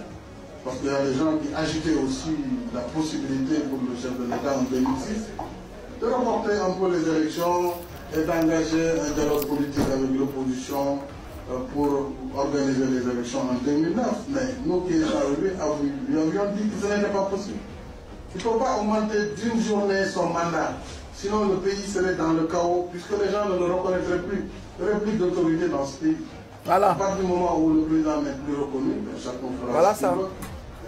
parce qu'il y a des gens qui agitaient aussi la possibilité pour le chef de l'État en 2006 de reporter un peu les élections et d'engager un dialogue politique avec l'opposition pour organiser les élections en 2009. Mais nous qui étions arrivés, lui avions dit que ce n'était pas possible. Il ne faut pas augmenter d'une journée son mandat. Sinon, le pays serait dans le chaos, puisque les gens ne le reconnaîtraient plus. Il n'y aurait plus d'autorité dans ce pays. Voilà. À partir du moment où le président n'est plus reconnu, chacun fera voilà ce ça. qu'il veut.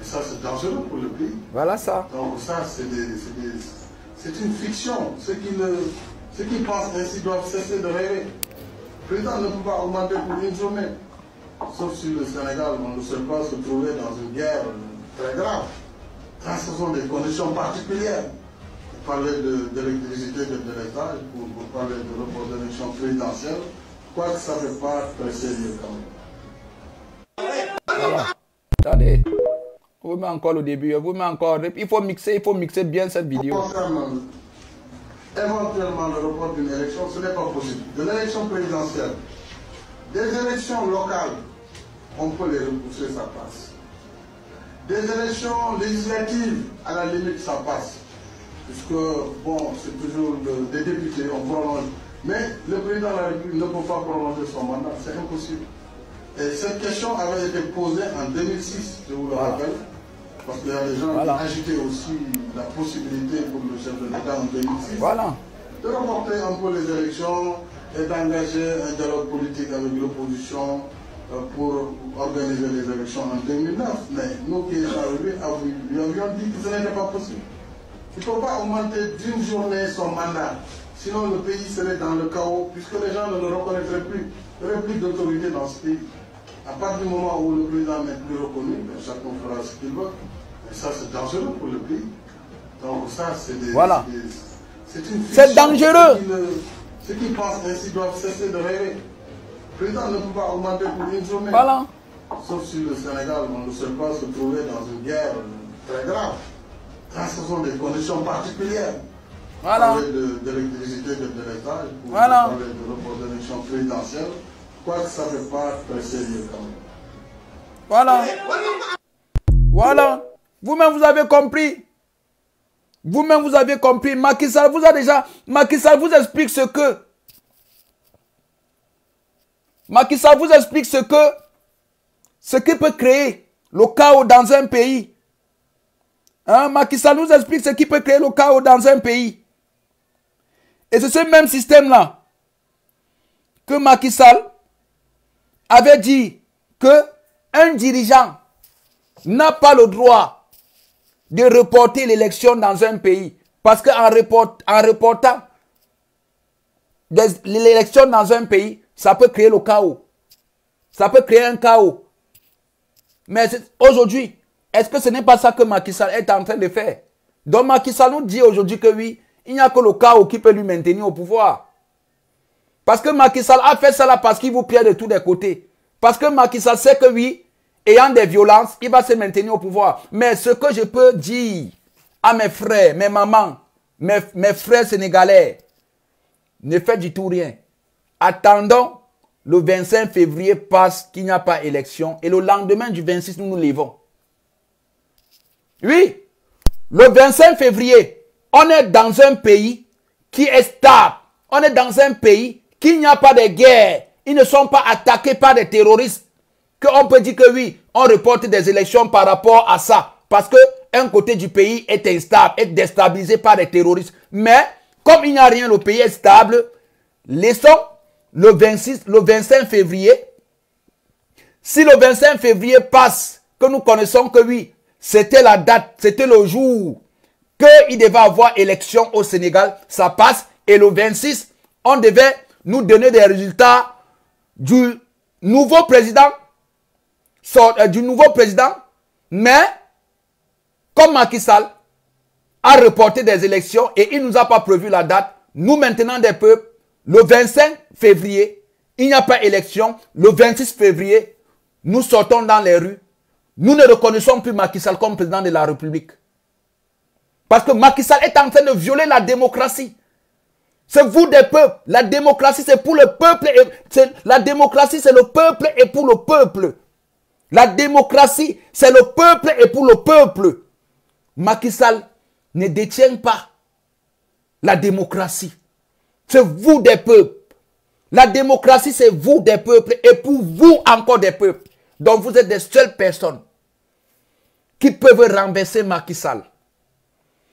Et ça, c'est dangereux pour le pays. Voilà ça. Donc ça, c'est une fiction. Ceux qui pensent ainsi doivent cesser de rêver. Le président ne peut pas augmenter pour une journée. Sauf si le Sénégal, on ne sait pas se trouver dans une guerre très grave. Ça, ce sont des conditions particulières. Parler de l'électricité de l'État, pour parler de report d'élection présidentielle, quoi que ça ne fait pas très sérieux quand même. Voilà. Attendez. Vous mettez encore le début. Vous mettez encore. Il faut mixer bien cette vidéo. Concernant éventuellement le report d'une élection, ce n'est pas possible. De l'élection présidentielle, Des élections locales, on peut les repousser, ça passe. Des élections législatives, à la limite, ça passe. Puisque, bon, c'est toujours des députés, on prolonge. Mais le président de la République ne peut pas prolonger son mandat, c'est impossible. Et cette question avait été posée en 2006, je vous le rappelle. Parce qu'il y a des gens qui agitaient aussi la possibilité pour le chef de l'État en 2006 de remporter un peu les élections et d'engager un dialogue politique avec l'opposition pour organiser les élections en 2009. Mais nous qui étions arrivés, lui avions dit que ce n'était pas possible. Il ne faut pas augmenter d'une journée son mandat. Sinon le pays serait dans le chaos puisque les gens ne le reconnaîtraient plus. Il n'y aurait plus d'autorité dans ce pays. À partir du moment où le président n'est plus reconnu, chacun fera ce qu'il veut. Et ça, c'est dangereux pour le pays. Donc ça, c'est des... C'est dangereux. Ceux qui pensent ainsi doivent cesser de rêver. Le président ne peut pas augmenter pour une journée. Sauf si le Sénégal, on ne sait pas se trouver dans une guerre très grave. Ce sont des conditions particulières. Parler d'électricité de l'État, pour parler de report d'élection présidentielle, quoi que ça ne fait pas très sérieux quand même. Voilà. Vous-même, vous avez compris. Vous-même, vous avez compris. Macky Sall vous a déjà... Macky Sall vous explique ce que... Macky Sall vous explique ce que... Ce qui peut créer le chaos dans un pays. Hein? Macky Sall nous explique ce qui peut créer le chaos dans un pays. Et c'est ce même système-là que Macky Sall avait dit que un dirigeant n'a pas le droit de reporter l'élection dans un pays. Parce qu'en reportant l'élection dans un pays, ça peut créer le chaos. Ça peut créer un chaos. Mais aujourd'hui, est-ce que ce n'est pas ça que Macky Sall est en train de faire? Donc Macky Sall nous dit aujourd'hui que oui, il n'y a que le chaos qui peut lui maintenir au pouvoir. Parce que Macky Sall a fait ça là parce qu'il vous piège de tous les côtés. Parce que Macky Sall sait que oui, ayant des violences, il va se maintenir au pouvoir. Mais ce que je peux dire à mes frères, mes mamans, mes frères sénégalais, ne faites du tout rien. Attendons le 25 février passe qu'il n'y a pas élection. Et le lendemain du 26, nous nous levons. Oui, le 25 février, on est dans un pays qui est stable. On est dans un pays qui n'y a pas de guerre. Ils ne sont pas attaqués par des terroristes. Qu'on peut dire que oui, on reporte des élections par rapport à ça. Parce que un côté du pays est instable, est déstabilisé par des terroristes. Mais, comme il n'y a rien, le pays est stable. Laissons le 25 février. Si le 25 février passe, que nous connaissons que oui, c'était la date, c'était le jour qu'il devait avoir élection au Sénégal, ça passe. Et le 26, on devait nous donner des résultats du nouveau président. Mais, comme Macky Sall a reporté des élections et il ne nous a pas prévu la date, nous maintenant des peuples, le 25 février, il n'y a pas élection. Le 26 février, nous sortons dans les rues. Nous ne reconnaissons plus Macky Sall comme président de la République. Parce que Macky Sall est en train de violer la démocratie. C'est vous des peuples. La démocratie, c'est pour le peuple. La démocratie, c'est le peuple et pour le peuple. La démocratie, c'est le peuple et pour le peuple. Macky Sall ne détient pas la démocratie. C'est vous des peuples. La démocratie, c'est vous des peuples et pour vous encore des peuples. Donc vous êtes des seules personnes qui peuvent renverser Macky Sall.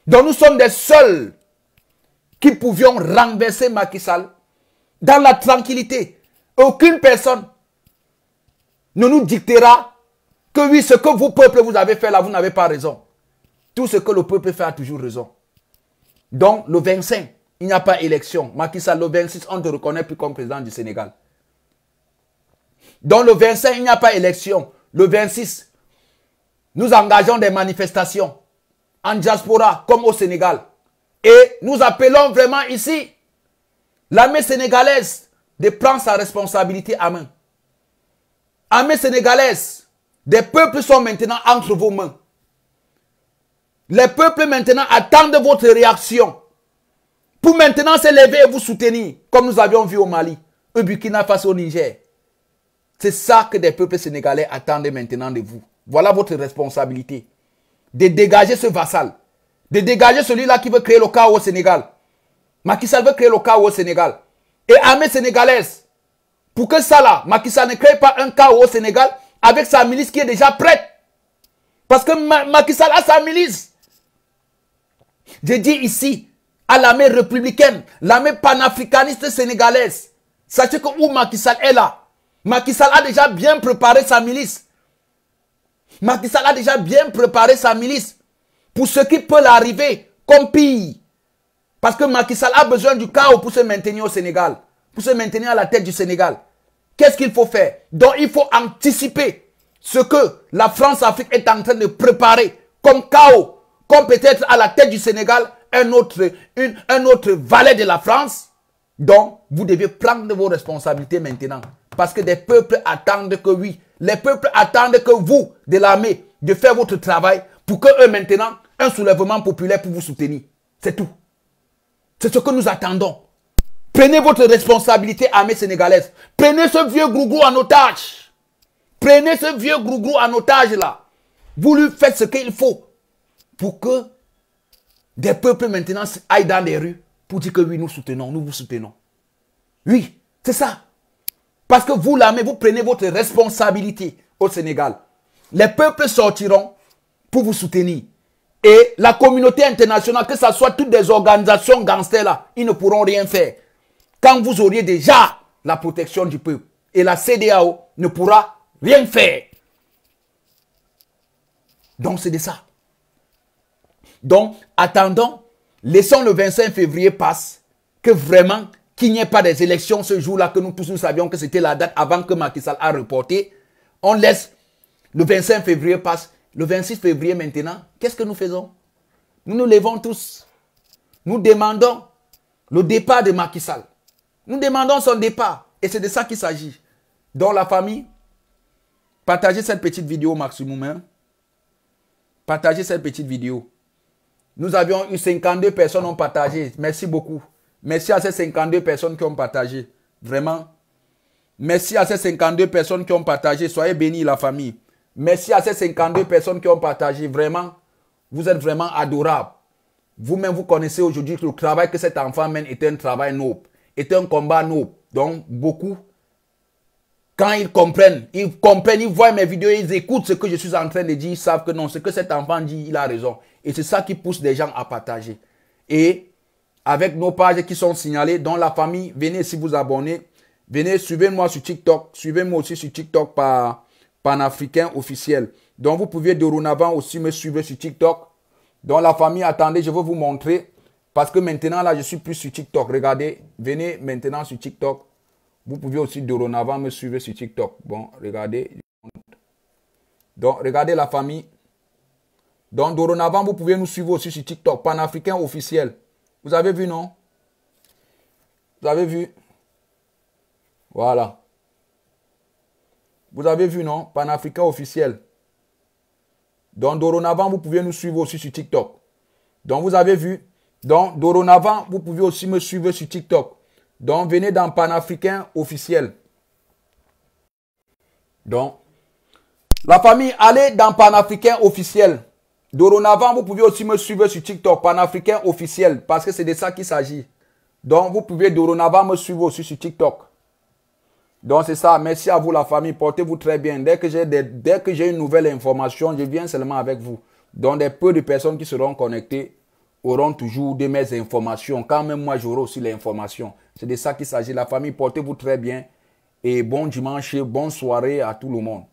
Donc nous sommes des seuls qui pouvions renverser Macky Sall dans la tranquillité. Aucune personne ne nous dictera que oui, ce que vous, peuple, vous avez fait là, vous n'avez pas raison. Tout ce que le peuple fait a toujours raison. Donc le 25, il n'y a pas élection. Macky Sall, le 26, on ne te reconnaît plus comme président du Sénégal. Donc le 25, il n'y a pas élection. Le 26, nous engageons des manifestations en diaspora comme au Sénégal. Et nous appelons vraiment ici l'armée sénégalaise de prendre sa responsabilité à main. Armée sénégalaise, des peuples sont maintenant entre vos mains. Les peuples maintenant attendent votre réaction pour maintenant se lever et vous soutenir, comme nous avions vu au Mali, au Burkina Faso, au Niger. C'est ça que des peuples sénégalais attendent maintenant de vous. Voilà votre responsabilité. De dégager ce vassal. De dégager celui-là qui veut créer le chaos au Sénégal. Macky Sall veut créer le chaos au Sénégal. Et armée sénégalaise. Pour que ça là, Macky Sall ne crée pas un chaos au Sénégal avec sa milice qui est déjà prête. Parce que Macky Sall a sa milice. Je dis ici, à l'armée républicaine, l'armée panafricaniste sénégalaise. Sachez que où Macky Sall est là. Macky Sall a déjà bien préparé sa milice. Macky Sall a déjà bien préparé sa milice pour ce qui peut l'arriver comme pire. Parce que Macky Sall a besoin du chaos pour se maintenir au Sénégal, pour se maintenir à la tête du Sénégal. Qu'est-ce qu'il faut faire? Donc il faut anticiper ce que la France-Afrique est en train de préparer comme chaos, comme peut-être à la tête du Sénégal, un autre valet de la France. Donc vous devez prendre vos responsabilités maintenant. Parce que des peuples attendent que oui, les peuples attendent que vous, de l'armée, de faire votre travail pour que eux maintenant, un soulèvement populaire pour vous soutenir. C'est tout. C'est ce que nous attendons. Prenez votre responsabilité, armée sénégalaise. Prenez ce vieux grougrou en otage. Prenez ce vieux grougrou en otage là. Vous lui faites ce qu'il faut pour que des peuples maintenant aillent dans les rues pour dire que oui, nous soutenons, nous vous soutenons. Oui, c'est ça. Parce que vous, l'armée, vous prenez votre responsabilité au Sénégal. Les peuples sortiront pour vous soutenir. Et la communauté internationale, que ce soit toutes des organisations gangsters là, ils ne pourront rien faire. Quand vous auriez déjà la protection du peuple. Et la CEDEAO ne pourra rien faire. Donc c'est de ça. Donc attendons, laissons le 25 février passe, que vraiment, qu'il n'y ait pas des élections ce jour-là, que nous tous nous savions que c'était la date avant que Macky Sall a reporté. On laisse le 25 février passe. Le 26 février maintenant, qu'est-ce que nous faisons? Nous nous levons tous. Nous demandons le départ de Macky Sall. Nous demandons son départ. Et c'est de ça qu'il s'agit. Donc la famille, partagez cette petite vidéo au maximum. Hein? Partagez cette petite vidéo. Nous avions eu 52 personnes qui ont partagé. Merci beaucoup. Merci à ces 52 personnes qui ont partagé. Vraiment. Merci à ces 52 personnes qui ont partagé. Soyez bénis la famille. Merci à ces 52 personnes qui ont partagé. Vraiment, vous êtes vraiment adorables. Vous-même, vous connaissez aujourd'hui que le travail que cet enfant mène est un travail noble. Est un combat noble. Donc, beaucoup, quand ils comprennent, ils voient mes vidéos, ils écoutent ce que je suis en train de dire, ils savent que non, ce que cet enfant dit, il a raison. Et c'est ça qui pousse les gens à partager. Et avec nos pages qui sont signalées, dans la famille, venez si vous abonnez. Venez, suivez-moi sur TikTok. Suivez-moi aussi sur TikTok par Panafricain officiel. Donc vous pouvez dorénavant aussi me suivre sur TikTok. Donc la famille, attendez, je vais vous montrer. Parce que maintenant, là, je suis plus sur TikTok. Regardez, venez maintenant sur TikTok. Vous pouvez aussi dorénavant me suivre sur TikTok. Bon, regardez. Donc, regardez la famille. Donc, dorénavant, vous pouvez nous suivre aussi sur TikTok. Panafricain officiel. Vous avez vu, non? Vous avez vu? Voilà. Vous avez vu, non? Panafricain officiel. Donc, dorénavant, vous pouvez nous suivre aussi sur TikTok. Donc, vous avez vu. Donc, dorénavant, vous pouvez aussi me suivre sur TikTok. Donc, venez dans Panafricain officiel. Donc, la famille, allez dans Panafricain officiel. Dorénavant, vous pouvez aussi me suivre sur TikTok, Panafricain officiel, parce que c'est de ça qu'il s'agit. Donc, vous pouvez dorénavant me suivre aussi sur TikTok. Donc, c'est ça. Merci à vous, la famille. Portez-vous très bien. Dès que j'ai une nouvelle information, je viens seulement avec vous. Donc, des peu de personnes qui seront connectées auront toujours de mes informations. Quand même, moi, j'aurai aussi l'information. C'est de ça qu'il s'agit. La famille, portez-vous très bien. Et bon dimanche, bonne soirée à tout le monde.